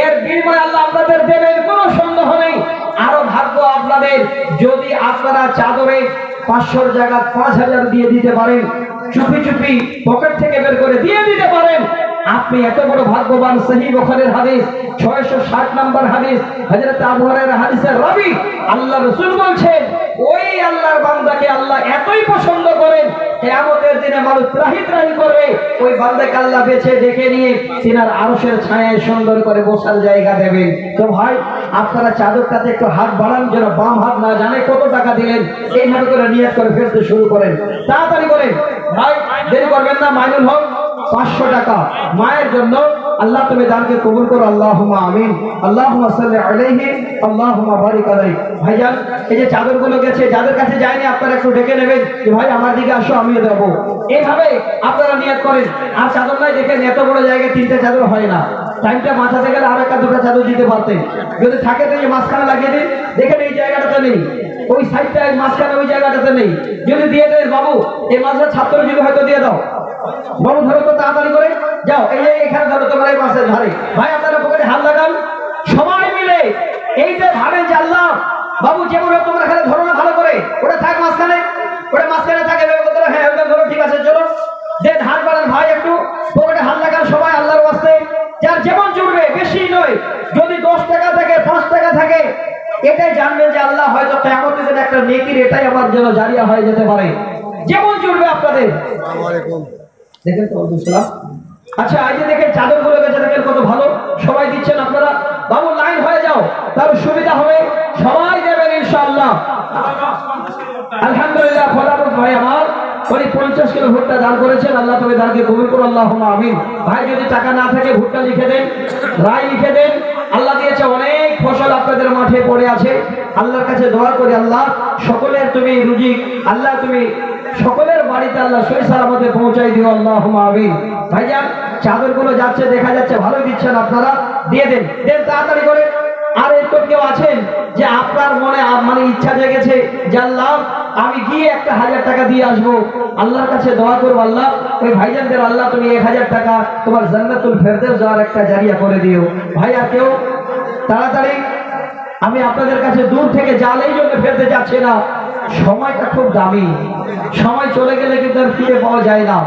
এর বিনিময়ে আল্লাহ আপনাদের দেবেন, কোনো সন্দেহ নেই। আরো আপনাদের যদি আপনারা চাদরে 500 জায়গা 5000 দিয়ে দিতে পারেন, চুপি চুপি পকেট থেকে বের করে দিয়ে দিতে পারেন, আপনি এত বড় ভাগ্যবান। সহিহ বুখারীর হাদিস 660 নম্বর হাদিস, হযরত আবু হুরায়রা হাদিসের রাবী, আল্লাহ রাসূল বলছেন ওই আল্লাহর বান্দাকে আল্লাহ এতই পছন্দ করেন, কিয়ামতের দিনে মানুষ ত্রাহি ত্রাহি করবে, ওই বান্দাকে আল্লাহ বেছে ডেকে নিয়ে তিনার আরশের ছায়ায় সুন্দর করে বসার জায়গা দেবেন। তো ভাই আপনারা চাদরটাতে একটু হাত বাড়ান, যেন বাম হাত না জানে কত টাকা দিলেন, এইভাবে করে নিয়ত করে ফেলতে শুরু করেন, তাড়াতাড়ি করেন ভাই, দেরি করবেন না। মাইনুল হক 500 টাকা মায়ের জন্য। আল্লাহ তুমি দানকে কবুল করো, আল্লাহুম্মা আমিন। আল্লাহুম্মা সাল্লি আলাইহি, আল্লাহুম্মা বারিক আলাইহি। ভাইজান এই যে চাদরগুলো গেছে, যাদের কাছে যায়নি আপনারা একটু ডেকে নেবেন যে ভাই আমার দিকে আসো, আমিও দেব। এইভাবে আপনারা নিয়ত করেন। আর চাদর নাই দেখেন এত বড় জায়গায় 3টে চাদর হয় না, টাইমটা বাঁচাতে গেলে আর একটা 2টা চাদর দিতে পারতেন। যদি থাকে তো এই মাঝখানে লাগিয়ে দিন, দেখেন এই জায়গাটাতে নেই, ওই সাইডটায় মাঝখানে ওই জায়গাটাতে নেই, যদি দিয়ে দেন বাবু এই মাঝে ছাত্র যদি হয়তো দিয়ে দাও, বাবু ধরো তো তাড়াতাড়ি করে যাও, এই যে এখানে ধরো তোমার এই মাছের ধারে। ভাই আপনারা পকেটে হাত লাগান সবাই মিলে, এই যে ভাবেন যে আল্লাহ বাবু যেমন হোক তোমরা এখানে ধরো না ভালো করে, ওটা থাক মাঝখানে, ওটা মাঝখানে থাকে, হ্যাঁ ওটা ধরো, ঠিক আছে চলো দেন হাত বাড়ান। ভাই একটু পকেটে হাত লাগান সবাই আল্লাহর ওয়াস্তে, যার যেমন জুড়বে, বেশি নয়। যদি 10 টাকা থাকে 5 টাকা থাকে, এটাই জানবেন যে আল্লাহ হয়তো কিয়ামতের দিনে একটা নেকির এটাই আমার জন্য জারিয়া হয়ে যেতে পারে, যেমন জুড়বে আপনাদের। দেখেন তো আব্দুল। আচ্ছা এই যে দেখেন চাদরগুলো গেছে, দেখেন কত ভালো সবাই দিচ্ছেন আপনারা। বাবু লাইন হয়ে যাও, তাহলে সুবিধা হবে, সবাই দেবেন ইনশাআল্লাহ। আলহামদুলিল্লাহ। ফলাফল ভাই আমার উনি 50 কিলো ভুট্টা দান করেছেন, আল্লাহ তবে দানকে কবুল করুন, আল্লাহুম্মা আমিন। ভাই যদি টাকা না থাকে ভুট্টা লিখে দেন, রাই লিখে দেন। আল্লাহ দিয়েছে অনেক ফসল আপনাদের মাঠে পড়ে আছে, আল্লাহর কাছে দোয়া করি আল্লাহ সকলের তুমি রুজি, আল্লাহ তুমি সকলের বাড়িতে আল্লাহ সহি সালামতে পৌঁছাই দিও, আল্লাহুম্মা আমিন। ভাইজান চাদরগুলো যাচ্ছে, দেখা যাচ্ছে ভালোই দিচ্ছেন আপনারা, দিয়ে দেন দেন তাড়াতাড়ি করে। আর এরকম কেউ আছেন যে আপনার মনে মানে ইচ্ছা জেগেছে যে আল্লাহ আমি গিয়ে একটা 1000 টাকা দিয়ে আসবো, আল্লাহর কাছে দোয়া করবো আল্লাহ ওই ভাইজানদের আল্লাহ তুমি 1000 টাকা তোমার জান্নাতুল ফেরদাউস যাওয়ার একটা জারিয়া করে দিও। ভাইয়া কেউ তাড়াতাড়ি, আমি আপনাদের কাছে দূর থেকে জাল এই জন্য ফেলতে যাচ্ছি না, সময়টা খুব দামি, সময় চলে গেলে কিন্তু আর ফিরে পাওয়া যায় না,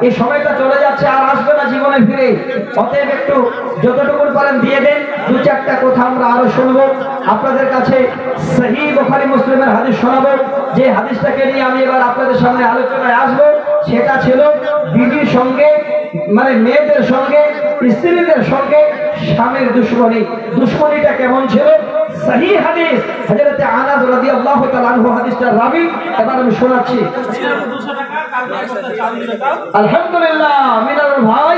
এই সময়টা চলে যাচ্ছে আর আসবে না জীবনে ফিরে। অতএব একটু যতটুকু পারেন দিয়ে দেন। 2-4টা কথা আমরা আরো শুনবো আপনাদের কাছে। সহিহ বুখারী মুসলিমের হাদিস শোনাবো, যে হাদিসটাকে নিয়ে আমি এবার আপনাদের সামনে আলোচনায় আসবো, সেটা ছিল বিবির সঙ্গে মানে মেয়েদের সঙ্গে স্ত্রীদের সঙ্গে স্বামীর দুশ্মনী। দুশ্মনীটা কেমন ছিল? সহিহ হাদিস, হযরত আনাস রাদিয়াল্লাহু তাআলা আনহু হাদিসটা রাবী, এবার আমি শোনাচ্ছি। আলহামদুলিল্লাহ মিনারুল ভাই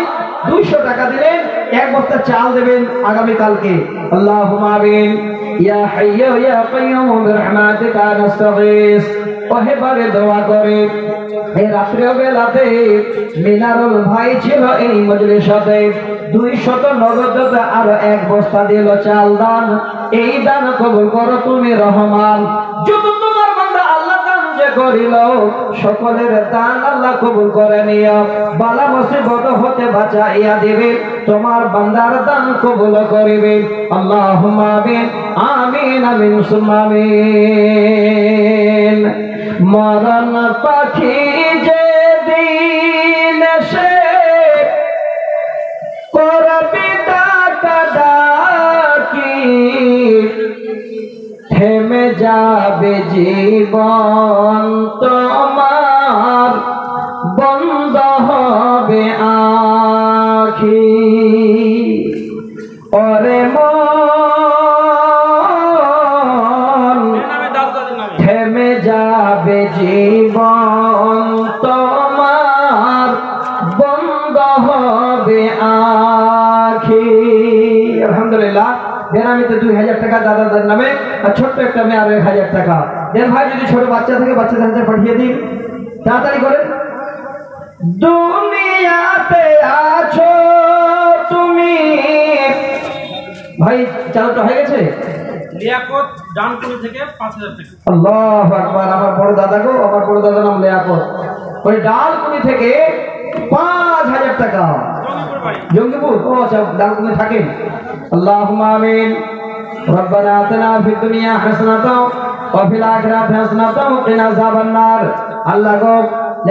200 টাকা দিলেন, 1 বস্তা চাল দেবেন আগামী কালকে। আল্লাহুম্মা আমিন। ইয়া হাইয়্যু ইয়া কাইয়্যুম বিরহমাতিকা নাস্তাগীস। ওহেবারে দোয়া করে এই রাত্রে বেলাতে মিনারুল ভাই ছিল এই মজলিসে, 200 নগদ আর 1 বস্তা দিল চাল দান। এই দান কবুল করো তুমি রহমান। যত তোমার বান্দা আল্লাহ দান যে করিল, সকলের দান আল্লাহ কবুল করে নিও, বালা মুসিবত হতে বাঁচাইয়া দিবে, তোমার বান্দার দান কবুল করিবে। আল্লাহুম্মা আমিন আমিন আমিন সুম্মা আমিন। মরণ পাখি যে দিন সে করবি ডাকাডাকি, থেমে যাবে জীবন তোমার, বন্ধ হবে আখি। ওরে মন থেমে যাবে জীবন তোমার, বন্ধ হবে আখি। আলহামদুলিল্লাহ। বেনামিতে 2000 টাকা দাদাদের নামে, আর ছোট্ট একটা মেয়ে আরো 1000 টাকা দেন। ভাই যদি ছোট বাচ্চা থেকে বাচ্চাদের হাতে পাঠিয়ে দিন তাড়াতাড়ি করে। দুনিয়াতে আছো তুমি ভাই, চালটা হয়ে গেছে। লিয়াকত ডানকুনি থেকে 5000 টাকা। আল্লাহু আকবার। আমার বড় দাদা গো, আমার বড় দাদার নাম লিয়াকত, ওই ডানকুনি থেকে 5000 টাকা। জঙ্গিপুর, ও আচ্ছা ডানকুনি থাকেন। আল্লাহুম্মা আমিন। রব্বানা আতিনা ফিদ দুনিয়া হাসানাতাও ওয়া ফিল আখিরাতি হাসানাতাও ওয়া কিনা আযাবান্নার। আল্লাহ গো,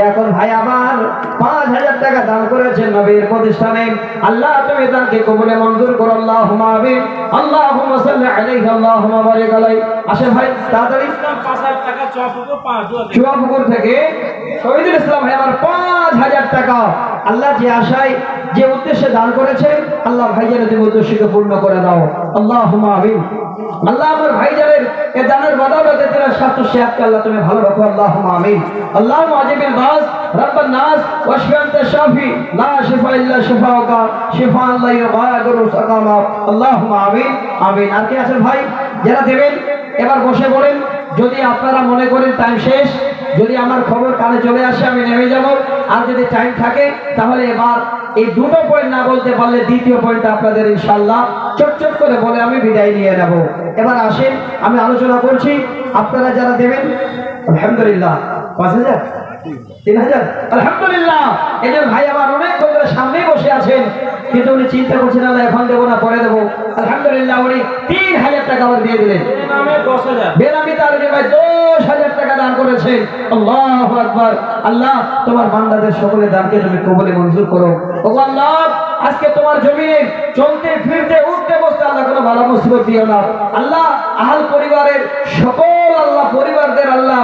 এখন ভাই আবার 5000 টাকা দান করেছেন নবীর প্রতিষ্ঠানে, আল্লাহ তুমি দানকে কবুলে মঞ্জুর করো, আল্লাহুম্মা আমিন। আল্লাহুম্মা সাল্লি আলাইহি আল্লাহুম্মা বারিক আলাইহি। আসেন ভাই তাড়াতাড়ি। 5000 টাকা চুয়াপুকুর থেকে শহীদুল ইসলাম ভাই আমার 5000 টাকা আল্লাহ যে আশায় যে উদ্দেশ্যে দান করেছেন, আল্লাহ ভাইজানের তুমি উদ্দেশ্যকে পূর্ণ করে দাও, আল্লাহুম্মা আমিন। আল্লাহ আমার ভাইজানের এ দানের বদৌলতে তার স্বাস্থ্য সেহাতকে আল্লাহ তুমি ভালো রাখো, আল্লাহুম্মা আমিন। আল্লাহুম্মা আজিবিল বাস রাব্বান নাস ওয়াশফি আনতা শাফি লা শিফা ইল্লা শিফাউকা শিফাআন লা ইউগাদিরু সাকামা, আল্লাহুম্মা আমিন আমিন। আর কি আছেন ভাই যারা দেবেন এবার বসে পড়েন। যদি আপনারা মনে করেন টাইম শেষ, যদি আমার খবর কানে চলে আসে আমি নেমে যাব, আর যদি টাইম থাকে তাহলে এবার এই দুটো পয়েন্ট না বলতে পারলে দ্বিতীয় পয়েন্টটা আপনাদের ইনশাআল্লাহ চটচট করে বলে আমি বিদায় নিয়ে নেব। এবার আসেন আমি আলোচনা করছি, আপনারা যারা দেবেন আলহামদুলিল্লাহ 5000 3000 আলহামদুলিল্লাহ। এজন ভাই আমার অনেক ধরে সামনেই বসে আছেন, কিন্তু উনি চিন্তা করছেন না এখন দেবো না পরে দেবো, আলহামদুলিল্লাহ উনি 3000 টাকা আবার দিয়ে দিলেন। বেনামি তার ভাই 10000 টাকা দান করেছেন, আল্লাহু আকবার। আল্লাহ তোমার বান্দাদের সকলের দানকে তুমি কবুলে মঞ্জুর করো। ও আল্লাহ আজকে তোমার জমিনে চলতে ফিরতে উঠতে বসতে আল্লাহ কোনো বালা মুসিবত দিও না। আল্লাহ আহল পরিবারের সকল আল্লাহ পরিবারদের আল্লাহ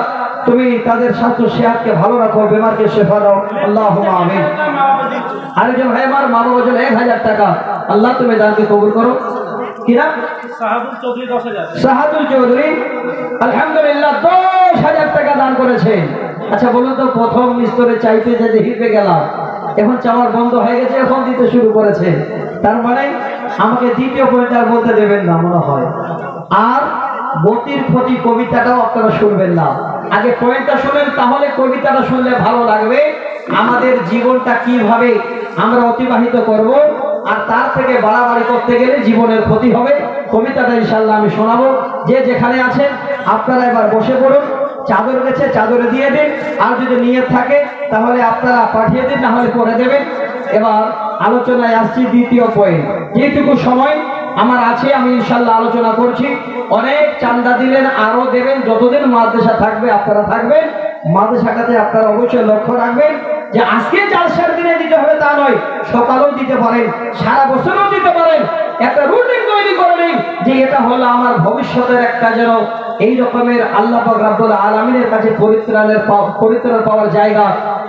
তুমি তাদের স্বাস্থ্য সেহাতকে ভালো রাখো, বেমারকে শেফা দাও, আল্লাহুম্মা আমিন। আরেকজন ভাই আমার মা বাবা জন্য 1000 টাকা আল্লাহ তুমি দানকে কবুল করো। কি নাম? সাহাদুল চৌধুরী 10000। সাহাদুল চৌধুরী আলহামদুলিল্লাহ 10000 টাকা দান করেছেন। আচ্ছা বলুন তো, প্রথম স্তরে চাইতে যেতে হিপে গেলাম, এখন চাওয়ার বন্ধ হয়ে গেছে, এখন দিতে শুরু করেছে, তার মানে আমাকে দ্বিতীয় পয়েন্ট আর বলতে দেবেন না মনে হয়। আর বতির ক্ষতি কবিতাটাও আপনারা শুনবেন না, আগে পয়েন্টটা শুনেন, তাহলে কবিতাটা শুনলে ভালো লাগবে। আমাদের জীবনটা কিভাবে আমরা অতিবাহিত করব, আর তার থেকে বাড়াবাড়ি করতে গেলে জীবনের ক্ষতি হবে। কবিতাটা ইনশাআল্লাহ আমি শোনাবো। যে যেখানে আছেন আপনারা এবার বসে পড়ুন, চাদর গেছে চাদরে দিয়ে দিন, আর যদি নিয়ত থাকে তাহলে আপনারা পাঠিয়ে দিন, না হলে করে দেবেন। এবার আলোচনায় আসছি দ্বিতীয় পয়েন্ট। যেটুকু সময় আমার আছে আমি ইনশাআল্লাহ আলোচনা করছি। অনেক চান্দা দিলেন, আরো দেবেন, যতদিন মাদ্রাসা থাকবে আপনারা থাকবেন। মাদ্রাসাটাতে আপনারা অবশ্যই লক্ষ্য রাখবেন যে আজকে জালসার দিনে দিতে হবে তা নয়, সকালেও দিতে পারেন, সারা বছরও দিতে পারেন। একটা রুটিন তৈরি করে নিন যে এটা হলো আমার ভবিষ্যতের একটা যেন এই রকমের আল্লাহ পাক রব্বুল আলামিনের কাছে পরিত্রাণ পাওয়ার জায়গা।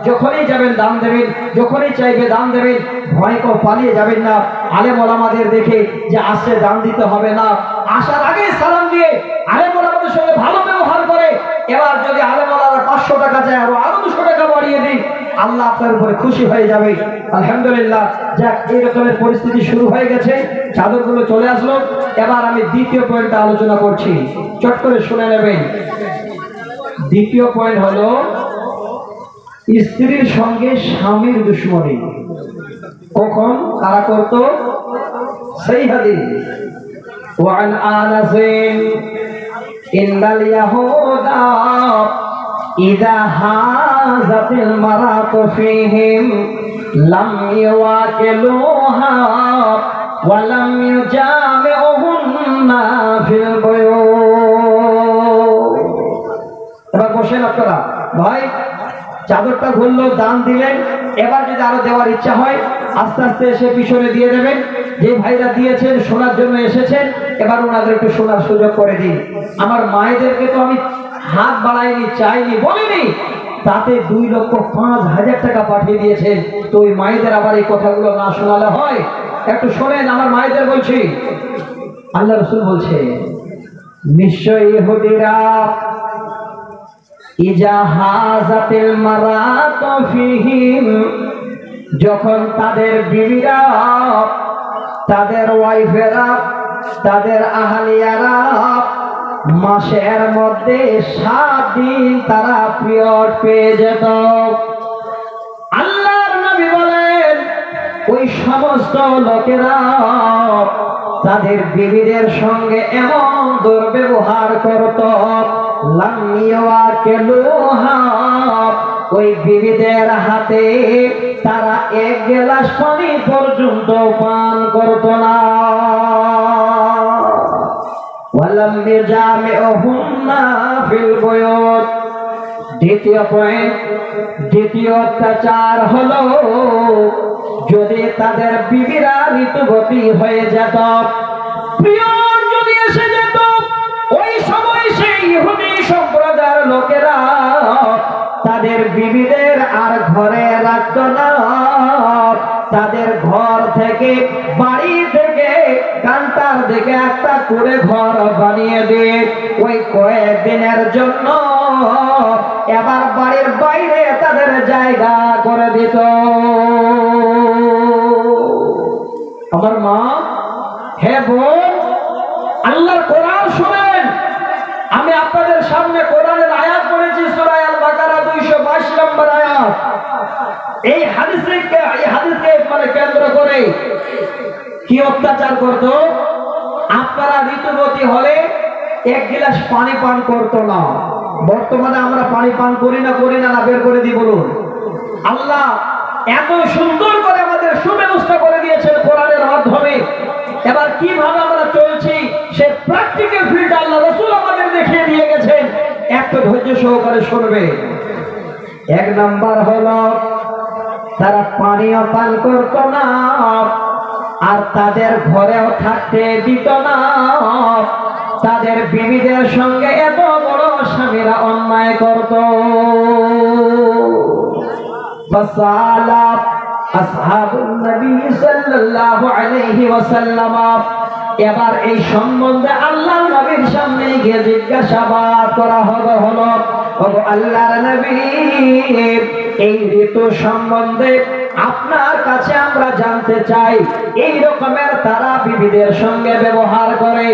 যখনই যাবেন দান দেবেন, যখনই চাইবে দান দেবেন, ভয় করে পালিয়ে যাবেন না। আলেম ওলামাদের দেখে যে আসছে দান দিতে হবে না, আসার আগে সালাম দিয়ে আলেম ওলামাদের সঙ্গে ভালো ব্যবহার করে। এবার যদি আলেম ওলামারা 500 টাকা চায় আরো 200 টাকা বাড়িয়ে দিন, আল্লাহ আপনার উপরে খুশি হয়ে যাবে। আলহামদুলিল্লাহ, যাক এই রকমের পরিস্থিতি শুরু হয়ে গেছে, চাদরগুলো চলে আসলো। এবার আমি দ্বিতীয় পয়েন্টটা আলোচনা করছি, চট করে শুনে নেবেন। দ্বিতীয় পয়েন্ট হলো স্ত্রীর সঙ্গে স্বামীর দুশ্মনী। কখন কারা করতো? সেই হাদিস ওয়ান আনাসিন ইন্নাল ইয়াহুদা ইযা হাযাতিল মারাতু ফীহিম লাম ইয়াওয়াকিলুহা ওয়া লাম ইউজামিউহুন্না ফিল বুয়ুত। এবার বসেন আপনারা ভাই, চাদরটা ঘুরলো, দান দিলেন। এবার যদি আরো দেওয়ার ইচ্ছা হয় আস্তে আস্তে এসে পিছনে দিয়ে দেবেন। যে ভাইরা দিয়েছেন শোনার জন্য এসেছেন, এবার ওনাদের একটু শোনার সুযোগ করে দিন। আমার মায়েদেরকে তো আমি হাত বাড়াইনি, চাইনি, বলিনি, তাতে 2,05,000 টাকা পাঠিয়ে দিয়েছেন। তো ওই মায়েদের আবার এই কথাগুলো না শোনালে হয়? একটু শোনেন, আমার মায়েদের বলছি। আল্লাহ রাসূল বলছে নিশ্চয়ই ইহুদিরা ইজা হাযাতিল মারাতু ফীহিম, যখন তাদের বিবিরা, তাদের ওয়াইফেরা, তাদের আহলিয়ারা মাসের মধ্যে 7 দিন তারা পিরিয়ড পেয়ে যেত, আল্লাহর নবী বলেন ওই সমস্ত লোকেরা তাদের বিবিদের সঙ্গে এমন দুর্ব্যবহার করত, লাম ইয়াওয়াকিলুহা, ওই বিবিদের হাতে তারা 1 গ্লাস পানি পর্যন্ত পান করত না। ওয়ালাম ইয়াজামিউহুন্না ফিল বুয়ুত। দ্বিতীয় পয়েন্ট, দ্বিতীয় অত্যাচার হলো যদি তাদের বিবিরা ঋতুবতী হয়ে যেত, পিরিয়ড যদি এসে যেত, ওই সময় সেই ইহুদি সম্প্রদায়ের লোকেরা তাদের বিবিদের আর ঘরে রাখত না, তাদের ঘর থেকে, বাড়ি থেকে কান্তার দিকে একটা করে ঘর বানিয়ে দিয়ে ওই কয়েকদিনের জন্য এবার বাড়ির বাইরে তাদের জায়গা করে দিত। আমার মা, হে বোন, আল্লাহর কোরআন শুনেন। আমি আপনাদের সামনে কোরআনের আয়াত পড়েছি, সূরা আল বাকারা 222 নম্বর আয়াত। এই হাদিসকে মানে কেন্দ্র করে কি অত্যাচার করত? আপনারা ঋতুবতী হলে এক গ্লাস পানি পান করতো না। বর্তমানে আমরা পানি পান করি না না বের করে দিই বলুন। আল্লাহ এত সুন্দর করে আমাদের সুব্যবস্থা করে দিয়েছেন কোরআনের মাধ্যমে। এবার কিভাবে আমরা চলছি সে প্র্যাকটিক্যাল ফিল্ড আল্লাহ রাসূল আমাদের দেখিয়ে দিয়ে গেছেন, একটু ধৈর্য সহকারে শুনবে। এক নাম্বার হলো তারা পানিও পান করত না, আর তাদের ঘরেও থাকতে দিত না। তাদের বিবিদের সঙ্গে এত বড় স্বামীরা অন্যায় করত। ফাসালা আসহাবুন নবী সাল্লাল্লাহু আলাইহি ওয়াসাল্লাম, এবার এই সম্বন্ধে আল্লাহর নবীর সামনে গিয়ে জিজ্ঞাসাবাদ করা হলো, ওগো আল্লাহর নবী, এই ঋতু সম্বন্ধে আপনার কাছে আমরা জানতে চাই। এই রকমের তারা বিবিদের সঙ্গে ব্যবহার করে,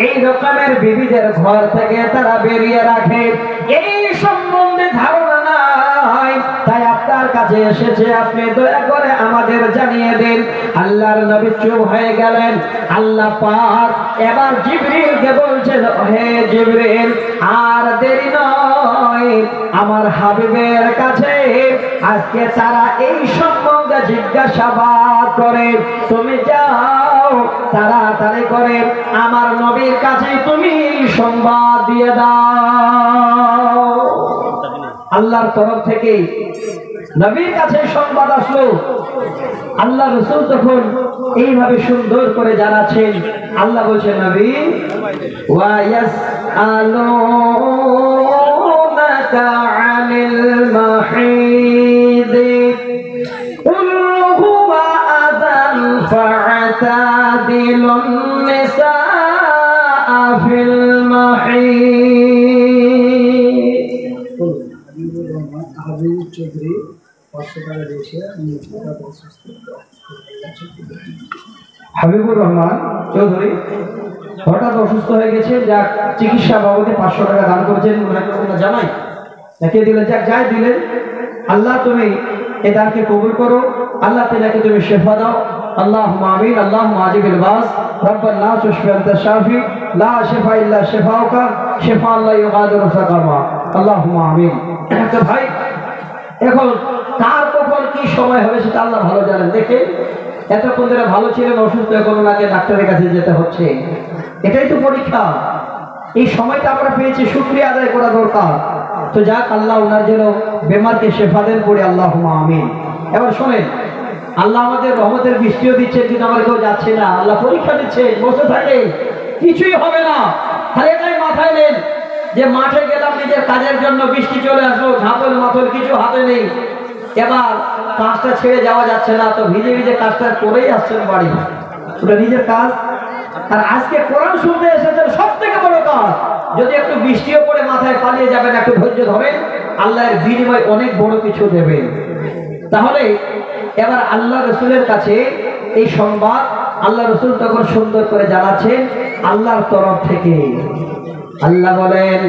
এই রকমের বিবিদের ঘর থেকে তারা বেরিয়ে রাখে, এই সম্বন্ধে ধারণা নাই, তাই আপনার কাছে এসেছে, আপনি দয়া করে আমাদের জানিয়ে দিন। আল্লাহর নবী চুপ হয়ে গেলেন। আল্লাহ পাক এবার জিবরিলকে বলছেন, হে জিবরিল, আর দেরি নয়, আমার হাবিবের কাছে আজকে তারা এই সম্বন্ধে জিজ্ঞাসাবাদ করে, তুমি যাও তাড়াতাড়ি করে আমার নবীর কাছে তুমি সংবাদ দিয়ে দাও। আল্লাহর তরফ থেকে নবীর কাছে সংবাদ আসলো। আল্লাহ রাসূল তখন এইভাবে সুন্দর করে জানাচ্ছেন। আল্লাহ বলছেন, নবী, ওয়া ইয়াসআলুনাকা আনিল মাহিদ কুল হুয়া আযান ফা'তাদিলুন নিসাআ ফিল মাহিদ। চৌধুরী 500 টাকা দিয়েছে। হাবিবুর রহমান চৌধুরী হঠাৎ অসুস্থ হয়ে গেছে, যা চিকিৎসা বাবদে 500 টাকা দান করেছেন। জানাই নাকি দিলেন, যাই দিলেন, আল্লাহ তুমি এই দানকে কবুল করো, আল্লাহ তাআলাকে তুমি শিফা দাও। আল্লাহুম্মা আমিন। আল্লাহুম্মা আজিবিল বাস রব্বান নাস ওয়াশফি আনতা শাফি লা শিফা ইল্লা শিফাউকা শিফাআন লা ইউগাদিরু সাকামা। আল্লাহুম্মা আমিন। তো ভাই, এখন কার কখন কি সময় হবে সেটা আল্লাহ ভালো জানেন। দেখে এতক্ষণ ধরে ভালো ছিলেন, অসুস্থ, এখন ওনাকে ডাক্তারের কাছে যেতে হচ্ছে। এটাই তো পরীক্ষা। এই সময়টা আমরা পেয়েছি, শুকরিয়া আদায় করা দরকার। তো যাক, আল্লাহ ওনার যেন বেমারকে শেফা দেন, পড়ে আল্লাহুম্মা আমিন। এবার শোনেন, আল্লাহ আমাদের রহমতের বৃষ্টিও দিচ্ছেন, কিন্তু আমার কেউ যাচ্ছে না। আল্লাহ পরীক্ষা দিচ্ছে, বসে থাকে, কিছুই হবে না। তাহলে এটাই মাথায় নেন যে মাঠে গেলাম নিজের কাজের জন্য, বৃষ্টি চলে আসলো, ঝাঁপল মাথল কিছু হাতে নেই, এবার কাজটা ছেড়ে যাওয়া যাচ্ছে না, তো ভিজে ভিজে কাজটা করেই আসছেন বাড়ি, ওটা নিজের কাজ। আর আজকে কোরআন শুনতে এসেছেন, সব থেকে বড় কাজ। যদি একটু বৃষ্টিও পড়ে মাথায় পালিয়ে যাবেন, একটু ধৈর্য ধরেন, আল্লাহর বিনিময় অনেক বড় কিছু দেবেন। তাহলে এবার আল্লাহ রসুলের কাছে এই সংবাদ আল্লাহ রসুল তখন সুন্দর করে জানাচ্ছেন আল্লাহর তরফ থেকে। আল্লাহ বলেন,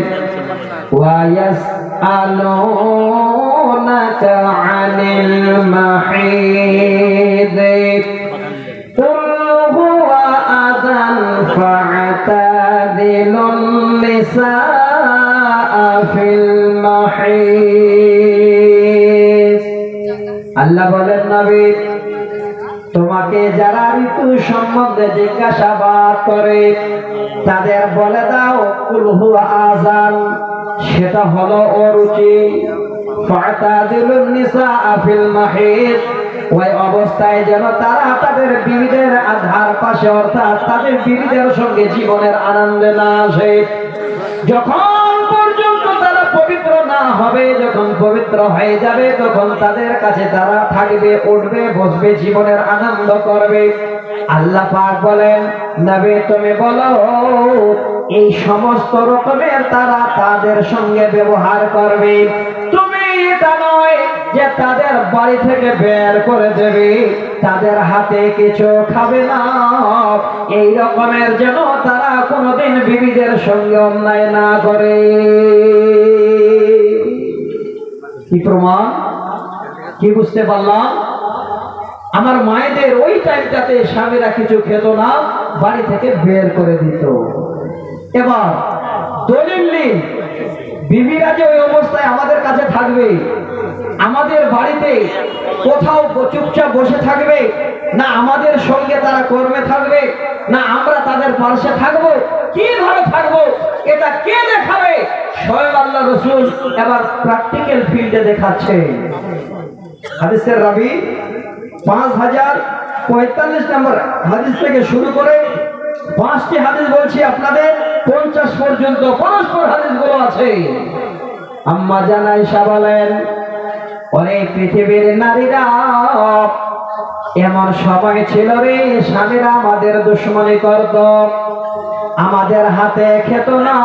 ওয়ায়াসআলুনাকা আনিল মাহিদ কুল হুয়া আযান ফা'তাদিলুন নিসাআ ফিল মাহিদ। আল্লাহ বলেন, নবী, তোমাকে যারা ঋতু সম্বন্ধে জিজ্ঞাসাবাদ করে তাদের বলে দাও কুল হুয়া আযান, সেটা হলো অরুচি। ফাতাদিলুন নিসা ফিল মাহিদ, ওই অবস্থায় যেন তারা তাদের বিবিদের আধার পাশে অর্থাৎ তাদের বিবিদের সঙ্গে জীবনের আনন্দে না আসে। যখন পর্যন্ত তারা পবিত্র না হবে, যখন পবিত্র হয়ে যাবে তখন তাদের কাছে তারা থাকবে, উঠবে, বসবে, জীবনের আনন্দ করবে। আল্লাহ পাক বলেন, নবী তুমি বলো এই সমস্ত রকমের তারা তাদের সঙ্গে ব্যবহার করবে। তুমি এটা নয় যে তাদের বাড়ি থেকে বের করে দেবে, তাদের হাতে কিছু খাবে না, এই রকমের যেন তারা কোনোদিন বিবিদের সঙ্গে অন্যায় না করে। কি প্রমাণ? কি বুঝতে পারলাম? আমার মায়েদের ওই টাইমটাতে স্বামীরা কিছু খেত না, বাড়ি থেকে বের করে দিত। এবার দলিল বিবিরা যে ওই অবস্থায় আমাদের কাছে থাকবে, আমাদের বাড়িতে কোথাও চুপচাপ বসে থাকবে না, আমাদের সঙ্গে তারা কর্মে থাকবে না, আমরা তাদের পাশে থাকবো, কিভাবে থাকবো এটা কে দেখাবে? স্বয়ং আল্লাহ রাসূল এবার প্র্যাকটিক্যাল ফিল্ডে দেখাচ্ছে। হাদিসের রাবি 5045 নম্বর হাদিস থেকে শুরু করে 5টি হাদিস বলছি আপনাদের, 50 পর্যন্ত পরস্পর হাদিসগুলো আছে। আম্মা জান আয়েশা বলেন, ওরে পৃথিবীর নারীরা এমন সময় ছিল রে, স্বামীরা আমাদের দুশমনি করত, আমাদের হাতে খেত না,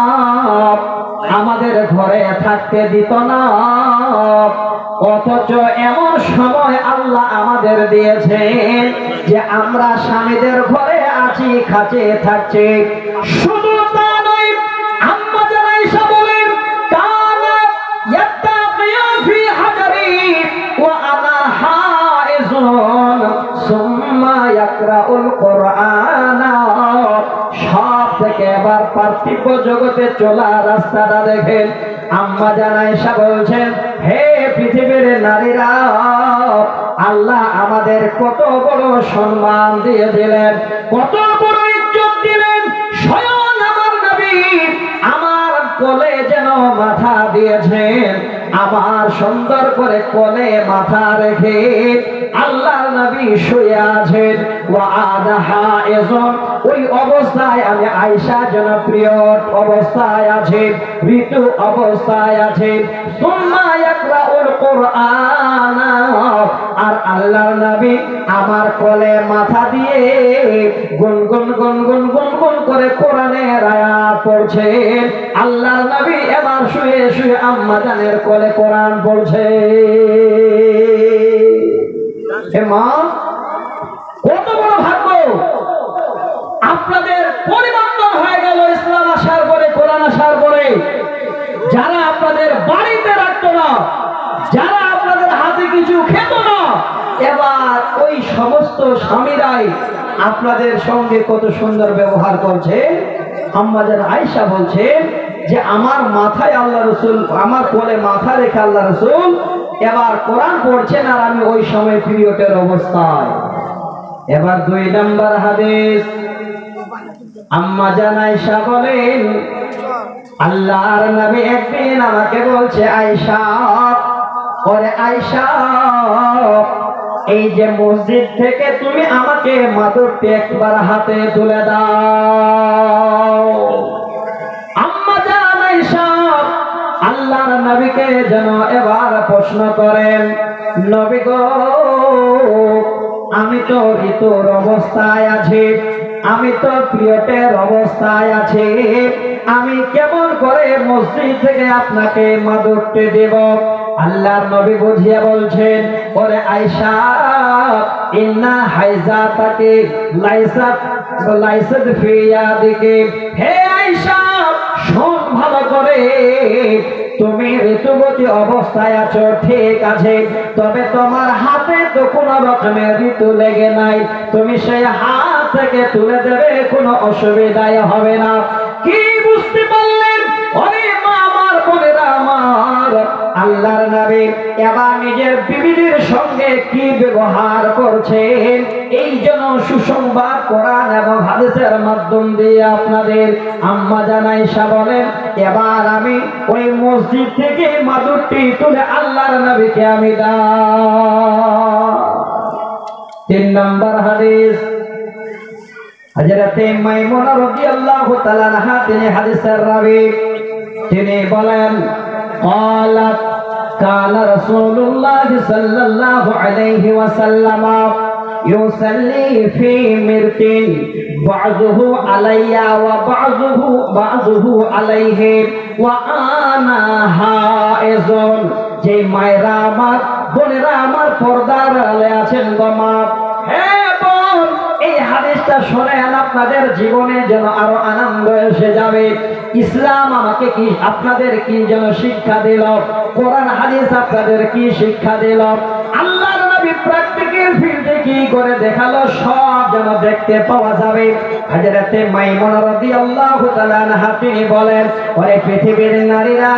আমাদের ঘরে থাকতে দিত না, অথচ এমন সময় আল্লাহ আমাদের দিয়েছেন যে আমরা স্বামীদের ঘরে আছি, খাচ্ছে, থাকছে। শুধু তা নয়, আম্মা জান আয়েশা বলেন, কানা ইয়াত্তাকিয়া ফি হাজারি ওয়া আনা হাইজুন সুম্মা ইয়াকরাউল কুরআনা। সব থেকে এবার পার্থিব জগতে চলা রাস্তাটা দেখেন। আম্মা জান আয়েশা বলছেন, হে পৃথিবীর নারীরা, আল্লাহ আমাদের কত বড় সম্মান দিয়ে দিলেন, কত বড় ইজ্জত দিলেন। স্বয়ং আমার নবী আমার কোলে যেন মাথা দিয়েছেন, আমার সুন্দর করে কোলে মাথা রেখে আল্লাহর নবী শুয়ে আছেন। ওয়া আনা হাইজুন, ওই অবস্থায় আমি আয়েশা জনপ্রিয় অবস্থায় আছে, ঋতু অবস্থায় আছে। সুম্মা ইয়াকরাউল কুরআন, আর আল্লাহর নবী আমার কোলে মাথা দিয়ে গুনগুন গুনগুন গুনগুন করে কোরআনের আয়াত পড়ছেন। আল্লাহর নবী এবার শুয়ে শুয়ে আম্মা জানের কোলে কোরআন পড়ছে। হে মা, কত বড় ভাগ্য! আপনাদের পরিবর্তন হয়ে গেল ইসলাম আসার পরে, কোরআন আসার পরে। যারা আপনাদের বাড়িতে রাখতো না, যারা আপনাদের হাতে কিছু খেত না, এবার ওই সমস্ত স্বামীরাই আপনাদের সঙ্গে কত সুন্দর ব্যবহার করছে। আম্মা জান আয়েশা বলছেন যে আমার মাথায় আল্লাহ রাসূল, আমার কোলে মাথা রেখে আল্লাহ রাসূল এবার কোরআন পড়ছেন, আর আমি ওই সময় পিরিয়ডের অবস্থায়। এবার 2 নম্বর হাদিস, আম্মা জান আয়েশা বলেন, আল্লাহর নবী একদিন আমাকে বলছে, আয়েশা, ওরে আয়েশা, এই যে মসজিদ থেকে তুমি আমাকে মাদুরটি একবার হাতে তুলে দাও। আম্মা জান আয়েশা আল্লাহর নবীকে যেন এবার প্রশ্ন করেন, নবী গো, আমি তো ঋতুর অবস্থায় আছি, আমি তো পিরিয়ডের অবস্থায় আছি, আমি কেমন করে মসজিদ থেকে আপনাকে মাদুরটি দেব? আল্লাহর নবী বুঝিয়ে বলছেন, ওরে আয়েশা, ইন্না হাইজাতাকি লাইসাত ফি ইয়াদিকি। হে আয়েশা, শোন ভালো করে, তুমি ঋতুবতী অবস্থায় আছো ঠিক আছে, তবে তোমার হাতে তো কোনো রকমের ঋতু লেগে নাই, তুমি সেই হাত থেকে তুলে দেবে, কোনো অসুবিধাই হবে না। কি বুঝতে পারলেন? ওরে মা আমার, বোনেরা আমার, আল্লাহর নবী এবার নিজের বিবিদের সঙ্গে কি ব্যবহার করছেন এই জন্য সুসংবাদ কোরআন এবং হাদিসের মাধ্যম দিয়ে আপনাদের আম্মা জান আয়েশা বলেন, এবার আমি ওই মসজিদ থেকে মাদুরটি তুলে আল্লাহর নবীকে আমি দাও। 3 নম্বর হাদিস, হযরতে মাইমুনা রাদিয়াল্লাহু তাআলা আনহা তিনি হাদিসের রাবী, তিনি বলেন قالت كان رسول الله صلى الله عليه وسلم يصلي في مرت بعضه علي وبعضه عليه وانا حائض। যে মায়েরা আমার বোনেরা আমার পর্দার আড়ালে আছেন গো মা, হ্যাঁ বোন, এই হাদিসটা শোনেন, আপনাদের জীবনে যেন আরো আনন্দ এসে যাবে। ইসলাম আমাকে কি আপনাদের কি যেন শিক্ষা দিল, কোরআন হাদিস আপনাদের কি শিক্ষা দিল, আল্লাহর নবী প্র্যাকটিক্যাল ফিল্ডে কি করে দেখালো, সব যেন দেখতে পাওয়া যাবে। হযরতে মাইমুনা রাদিয়াল্লাহু তাআলা আনহা তিনি বলেন, ওরে পৃথিবীর নারীরা